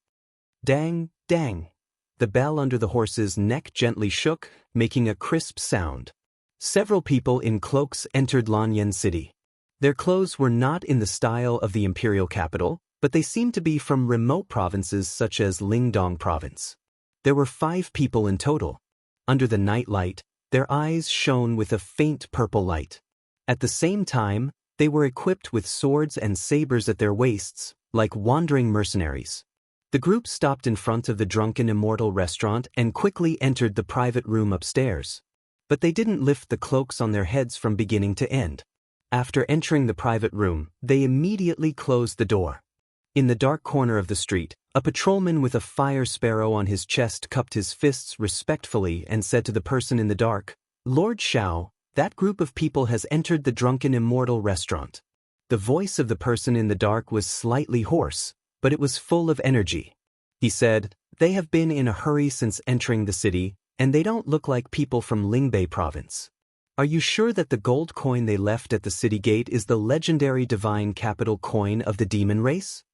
Dang, dang. The bell under the horse's neck gently shook, making a crisp sound. Several people in cloaks entered Lanyan City. Their clothes were not in the style of the imperial capital, but they seemed to be from remote provinces such as Lingdong Province. There were 5 people in total. Under the night light, their eyes shone with a faint purple light. At the same time, they were equipped with swords and sabers at their waists, like wandering mercenaries. The group stopped in front of the Drunken Immortal restaurant and quickly entered the private room upstairs. But they didn't lift the cloaks on their heads from beginning to end. After entering the private room, they immediately closed the door. In the dark corner of the street, a patrolman with a fire sparrow on his chest cupped his fists respectfully and said to the person in the dark, "Lord Xiao, that group of people has entered the Drunken Immortal restaurant." The voice of the person in the dark was slightly hoarse, but it was full of energy. He said, "They have been in a hurry since entering the city, and they don't look like people from Lingbei province. Are you sure that the gold coin they left at the city gate is the legendary divine capital coin of the demon race?"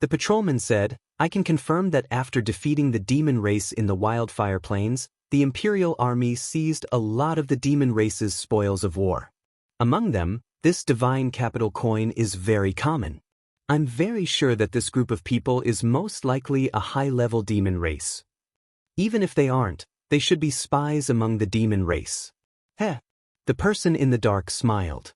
The patrolman said, I can confirm that after defeating the demon race in the wildfire plains, the Imperial army seized a lot of the demon race's spoils of war. Among them, this divine capital coin is very common. I'm very sure that this group of people is most likely a high-level demon race. Even if they aren't, they should be spies among the demon race. Heh. The person in the dark smiled.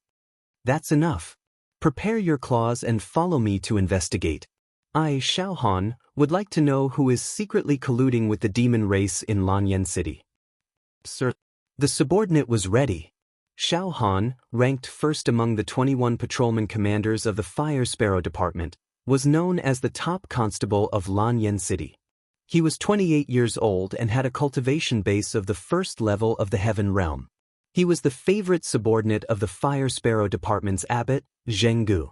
That's enough. Prepare your claws and follow me to investigate. I, Xiaohan, would like to know who is secretly colluding with the demon race in Lanyan City. Sir, the subordinate was ready. Xiaohan, ranked first among the 21 patrolman commanders of the Fire Sparrow Department, was known as the top constable of Lanyan City. He was 28 years old and had a cultivation base of the first level of the Heaven Realm. He was the favorite subordinate of the Fire Sparrow Department's abbot, Zhenggu.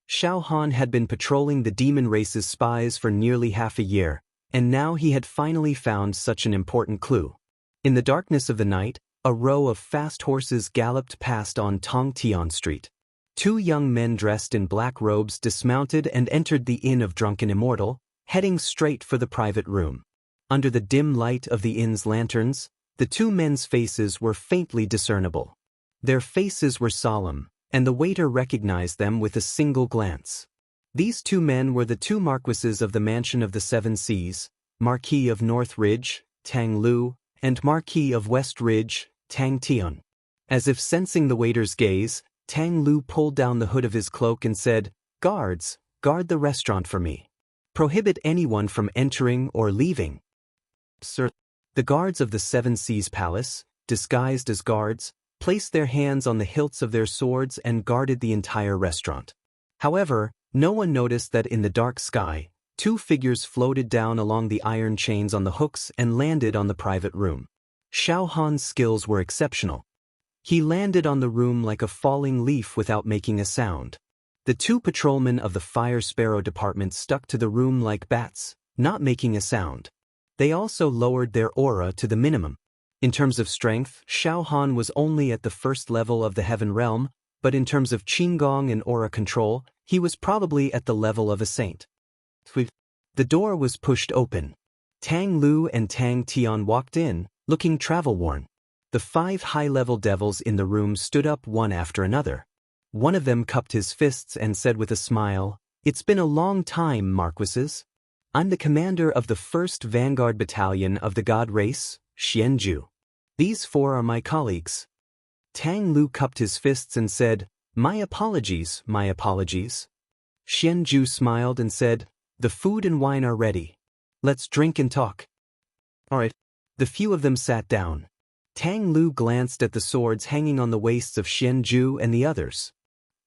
Xiaohan had been patrolling the demon race's spies for nearly half a year, and now he had finally found such an important clue. In the darkness of the night, a row of fast horses galloped past on Tongtian Street. 2 young men dressed in black robes dismounted and entered the Inn of Drunken Immortal, heading straight for the private room. Under the dim light of the inn's lanterns, the 2 men's faces were faintly discernible. Their faces were solemn, and the waiter recognized them with a single glance. These 2 men were the 2 marquises of the Mansion of the Seven Seas, Marquis of North Ridge, Tang Lu, and Marquis of West Ridge, Tang Tian. As if sensing the waiter's gaze, Tang Lu pulled down the hood of his cloak and said, Guards, guard the restaurant for me. Prohibit anyone from entering or leaving. Sir, the guards of the Seven Seas Palace, disguised as guards, placed their hands on the hilts of their swords and guarded the entire restaurant. However, no one noticed that in the dark sky, 2 figures floated down along the iron chains on the hooks and landed on the private room. Xiaohan's skills were exceptional. He landed on the room like a falling leaf without making a sound. The 2 patrolmen of the Fire Sparrow Department stuck to the room like bats, not making a sound. They also lowered their aura to the minimum. In terms of strength, Xiaohan was only at the first level of the Heaven Realm, but in terms of qigong and aura control, he was probably at the level of a saint. The door was pushed open. Tang Lu and Tang Tian walked in, looking travel-worn. The 5 high-level devils in the room stood up one after another. One of them cupped his fists and said with a smile, It's been a long time, Marquises. I'm the commander of the 1st Vanguard Battalion of the God Race, Xianxia. These 4 are my colleagues. Tang Lu cupped his fists and said, My apologies, my apologies. Xianxia smiled and said, The food and wine are ready. Let's drink and talk. All right. The few of them sat down. Tang Lu glanced at the swords hanging on the waists of Xianxia and the others.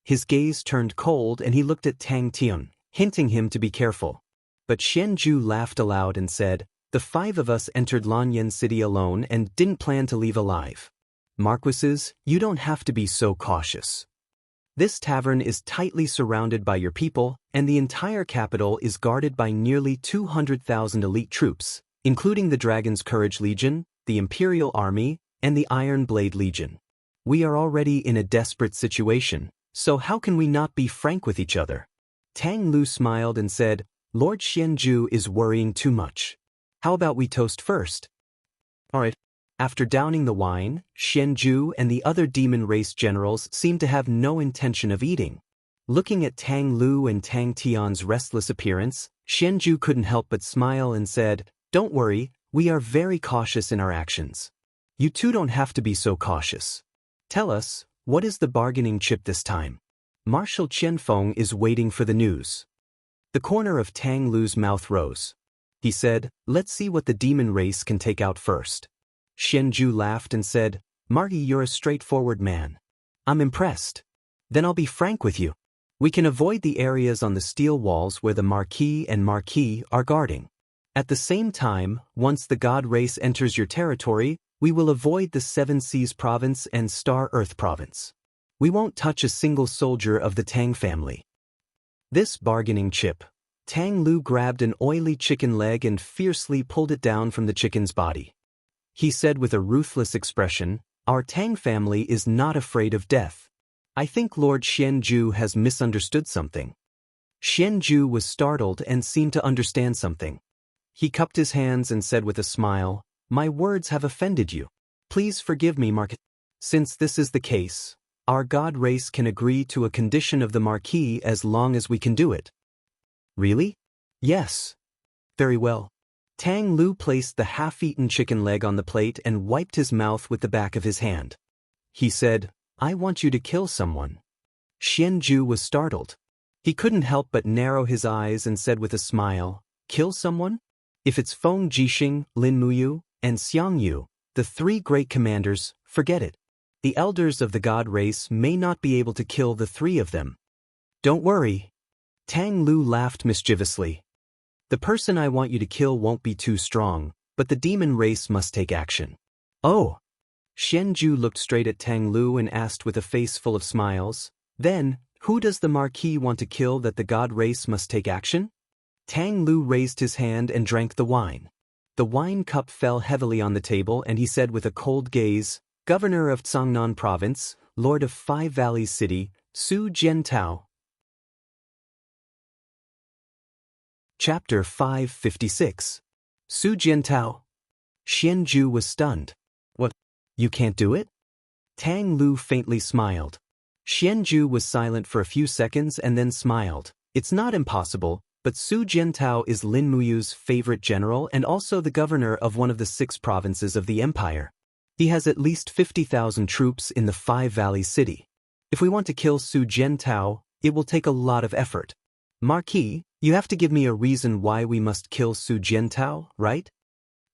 His gaze turned cold and he looked at Tang Tian, hinting him to be careful. But Xianxia laughed aloud and said, The 5 of us entered Lanyan City alone and didn't plan to leave alive. Marquises, you don't have to be so cautious. This tavern is tightly surrounded by your people, and the entire capital is guarded by nearly 200,000 elite troops, including the Dragon's Courage Legion, the Imperial Army, and the Iron Blade Legion. We are already in a desperate situation, so how can we not be frank with each other? Tang Lu smiled and said, Lord Xianxia is worrying too much. How about we toast first? All right. After downing the wine, Xianxia and the other demon race generals seemed to have no intention of eating. Looking at Tang Lu and Tang Tian's restless appearance, Xianxia couldn't help but smile and said, Don't worry, we are very cautious in our actions. You 2 don't have to be so cautious. Tell us, what is the bargaining chip this time? Marshal Qianfeng is waiting for the news. The corner of Tang Lu's mouth rose. He said, Let's see what the demon race can take out first. Xianxia laughed and said, Marty, you're a straightforward man. I'm impressed. Then I'll be frank with you. We can avoid the areas on the steel walls where the Marquis and Marquis are guarding. At the same time, once the God race enters your territory, we will avoid the Seven Seas Province and Star Earth Province. We won't touch a single soldier of the Tang family. This bargaining chip. Tang Lu grabbed an oily chicken leg and fiercely pulled it down from the chicken's body. He said with a ruthless expression, Our Tang family is not afraid of death. I think Lord Xianxia has misunderstood something. Xianju was startled and seemed to understand something. He cupped his hands and said with a smile, "My words have offended you. Please forgive me, Marquis. Since this is the case, our god race can agree to a condition of the Marquis as long as we can do it." Really? Yes. Very well. Tang Lu placed the half-eaten chicken leg on the plate and wiped his mouth with the back of his hand. He said, "I want you to kill someone." Xianju was startled. He couldn't help but narrow his eyes and said with a smile, "Kill someone? If it's Feng Jixing, Lin Muyu, and Xiang Yu, the three great commanders, forget it. The elders of the god race may not be able to kill the three of them." "Don't worry." Tang Lu laughed mischievously. "The person I want you to kill won't be too strong, but the demon race must take action." "Oh." Xianju looked straight at Tang Lu and asked with a face full of smiles, "Then, who does the Marquis want to kill that the god race must take action?" Tang Lu raised his hand and drank the wine. The wine cup fell heavily on the table and he said with a cold gaze, "Governor of Cangnan Province, Lord of Five Valleys City, Su Jiantao." Chapter 556. Su Jiantao. Xianju was stunned. "What? You can't do it?" Tang Lu faintly smiled. Xianju was silent for a few seconds and then smiled. "It's not impossible, but Su Jiantao is Lin Muyu's favorite general and also the governor of one of the 6 provinces of the empire. He has at least 50,000 troops in the Five Valleys City. If we want to kill Su Jiantao, it will take a lot of effort. Marquis, you have to give me a reason why we must kill Su Jiantao, right?"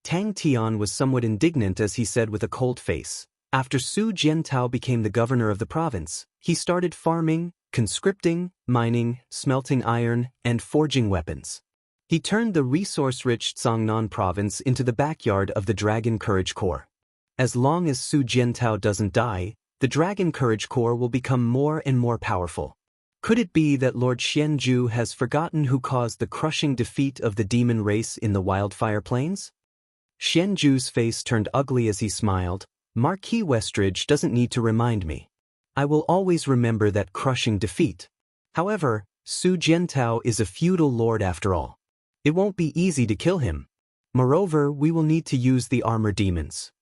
Tang Tian was somewhat indignant as he said with a cold face, "After Su Jiantao became the governor of the province, he started farming, conscripting, mining, smelting iron, and forging weapons. He turned the resource-rich Cangnan province into the backyard of the Dragon Courage Corps. As long as Su Jiantao doesn't die, the Dragon Courage Corps will become more and more powerful. Could it be that Lord Xianju has forgotten who caused the crushing defeat of the demon race in the Wildfire Plains?" Xianju's face turned ugly as he smiled. "Marquis Westridge doesn't need to remind me. I will always remember that crushing defeat. However, Su Jiantao is a feudal lord after all. It won't be easy to kill him. Moreover, we will need to use the armor demons."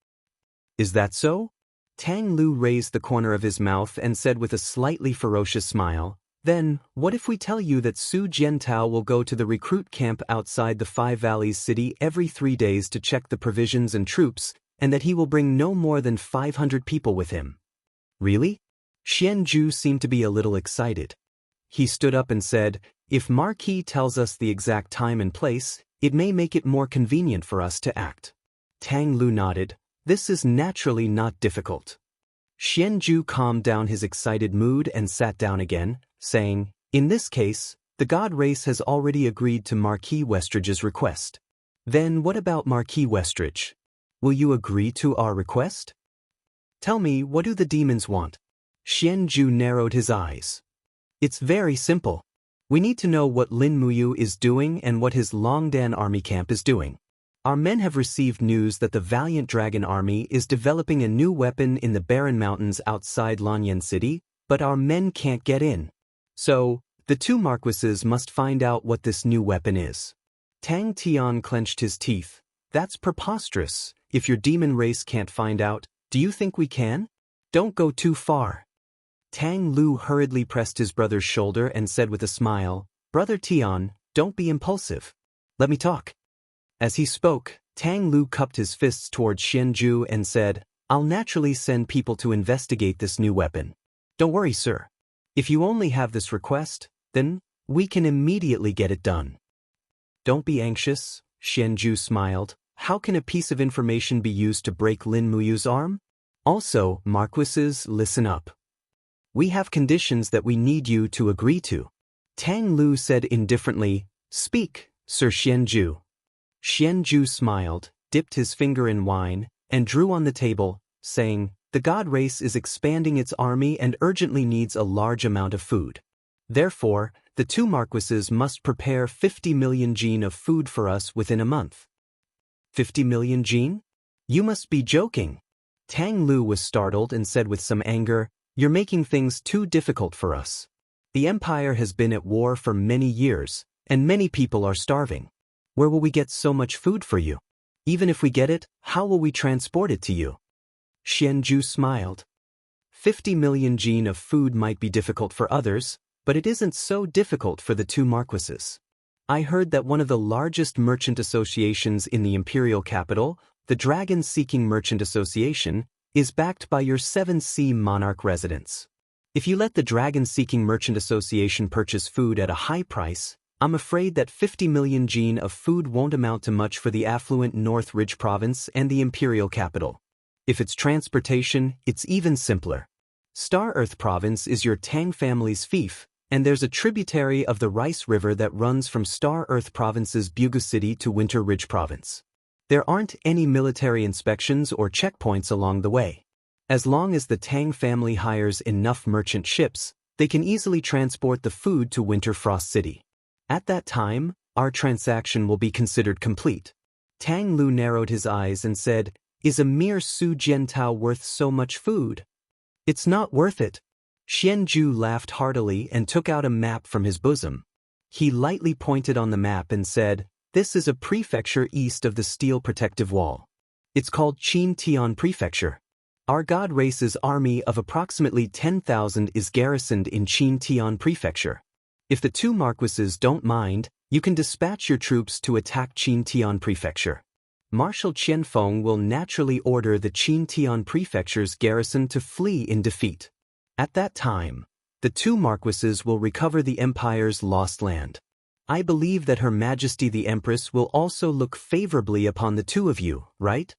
"Is that so?" Tang Lu raised the corner of his mouth and said with a slightly ferocious smile, "Then, what if we tell you that Su Jiantao will go to the recruit camp outside the Five Valleys City every 3 days to check the provisions and troops, and that he will bring no more than 500 people with him?" "Really?" Xianju seemed to be a little excited. He stood up and said, "If Marquis tells us the exact time and place, it may make it more convenient for us to act." Tang Lu nodded. "This is naturally not difficult." Xianju calmed down his excited mood and sat down again, saying, "In this case, the god race has already agreed to Marquis Westridge's request. Then what about Marquis Westridge? Will you agree to our request? Tell me, what do the demons want?" Xianju narrowed his eyes. "It's very simple. We need to know what Lin Muyu is doing and what his Longdan army camp is doing. Our men have received news that the valiant dragon army is developing a new weapon in the barren mountains outside Lanyan City, but our men can't get in. So, the 2 marquises must find out what this new weapon is." Tang Tian clenched his teeth. "That's preposterous. If your demon race can't find out, do you think we can? Don't go too far." Tang Lu hurriedly pressed his brother's shoulder and said with a smile, "Brother Tian, don't be impulsive. Let me talk." As he spoke, Tang Lu cupped his fists towards Xianju and said, "I'll naturally send people to investigate this new weapon. Don't worry, sir. If you only have this request, then we can immediately get it done." "Don't be anxious," Xianju smiled. "How can a piece of information be used to break Lin Muyu's arm? Also, marquises, listen up. We have conditions that we need you to agree to." Tang Lu said indifferently, "Speak, Sir Xianju." Xianju smiled, dipped his finger in wine, and drew on the table, saying, "The god race is expanding its army and urgently needs a large amount of food. Therefore, the 2 marquises must prepare 50 million jin of food for us within a month." 50 million jin? You must be joking." Tang Lu was startled and said with some anger, "You're making things too difficult for us. The empire has been at war for many years, and many people are starving. Where will we get so much food for you? Even if we get it, how will we transport it to you? Xianxia smiled. 50 million jin of food might be difficult for others, but it isn't so difficult for the two marquises. I heard that one of the largest merchant associations in the imperial capital, the Dragon-Seeking Merchant Association, is backed by your 7C monarch residents. If you let the Dragon-Seeking Merchant Association purchase food at a high price, I'm afraid that 50 million jin of food won't amount to much for the affluent North Ridge province and the imperial capital. If it's transportation, it's even simpler. Star Earth province is your Tang family's fief, and there's a tributary of the Rice River that runs from Star Earth province's Bugu City to Winter Ridge province. There aren't any military inspections or checkpoints along the way. As long as the Tang family hires enough merchant ships, they can easily transport the food to Winter Frost City. At that time, our transaction will be considered complete. Tang Lu narrowed his eyes and said, "Is a mere Su Jiantao worth so much food? It's not worth it." Xianxia laughed heartily and took out a map from his bosom. He lightly pointed on the map and said, "This is a prefecture east of the Steel Protective Wall. It's called Qin Tian Prefecture. Our god race's army of approximately 10,000 is garrisoned in Qin Tian Prefecture. If the two marquises don't mind, you can dispatch your troops to attack Qin Tian Prefecture. Marshal Qianfeng will naturally order the Qin Tian Prefecture's garrison to flee in defeat. At that time, the two marquises will recover the empire's lost land. I believe that Her Majesty the Empress will also look favorably upon the two of you, right?"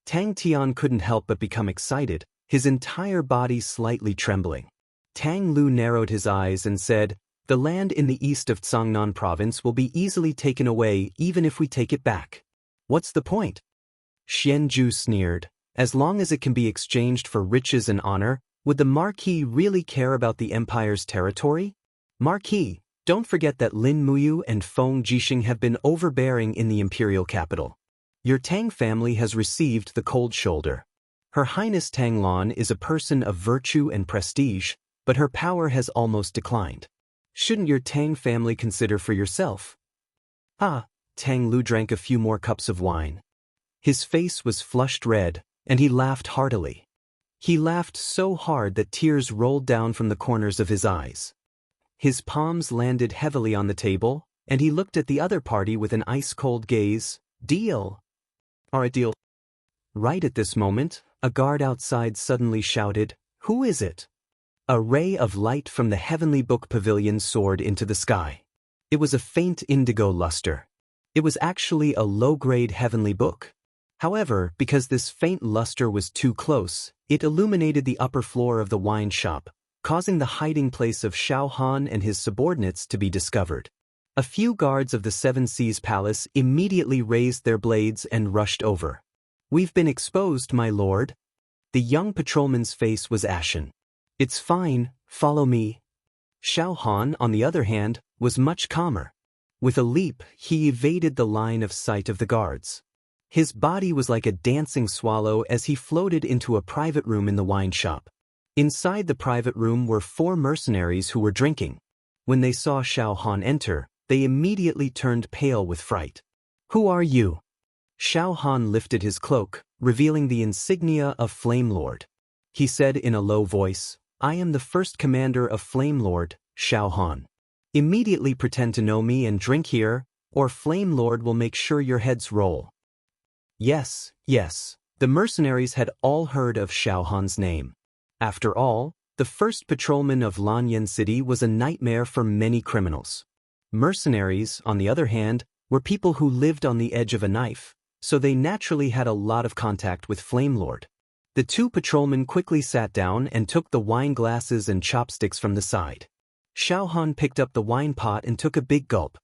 Tang Tian couldn't help but become excited, his entire body slightly trembling. Tang Lu narrowed his eyes and said, "The land in the east of Cangnan province will be easily taken away even if we take it back. What's the point?" Xianxia sneered. "As long as it can be exchanged for riches and honor, would the Marquis really care about the Empire's territory? Marquis, don't forget that Lin Muyu and Feng Jixing have been overbearing in the imperial capital. Your Tang family has received the cold shoulder. Her Highness Tang Lan is a person of virtue and prestige, but her power has almost declined. Shouldn't your Tang family consider for yourself?" "Ah." Tang Lu drank a few more cups of wine. His face was flushed red, and he laughed heartily. He laughed so hard that tears rolled down from the corners of his eyes. His palms landed heavily on the table, and he looked at the other party with an ice-cold gaze. "Deal? Or a deal?" Right at this moment, a guard outside suddenly shouted, "Who is it?" A ray of light from the heavenly book pavilion soared into the sky. It was a faint indigo luster. It was actually a low-grade heavenly book. However, because this faint luster was too close, it illuminated the upper floor of the wine shop, causing the hiding place of Xiao Han and his subordinates to be discovered. A few guards of the Seven Seas Palace immediately raised their blades and rushed over. "We've been exposed, my lord." The young patrolman's face was ashen. "It's fine, follow me." Xiao Han, on the other hand, was much calmer. With a leap, he evaded the line of sight of the guards. His body was like a dancing swallow as he floated into a private room in the wine shop. Inside the private room were 4 mercenaries who were drinking. When they saw Xiao Han enter, they immediately turned pale with fright. "Who are you?" Xiao Han lifted his cloak, revealing the insignia of Flame Lord. He said in a low voice, "I am the first commander of Flame Lord, Xiao Han. Immediately pretend to know me and drink here, or Flame Lord will make sure your heads roll." Yes, yes, the mercenaries had all heard of Xiao Han's name. After all, the first patrolman of Lanyan City was a nightmare for many criminals. Mercenaries, on the other hand, were people who lived on the edge of a knife, so they naturally had a lot of contact with Flame Lord. The two patrolmen quickly sat down and took the wine glasses and chopsticks from the side. Xiao Han picked up the wine pot and took a big gulp.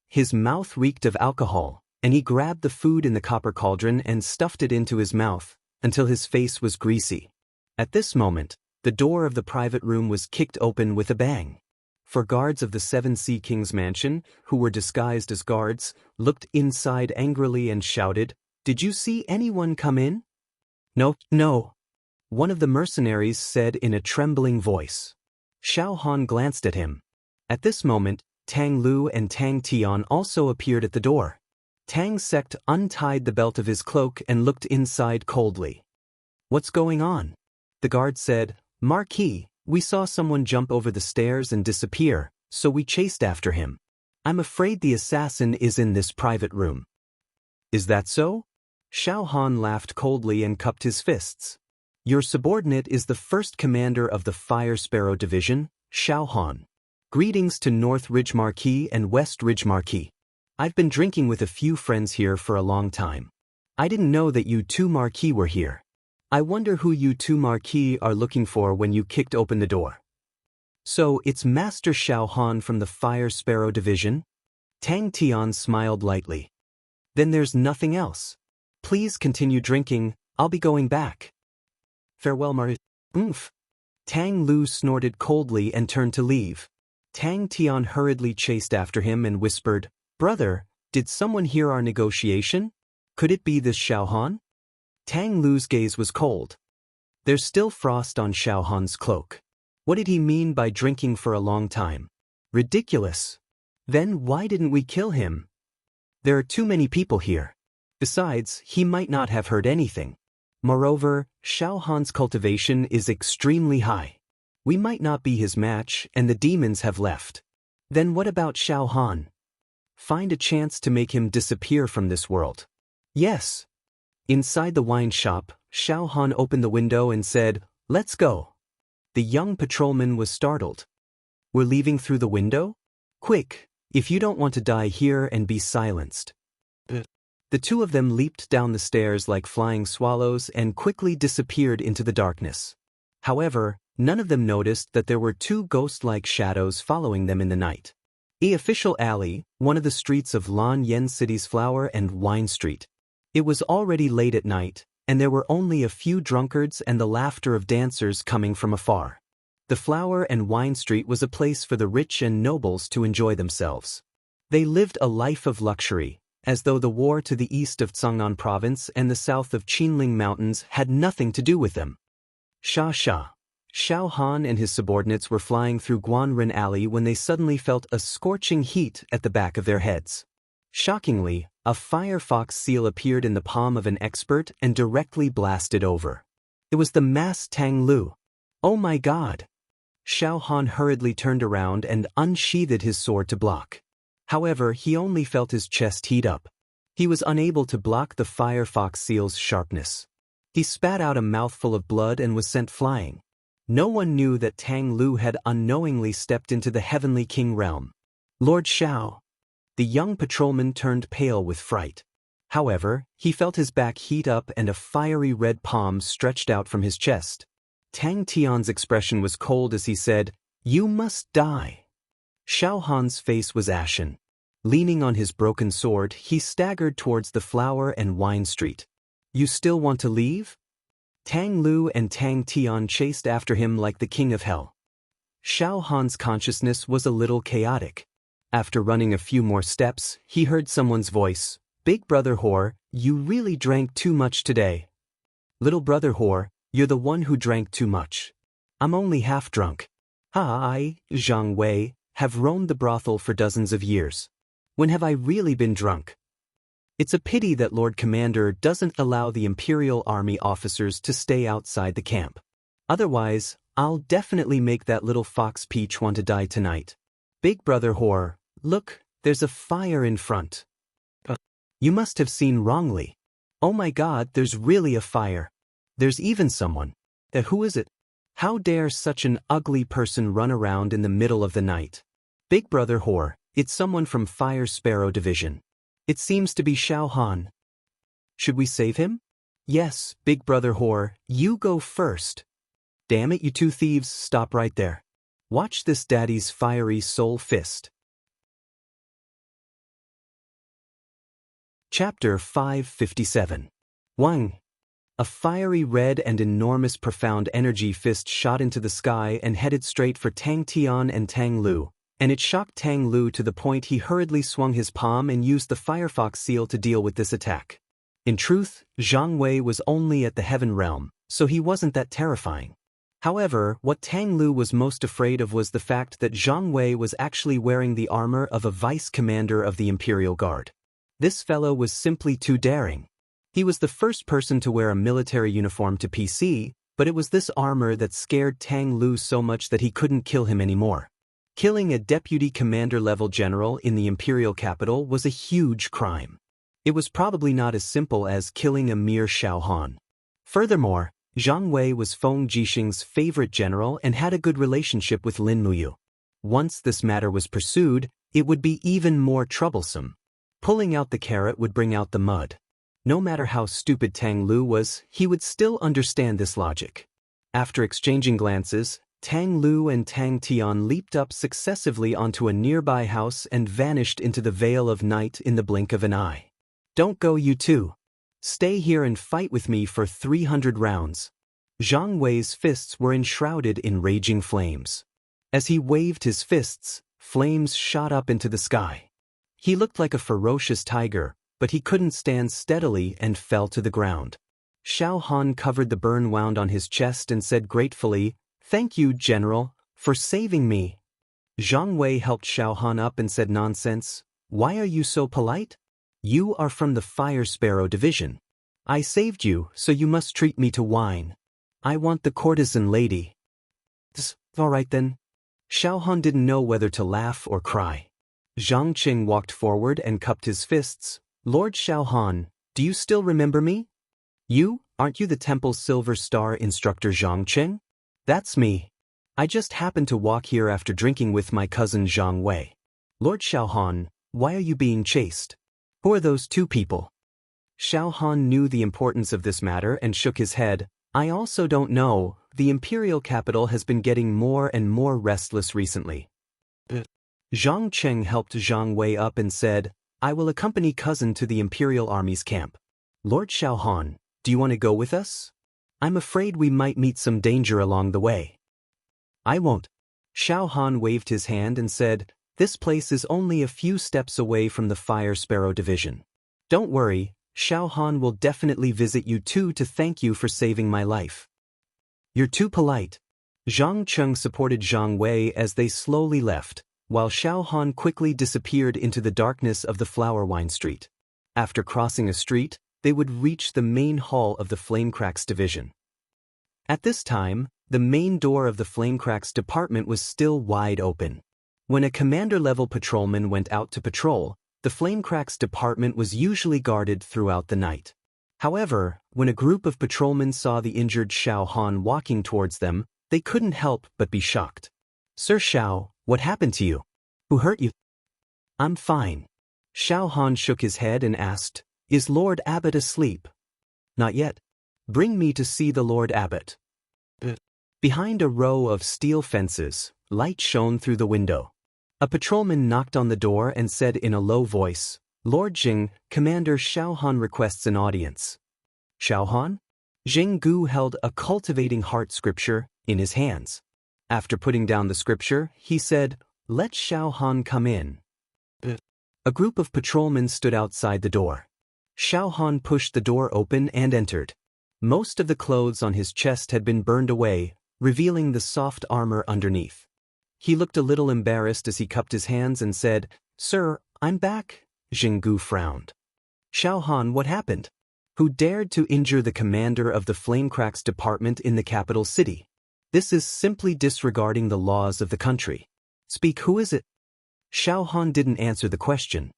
His mouth reeked of alcohol, and he grabbed the food in the copper cauldron and stuffed it into his mouth, until his face was greasy. At this moment, the door of the private room was kicked open with a bang. 4 guards of the Seven Sea King's mansion, who were disguised as guards, looked inside angrily and shouted, "Did you see anyone come in?" "No, no," one of the mercenaries said in a trembling voice. Xiao Han glanced at him, At this moment, Tang Lu and Tang Tian also appeared at the door. Tang's sect untied the belt of his cloak and looked inside coldly. "What's going on?" The guard said, "Marquis, we saw someone jump over the stairs and disappear, so we chased after him. I'm afraid the assassin is in this private room." "Is that so?" Xiao Han laughed coldly and cupped his fists. "Your subordinate is the first commander of the Fire Sparrow Division, Xiao Han. Greetings to North Ridge Marquis and West Ridge Marquis. I've been drinking with a few friends here for a long time. I didn't know that you two Marquis were here. I wonder who you two Marquis are looking for when you kicked open the door." "So it's Master Xiao Han from the Fire Sparrow Division?" Tang Tian smiled lightly. "Then there's nothing else. Please continue drinking, I'll be going back." "Farewell Oomph." Tang Lu snorted coldly and turned to leave. Tang Tian hurriedly chased after him and whispered, "Brother, did someone hear our negotiation? Could it be this Xiao Han?" Tang Lu's gaze was cold. There's still frost on Xiao Han's cloak. What did he mean by drinking for a long time? Ridiculous. Then why didn't we kill him? There are too many people here. Besides, he might not have heard anything. Moreover, Xiao Han's cultivation is extremely high. We might not be his match, and the demons have left. Then what about Xiao Han? Find a chance to make him disappear from this world. Yes. Inside the wine shop, Xiao Han opened the window and said, "Let's go." The young patrolman was startled. "We're leaving through the window? Quick, if you don't want to die here and be silenced." The two of them leaped down the stairs like flying swallows and quickly disappeared into the darkness. However, none of them noticed that there were two ghost-like shadows following them in the night. The official alley, one of the streets of Lan Yen City's Flower and Wine Street. It was already late at night, and there were only a few drunkards and the laughter of dancers coming from afar. The Flower and Wine Street was a place for the rich and nobles to enjoy themselves. They lived a life of luxury, as though the war to the east of Chang'an Province and the south of Qinling Mountains had nothing to do with them. Sha. Xiao Han and his subordinates were flying through Guanren Alley when they suddenly felt a scorching heat at the back of their heads. Shockingly, a firefox seal appeared in the palm of an expert and directly blasted over. It was the masked Tang Lu. "Oh my God!" Xiao Han hurriedly turned around and unsheathed his sword to block. However, he only felt his chest heat up. He was unable to block the firefox seal's sharpness. He spat out a mouthful of blood and was sent flying. No one knew that Tang Lu had unknowingly stepped into the Heavenly King realm. "Lord Xiao." The young patrolman turned pale with fright. However, he felt his back heat up and a fiery red palm stretched out from his chest. Tang Tian's expression was cold as he said, "You must die." Xiao Han's face was ashen. Leaning on his broken sword, he staggered towards the Flower and Wine Street. "You still want to leave?" Tang Lu and Tang Tian chased after him like the king of hell. Xiao Han's consciousness was a little chaotic. After running a few more steps, he heard someone's voice, "Big brother whore, you really drank too much today." "Little brother whore, you're the one who drank too much. I'm only half drunk. I, Zhang Wei, have roamed the brothel for dozens of years. When have I really been drunk? It's a pity that Lord Commander doesn't allow the Imperial Army officers to stay outside the camp. Otherwise, I'll definitely make that little fox Peach want to die tonight. Big brother whore, look, there's a fire in front." "You must have seen wrongly. Oh my God, there's really a fire. There's even someone. Who is it? How dare such an ugly person run around in the middle of the night? Big brother whore, it's someone from Fire Sparrow Division. It seems to be Xiao Han. Should we save him?" "Yes, big brother whore, you go first." "Damn it, you two thieves, stop right there. Watch this daddy's fiery soul fist." Chapter 557. Wang. A fiery red and enormous profound energy fist shot into the sky and headed straight for Tang Tian and Tang Lu, and it shocked Tang Lu to the point he hurriedly swung his palm and used the firefox seal to deal with this attack. In truth, Zhang Wei was only at the heaven realm, so he wasn't that terrifying. However, what Tang Lu was most afraid of was the fact that Zhang Wei was actually wearing the armor of a vice-commander of the Imperial Guard. This fellow was simply too daring. He was the first person to wear a military uniform to PC, but it was this armor that scared Tang Lu so much that he couldn't kill him anymore. Killing a deputy commander-level general in the imperial capital was a huge crime. It was probably not as simple as killing a mere Xiao Han. Furthermore, Zhang Wei was Feng Jixing's favorite general and had a good relationship with Lin Muyu. Once this matter was pursued, it would be even more troublesome. Pulling out the carrot would bring out the mud. No matter how stupid Tang Lu was, he would still understand this logic. After exchanging glances, Tang Lu and Tang Tian leaped up successively onto a nearby house and vanished into the veil of night in the blink of an eye. Don't go, you two. Stay here and fight with me for 300 rounds. Zhang Wei's fists were enshrouded in raging flames. As he waved his fists, flames shot up into the sky. He looked like a ferocious tiger, but he couldn't stand steadily and fell to the ground. Xiao Han covered the burn wound on his chest and said gratefully, "Thank you, General, for saving me." Zhang Wei helped Xiao Han up and said, "Nonsense. Why are you so polite? You are from the Fire Sparrow Division. I saved you, so you must treat me to wine. I want the courtesan lady." All right then. Xiao Han didn't know whether to laugh or cry. Zhang Qing walked forward and cupped his fists. "Lord Xiao Han, do you still remember me? Aren't you the Temple's Silver Star instructor Zhang Qing? That's me. I just happened to walk here after drinking with my cousin Zhang Wei. Lord Xiao Han, why are you being chased? Who are those two people?" Xiao Han knew the importance of this matter and shook his head. "I also don't know. The imperial capital has been getting more and more restless recently." Zhang Qing helped Zhang Wei up and said, "I will accompany cousin to the Imperial Army's camp. Lord Xiao Han, do you want to go with us? I'm afraid we might meet some danger along the way." "I won't." Xiao Han waved his hand and said, "This place is only a few steps away from the Fire Sparrow Division. Don't worry, Xiao Han will definitely visit you too to thank you for saving my life." "You're too polite." Zhang Qing supported Zhang Wei as they slowly left, while Xiao Han quickly disappeared into the darkness of the Flower Wine Street. After crossing a street, they would reach the main hall of the Flamecracks division. At this time, the main door of the Flamecracks department was still wide open. When a commander-level patrolman went out to patrol, the Flamecracks department was usually guarded throughout the night. However, when a group of patrolmen saw the injured Xiao Han walking towards them, they couldn't help but be shocked. "Sir Xiao, what happened to you? Who hurt you?" "I'm fine." Xiao Han shook his head and asked, "Is Lord Abbot asleep?" "Not yet." "Bring me to see the Lord Abbot." Behind a row of steel fences, light shone through the window. A patrolman knocked on the door and said in a low voice, "Lord Jing, Commander Xiao Han requests an audience." "Xiao Han?" Jing Gu held a Cultivating Heart scripture in his hands. After putting down the scripture, he said, "Let Xiao Han come in." A group of patrolmen stood outside the door. Xiao Han pushed the door open and entered. Most of the clothes on his chest had been burned away, revealing the soft armor underneath. He looked a little embarrassed as he cupped his hands and said, "Sir, I'm back." Jinggu frowned. "Xiao Han, what happened? Who dared to injure the commander of the Flamecracks department in the capital city? This is simply disregarding the laws of the country. Speak, who is it?" Xiao Han didn't answer the question.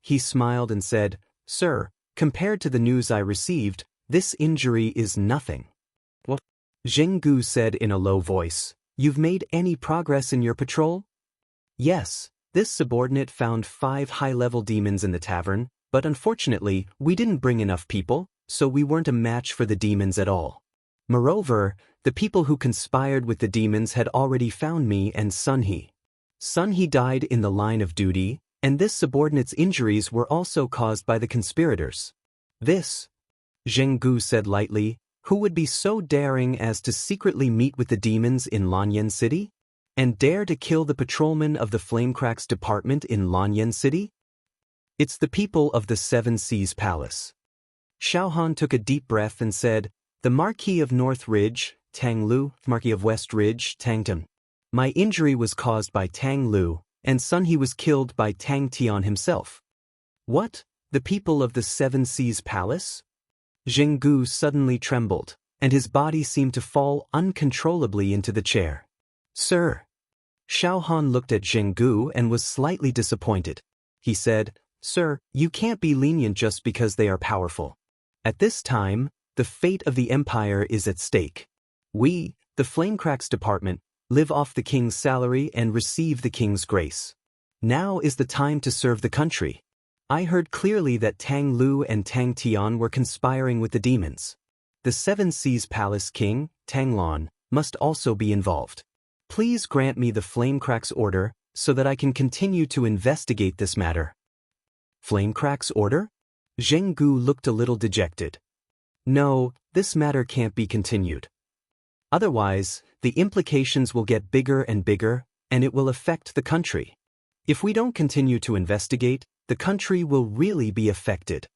He smiled and said, "Sir, compared to the news I received, this injury is nothing." "What?" Jinggu said in a low voice. "You've made any progress in your patrol?" "Yes, this subordinate found 5 high-level demons in the tavern, but unfortunately, we didn't bring enough people, so we weren't a match for the demons at all. Moreover, the people who conspired with the demons had already found me and Sunhee. Sunhee died in the line of duty, and this subordinate's injuries were also caused by the conspirators." "This," Zhenggu said lightly, "who would be so daring as to secretly meet with the demons in Lanyan City? And dare to kill the patrolman of the Flamecracks department in Lanyan City? It's the people of the Seven Seas Palace." Xiao Han took a deep breath and said, "The Marquis of North Ridge, Tang Lu, Marquis of West Ridge, Tangtum. My injury was caused by Tang Lu, and son he was killed by Tang Tian himself. What? The people of the Seven Seas Palace? Zhenggu suddenly trembled, and his body seemed to fall uncontrollably into the chair. Sir. Xiao Han looked at Zhenggu and was slightly disappointed. He said, Sir, you can't be lenient just because they are powerful. At this time, the fate of the empire is at stake. We, the Flamecracks Department, live off the king's salary and receive the king's grace. Now is the time to serve the country. I heard clearly that Tang Lu and Tang Tian were conspiring with the demons. The Seven Seas Palace King, Tang Lan, must also be involved. Please grant me the Flamecracks order so that I can continue to investigate this matter. Flamecracks order? Zhenggu looked a little dejected. No, this matter can't be continued. Otherwise, the implications will get bigger and bigger, and it will affect the country. If we don't continue to investigate, the country will really be affected.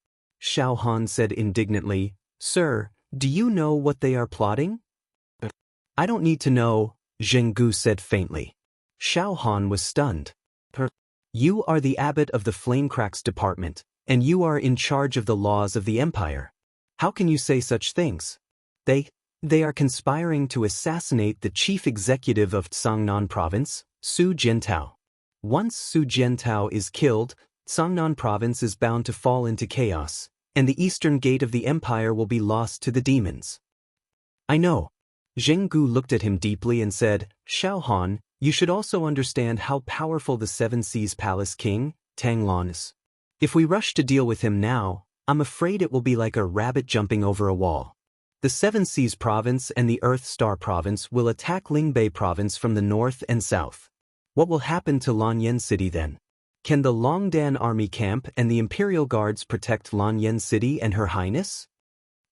Xiao Han said indignantly, Sir, do you know what they are plotting? I don't need to know, Zhenggu said faintly. Xiao Han was stunned. You are the abbot of the Flamecracks Department, and you are in charge of the laws of the empire. How can you say such things? They are conspiring to assassinate the chief executive of Tsangnan province, Su Jiantao. Once Su Jiantao is killed, Tsangnan province is bound to fall into chaos, and the eastern gate of the empire will be lost to the demons. I know. Zhenggu looked at him deeply and said, Xiao Han, you should also understand how powerful the Seven Seas Palace King, Tang Lan, is. If we rush to deal with him now, I'm afraid it will be like a rabbit jumping over a wall. The Seven Seas Province and the Earth Star Province will attack Lingbei Province from the north and south. What will happen to Lanyan City then? Can the Longdan Army camp and the Imperial Guards protect Lanyan City and Her Highness?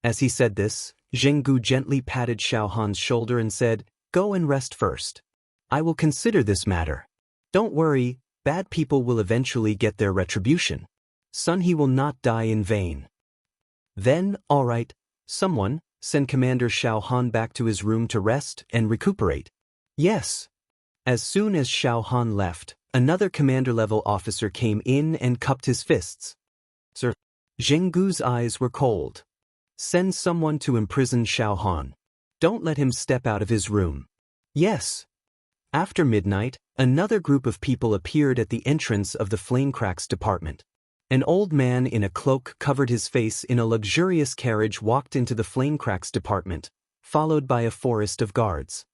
As he said this, Zhenggu gently patted Xiao Han's shoulder and said, Go and rest first. I will consider this matter. Don't worry, bad people will eventually get their retribution. Son, he will not die in vain. Then, all right, someone, send Commander Xiao Han back to his room to rest and recuperate. Yes. As soon as Xiao Han left, another commander-level officer came in and cupped his fists. Sir. Zhenggu's eyes were cold. Send someone to imprison Xiao Han. Don't let him step out of his room. Yes. After midnight, another group of people appeared at the entrance of the Flamecracks Department. An old man in a cloak covered his face in a luxurious carriage walked into the Flamecracks Department, followed by a forest of guards.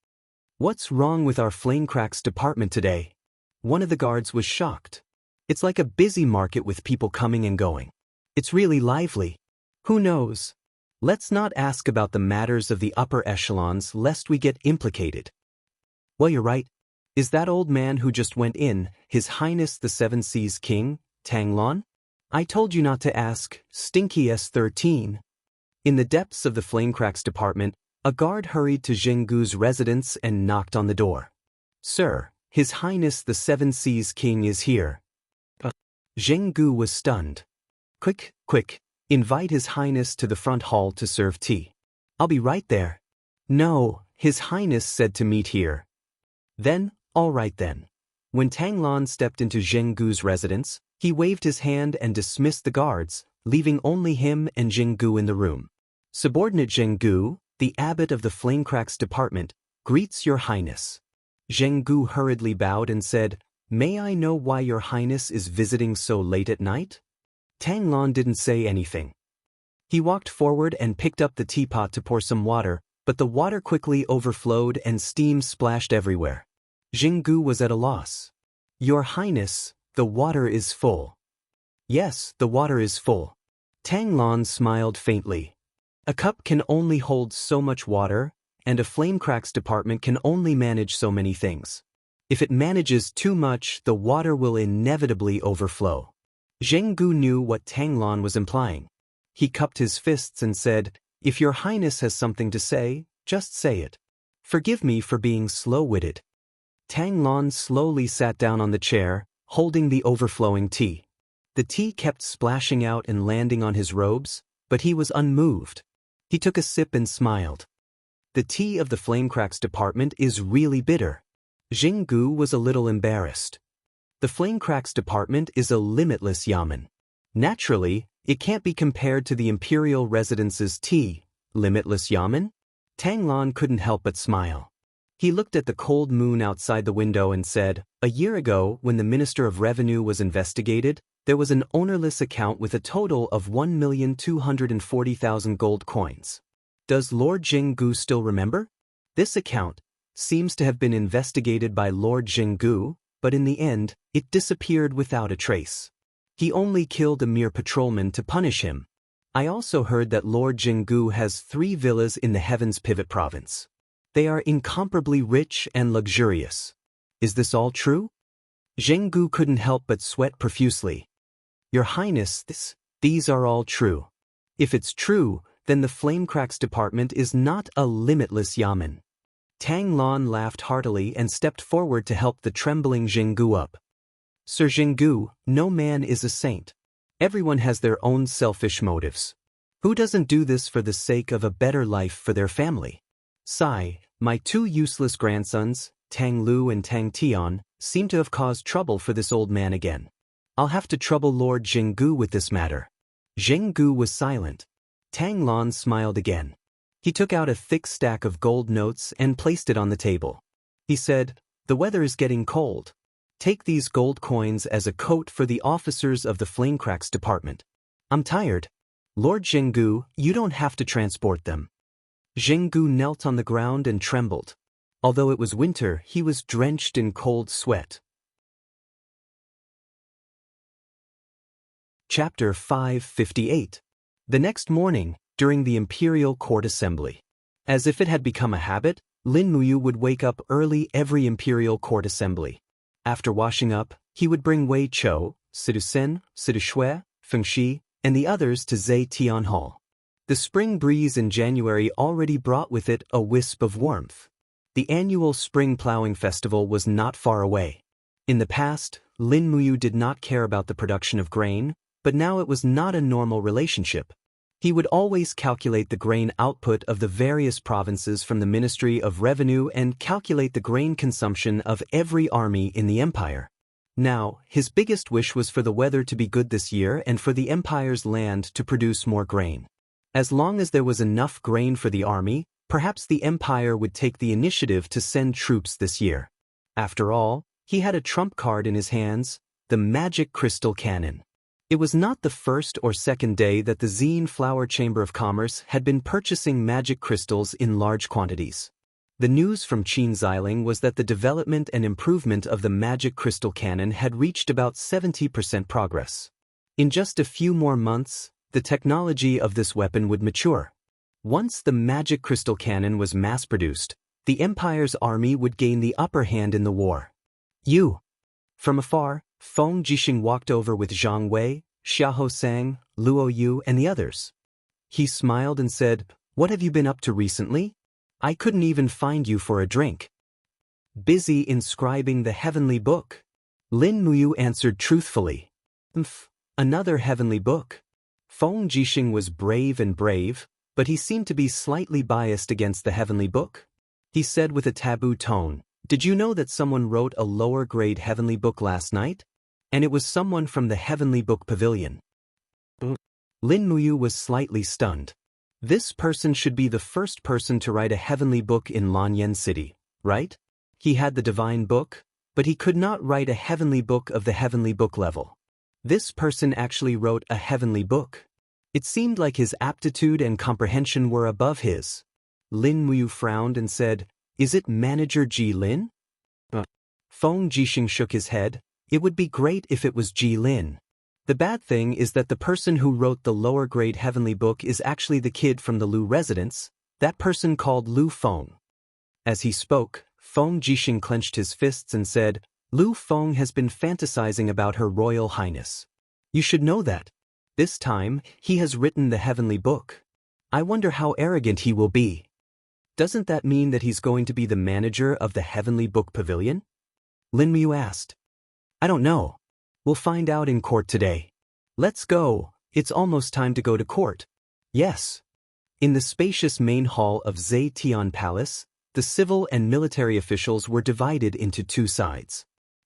What's wrong with our Flamecracks Department today? One of the guards was shocked. It's like a busy market with people coming and going. It's really lively. Who knows? Let's not ask about the matters of the upper echelons lest we get implicated. Well, you're right. Is that old man who just went in, His Highness the Seven Seas King, Tang Lan? I told you not to ask, Stinky S13. In the depths of the Flamecracks Department, a guard hurried to Zhenggu's residence and knocked on the door. Sir, His Highness the Seven Seas King is here. Zhenggu was stunned. Quick, invite His Highness to the front hall to serve tea. I'll be right there. No, His Highness said to meet here. Then, all right then. When Tang Lan stepped into Zhenggu's residence, he waved his hand and dismissed the guards, leaving only him and Zhenggu in the room. Subordinate Zhenggu, the abbot of the Flamecracks Department, greets Your Highness. Zhenggu hurriedly bowed and said, May I know why Your Highness is visiting so late at night? Tang Lan didn't say anything. He walked forward and picked up the teapot to pour some water, but the water quickly overflowed and steam splashed everywhere. Zhenggu was at a loss. Your Highness, the water is full. Yes, the water is full. Tang Lan smiled faintly. A cup can only hold so much water, and a Flamecracks Department can only manage so many things. If it manages too much, the water will inevitably overflow. Zhenggu knew what Tang Lan was implying. He cupped his fists and said, If Your Highness has something to say, just say it. Forgive me for being slow-witted. Tang Lan slowly sat down on the chair, holding the overflowing tea. The tea kept splashing out and landing on his robes, but he was unmoved. He took a sip and smiled. The tea of the Flamecracks department is really bitter. Jinggu was a little embarrassed. The Flamecracks department is a limitless yamen. Naturally, it can't be compared to the imperial residence's tea. Limitless yamen? Tang Lan couldn't help but smile. He looked at the cold moon outside the window and said, "A year ago, when the Minister of Revenue was investigated, there was an ownerless account with a total of 1,240,000 gold coins. Does Lord Jinggu still remember? This account seems to have been investigated by Lord Jinggu, but in the end, it disappeared without a trace. He only killed a mere patrolman to punish him. I also heard that Lord Jinggu has 3 villas in the Heaven's Pivot province. They are incomparably rich and luxurious. Is this all true?" Jinggu couldn't help but sweat profusely. "Your Highness, these are all true. If it's true, then the Flamecracks department is not a limitless yamen." Tang Lan laughed heartily and stepped forward to help the trembling Jinggu up. "Sir Jinggu, no man is a saint. Everyone has their own selfish motives. Who doesn't do this for the sake of a better life for their family? Sigh, my 2 useless grandsons, Tang Lu and Tang Tian, seem to have caused trouble for this old man again. I'll have to trouble Lord Jinggu with this matter." Jinggu was silent. Tang Lan smiled again. He took out a thick stack of gold notes and placed it on the table. He said, "The weather is getting cold. Take these gold coins as a coat for the officers of the Flamecracks department. I'm tired. Lord Jinggu, you don't have to transport them." Jinggu knelt on the ground and trembled. Although it was winter, he was drenched in cold sweat. Chapter 558. The next morning, during the Imperial Court Assembly. As if it had become a habit, Lin Muyu would wake up early every Imperial Court Assembly. After washing up, he would bring Wei Chou, Sidu Sen, Sidu Shui, Feng Shi, and the others to Zhe Tian Hall. The spring breeze in January already brought with it a wisp of warmth. The annual Spring Plowing Festival was not far away. In the past, Lin Muyu did not care about the production of grain, but now it was not a normal relationship. He would always calculate the grain output of the various provinces from the Ministry of Revenue and calculate the grain consumption of every army in the empire. Now, his biggest wish was for the weather to be good this year and for the empire's land to produce more grain. As long as there was enough grain for the army, perhaps the empire would take the initiative to send troops this year. After all, he had a trump card in his hands, the magic crystal cannon. It was not the first or second day that the Zine Flower Chamber of Commerce had been purchasing magic crystals in large quantities. The news from Qin Xiling was that the development and improvement of the magic crystal cannon had reached about 70% progress. In just a few more months, the technology of this weapon would mature. Once the magic crystal cannon was mass-produced, the Empire's army would gain the upper hand in the war. "You!" From afar, Feng Jixing walked over with Zhang Wei, Xiahou Sang, Luo Yu, and the others. He smiled and said, "What have you been up to recently? I couldn't even find you for a drink." "Busy inscribing the heavenly book," Lin Muyu answered truthfully. Another heavenly book." Feng Jixing was brave, but he seemed to be slightly biased against the heavenly book. He said with a taboo tone, "Did you know that someone wrote a lower-grade heavenly book last night? And it was someone from the Heavenly Book Pavilion." Lin Muyu was slightly stunned. This person should be the first person to write a heavenly book in Lanyan City, right? He had the divine book, but he could not write a heavenly book of the heavenly book level. This person actually wrote a heavenly book. It seemed like his aptitude and comprehension were above his. Lin Muyu frowned and said, "Is it Manager Ji Lin?" Feng Jixing shook his head. "It would be great if it was Ji Lin. The bad thing is that the person who wrote the lower-grade heavenly book is actually the kid from the Lu residence, that person called Lu Feng." As he spoke, Feng Jixing clenched his fists and said, "Lu Feng has been fantasizing about Her Royal Highness. You should know that. This time, he has written the heavenly book. I wonder how arrogant he will be. Doesn't that mean that he's going to be the manager of the Heavenly Book Pavilion?" Lin Muyu asked. "I don't know. We'll find out in court today. Let's go, it's almost time to go to court." "Yes." In the spacious main hall of Zetian Palace, the civil and military officials were divided into two sides.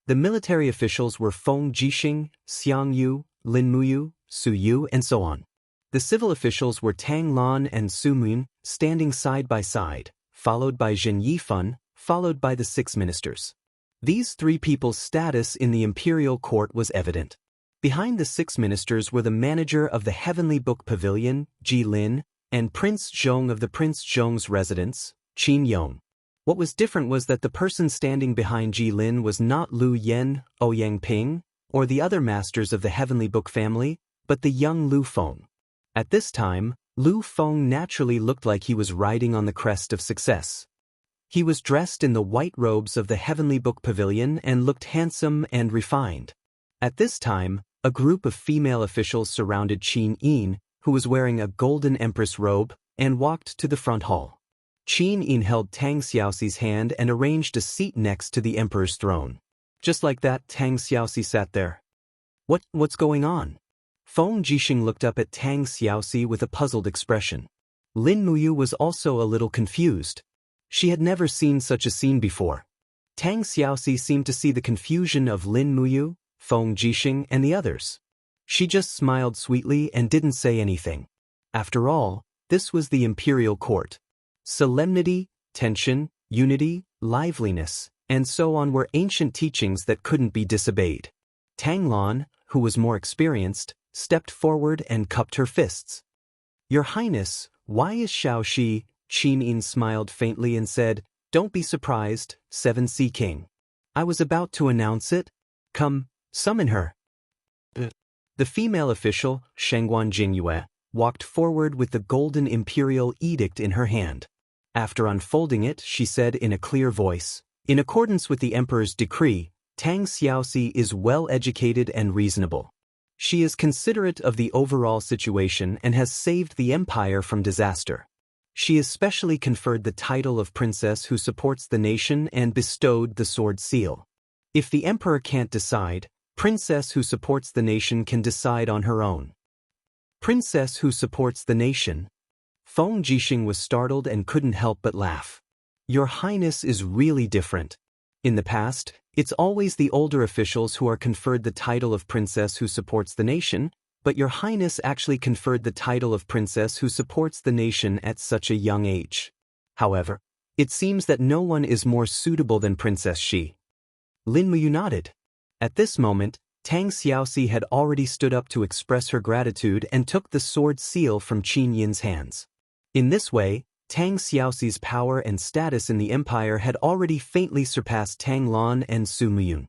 The military officials were Feng Jixing, Xiangyu, Lin Muyu, Su Yu, and so on. The civil officials were Tang Lan and Su Mun, standing side by side, followed by Zhen Yifan, followed by the 6 ministers. These 3 people's status in the imperial court was evident. Behind the 6 ministers were the manager of the Heavenly Book Pavilion, Ji Lin, and Prince Zhong of the Prince Zhong's residence, Qin Yong. What was different was that the person standing behind Ji Lin was not Lu Yen, Ouyang Ping, or the other masters of the Heavenly Book family, but the young Lu Feng. At this time, Lu Feng naturally looked like he was riding on the crest of success. He was dressed in the white robes of the Heavenly Book Pavilion and looked handsome and refined. At this time, a group of female officials surrounded Qin Yin, who was wearing a golden empress robe, and walked to the front hall. Qin Yin held Tang Xiaoxi's hand and arranged a seat next to the emperor's throne. Just like that, Tang Xiaoxi sat there. What's going on? Feng Jixing looked up at Tang Xiaoxi with a puzzled expression. Lin Muyu was also a little confused. She had never seen such a scene before. Tang Xiaoxi seemed to see the confusion of Lin Muyu, Feng Jixing, and the others. She just smiled sweetly and didn't say anything. After all, this was the imperial court. Solemnity, tension, unity, liveliness, and so on were ancient teachings that couldn't be disobeyed. Tang Lan, who was more experienced, stepped forward and cupped her fists. "Your Highness, why is Xiaoxi?" Qin Yin smiled faintly and said, "Don't be surprised, 7C King. I was about to announce it. Come, summon her." The female official, Shengguan Jingyue, walked forward with the golden imperial edict in her hand. After unfolding it, she said in a clear voice, "In accordance with the emperor's decree, Tang Xiaoxi is well-educated and reasonable. She is considerate of the overall situation and has saved the empire from disaster. She especially conferred the title of princess who supports the nation and bestowed the sword seal. If the emperor can't decide, princess who supports the nation can decide on her own." Princess who supports the nation? Feng Jixing was startled and couldn't help but laugh. "Your Highness is really different. In the past, it's always the older officials who are conferred the title of princess who supports the nation, but Your Highness actually conferred the title of princess who supports the nation at such a young age. However, it seems that no one is more suitable than Princess Shi." Lin Muyu nodded. At this moment, Tang Xiaoxi had already stood up to express her gratitude and took the sword seal from Qin Yin's hands. In this way, Tang Xiaoxi's power and status in the empire had already faintly surpassed Tang Lan and Su Muyun.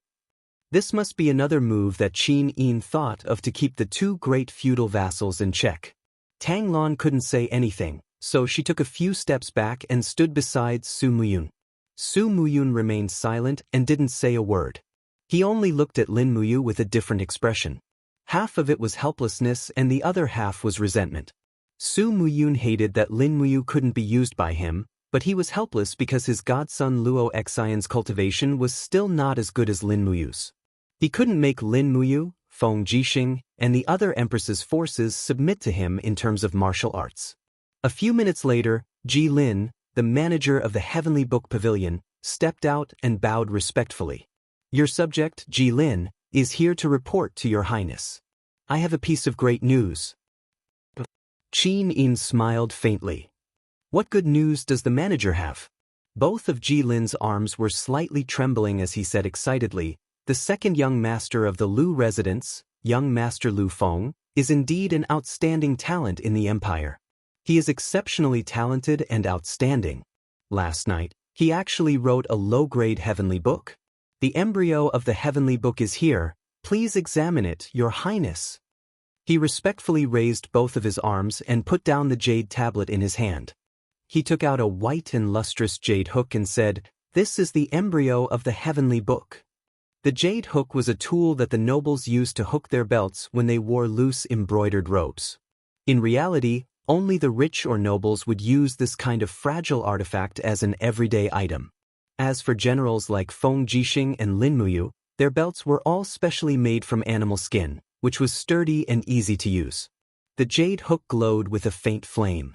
This must be another move that Qin Yin thought of to keep the 2 great feudal vassals in check. Tang Lan couldn't say anything, so she took a few steps back and stood beside Su Muyun. Su Muyun remained silent and didn't say a word. He only looked at Lin Muyu with a different expression. Half of it was helplessness and the other half was resentment. Su Muyun hated that Lin Muyu couldn't be used by him, but he was helpless because his godson Luo Xian's cultivation was still not as good as Lin Muyu's. He couldn't make Lin Muyu, Feng Jixing, and the other empress's forces submit to him in terms of martial arts. A few minutes later, Ji Lin, the manager of the Heavenly Book Pavilion, stepped out and bowed respectfully. "Your subject, Ji Lin, is here to report to Your Highness. I have a piece of great news." Qin Yin smiled faintly. "What good news does the manager have?" Both of Ji Lin's arms were slightly trembling as he said excitedly, "The second young master of the Lu residence, young master Lu Feng, is indeed an outstanding talent in the empire. He is exceptionally talented and outstanding. Last night, he actually wrote a low-grade heavenly book. The embryo of the heavenly book is here. Please examine it, Your Highness." He respectfully raised both of his arms and put down the jade tablet in his hand. He took out a white and lustrous jade hook and said, "This is the embryo of the heavenly book." The jade hook was a tool that the nobles used to hook their belts when they wore loose embroidered robes. In reality, only the rich or nobles would use this kind of fragile artifact as an everyday item. As for generals like Feng Jixing and Lin Muyu, their belts were all specially made from animal skin, which was sturdy and easy to use. The jade hook glowed with a faint flame.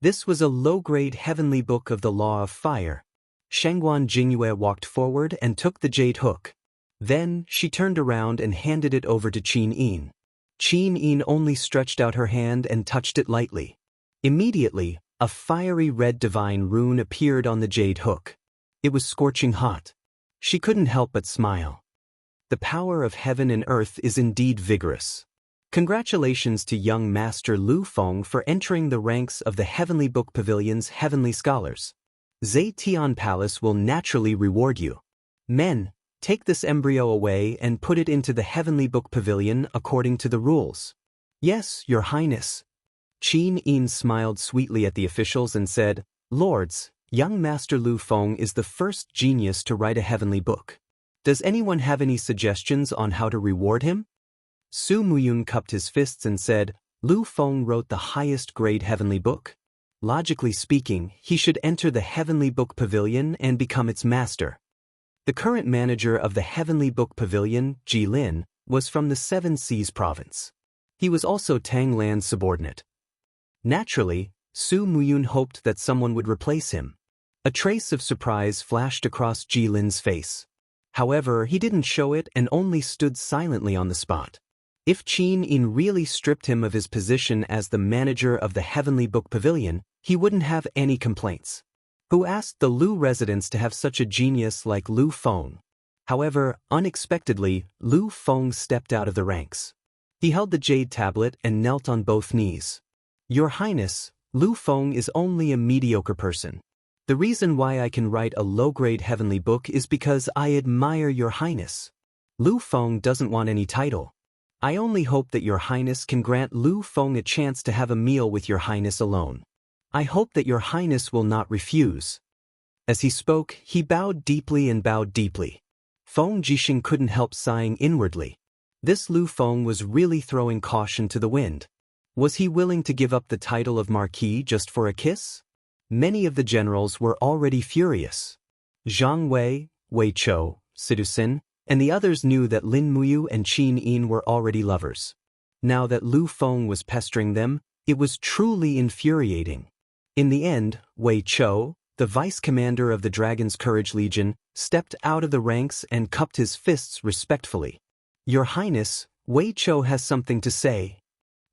This was a low-grade heavenly book of the Law of Fire. Shangguan Jingyue walked forward and took the jade hook. Then, she turned around and handed it over to Qin Yin. Qin Yin only stretched out her hand and touched it lightly. Immediately, a fiery red divine rune appeared on the jade hook. It was scorching hot. She couldn't help but smile. The power of heaven and earth is indeed vigorous. Congratulations to young Master Lu Feng for entering the ranks of the Heavenly Book Pavilion's Heavenly Scholars. Zetian Palace will naturally reward you. Men, take this embryo away and put it into the Heavenly Book Pavilion according to the rules. Yes, Your Highness. Qin Yin smiled sweetly at the officials and said, Lords, young Master Lu Feng is the first genius to write a heavenly book. Does anyone have any suggestions on how to reward him? Su Muyun cupped his fists and said, Lu Feng wrote the highest grade heavenly book. Logically speaking, he should enter the Heavenly Book Pavilion and become its master. The current manager of the Heavenly Book Pavilion, Ji Lin, was from the Seven Seas province. He was also Tang Lan's subordinate. Naturally, Su Muyun hoped that someone would replace him. A trace of surprise flashed across Ji Lin's face. However, he didn't show it and only stood silently on the spot. If Qin Yin really stripped him of his position as the manager of the Heavenly Book Pavilion, he wouldn't have any complaints. Who asked the Lu residents to have such a genius like Lu Feng? However, unexpectedly, Lu Feng stepped out of the ranks. He held the jade tablet and knelt on both knees. Your Highness, Lu Feng is only a mediocre person. The reason why I can write a low-grade heavenly book is because I admire Your Highness. Lu Feng doesn't want any title. I only hope that Your Highness can grant Lu Feng a chance to have a meal with Your Highness alone. I hope that Your Highness will not refuse. As he spoke, he bowed deeply and bowed deeply. Feng Jixing couldn't help sighing inwardly. This Lu Feng was really throwing caution to the wind. Was he willing to give up the title of Marquis just for a kiss? Many of the generals were already furious. Zhang Wei, Wei Chou, Sidusin, and the others knew that Lin Muyu and Qin Yin were already lovers. Now that Lu Feng was pestering them, it was truly infuriating. In the end, Wei Chou, the vice-commander of the Dragon's Courage Legion, stepped out of the ranks and cupped his fists respectfully. Your Highness, Wei Chou has something to say.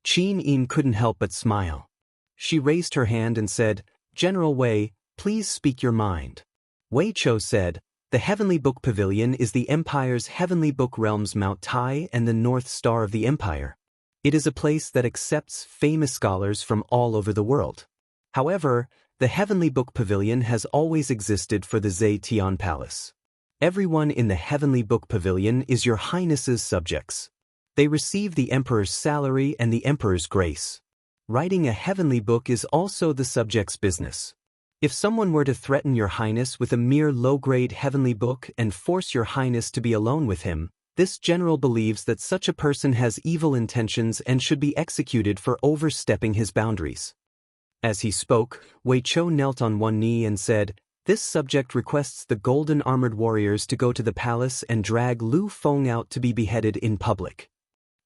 Qin Yin couldn't help but smile. She raised her hand and said, General Wei, please speak your mind. Wei Chou said, The Heavenly Book Pavilion is the Empire's Heavenly Book Realm's Mount Tai and the North Star of the Empire. It is a place that accepts famous scholars from all over the world. However, the Heavenly Book Pavilion has always existed for the Zetian Palace. Everyone in the Heavenly Book Pavilion is Your Highness's subjects. They receive the Emperor's salary and the Emperor's grace. Writing a heavenly book is also the subject's business. If someone were to threaten Your Highness with a mere low-grade heavenly book and force Your Highness to be alone with him, this general believes that such a person has evil intentions and should be executed for overstepping his boundaries. As he spoke, Wei Chou knelt on one knee and said, This subject requests the golden armored warriors to go to the palace and drag Lu Feng out to be beheaded in public.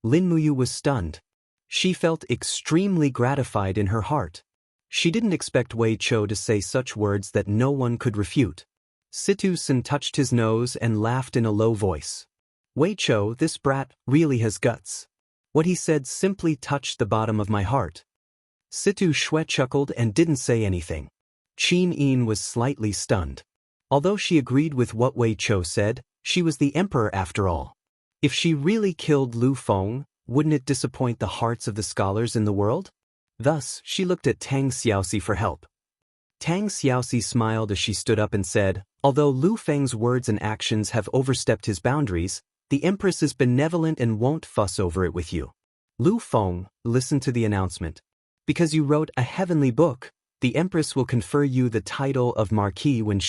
Lin Muyu was stunned. She felt extremely gratified in her heart. She didn't expect Wei Chou to say such words that no one could refute. Situ-san touched his nose and laughed in a low voice. Wei Chou, this brat really has guts. What he said simply touched the bottom of my heart. Situ Shui chuckled and didn't say anything. Qin Yin was slightly stunned. Although she agreed with what Wei Chou said, she was the emperor after all. If she really killed Lu Feng, wouldn't it disappoint the hearts of the scholars in the world? Thus, she looked at Tang Xiaoxi for help. Tang Xiaoxi smiled as she stood up and said, Although Lu Feng's words and actions have overstepped his boundaries, the Empress is benevolent and won't fuss over it with you. Lu Feng, listen to the announcement. Because you wrote a heavenly book, the Empress will confer you the title of Marquis when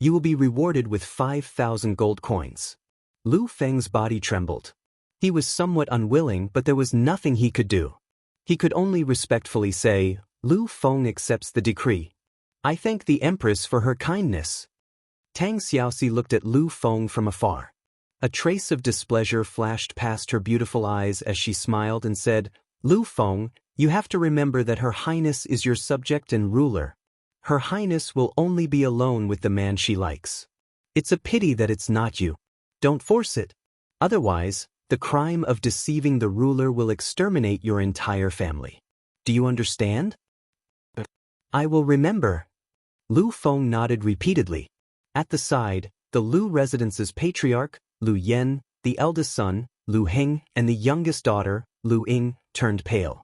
you will be rewarded with 5,000 gold coins. Lu Feng's body trembled. He was somewhat unwilling, but there was nothing he could do. He could only respectfully say, Lu Feng accepts the decree. I thank the Empress for her kindness. Tang Xiaoxi looked at Lu Feng from afar. A trace of displeasure flashed past her beautiful eyes as she smiled and said, Lu Feng, You have to remember that Her Highness is your subject and ruler. Her Highness will only be alone with the man she likes. It's a pity that it's not you. Don't force it. Otherwise, the crime of deceiving the ruler will exterminate your entire family. Do you understand? I will remember. Lu Feng nodded repeatedly. At the side, the Lu residence's patriarch, Lu Yen, the eldest son, Lu Heng, and the youngest daughter, Lu Ying, turned pale.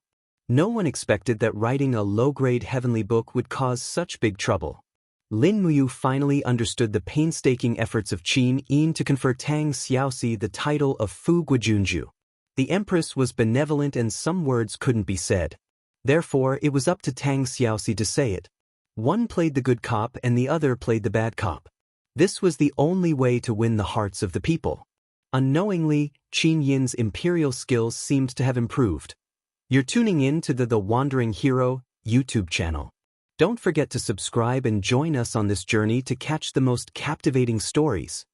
No one expected that writing a low-grade heavenly book would cause such big trouble. Lin Muyu finally understood the painstaking efforts of Qin Yin to confer Tang Xiaoxi the title of Fu Guijunju. The empress was benevolent and some words couldn't be said. Therefore, it was up to Tang Xiaoxi to say it. One played the good cop and the other played the bad cop. This was the only way to win the hearts of the people. Unknowingly, Qin Yin's imperial skills seemed to have improved. You're tuning in to the Wandering Hero YouTube channel. Don't forget to subscribe and join us on this journey to catch the most captivating stories.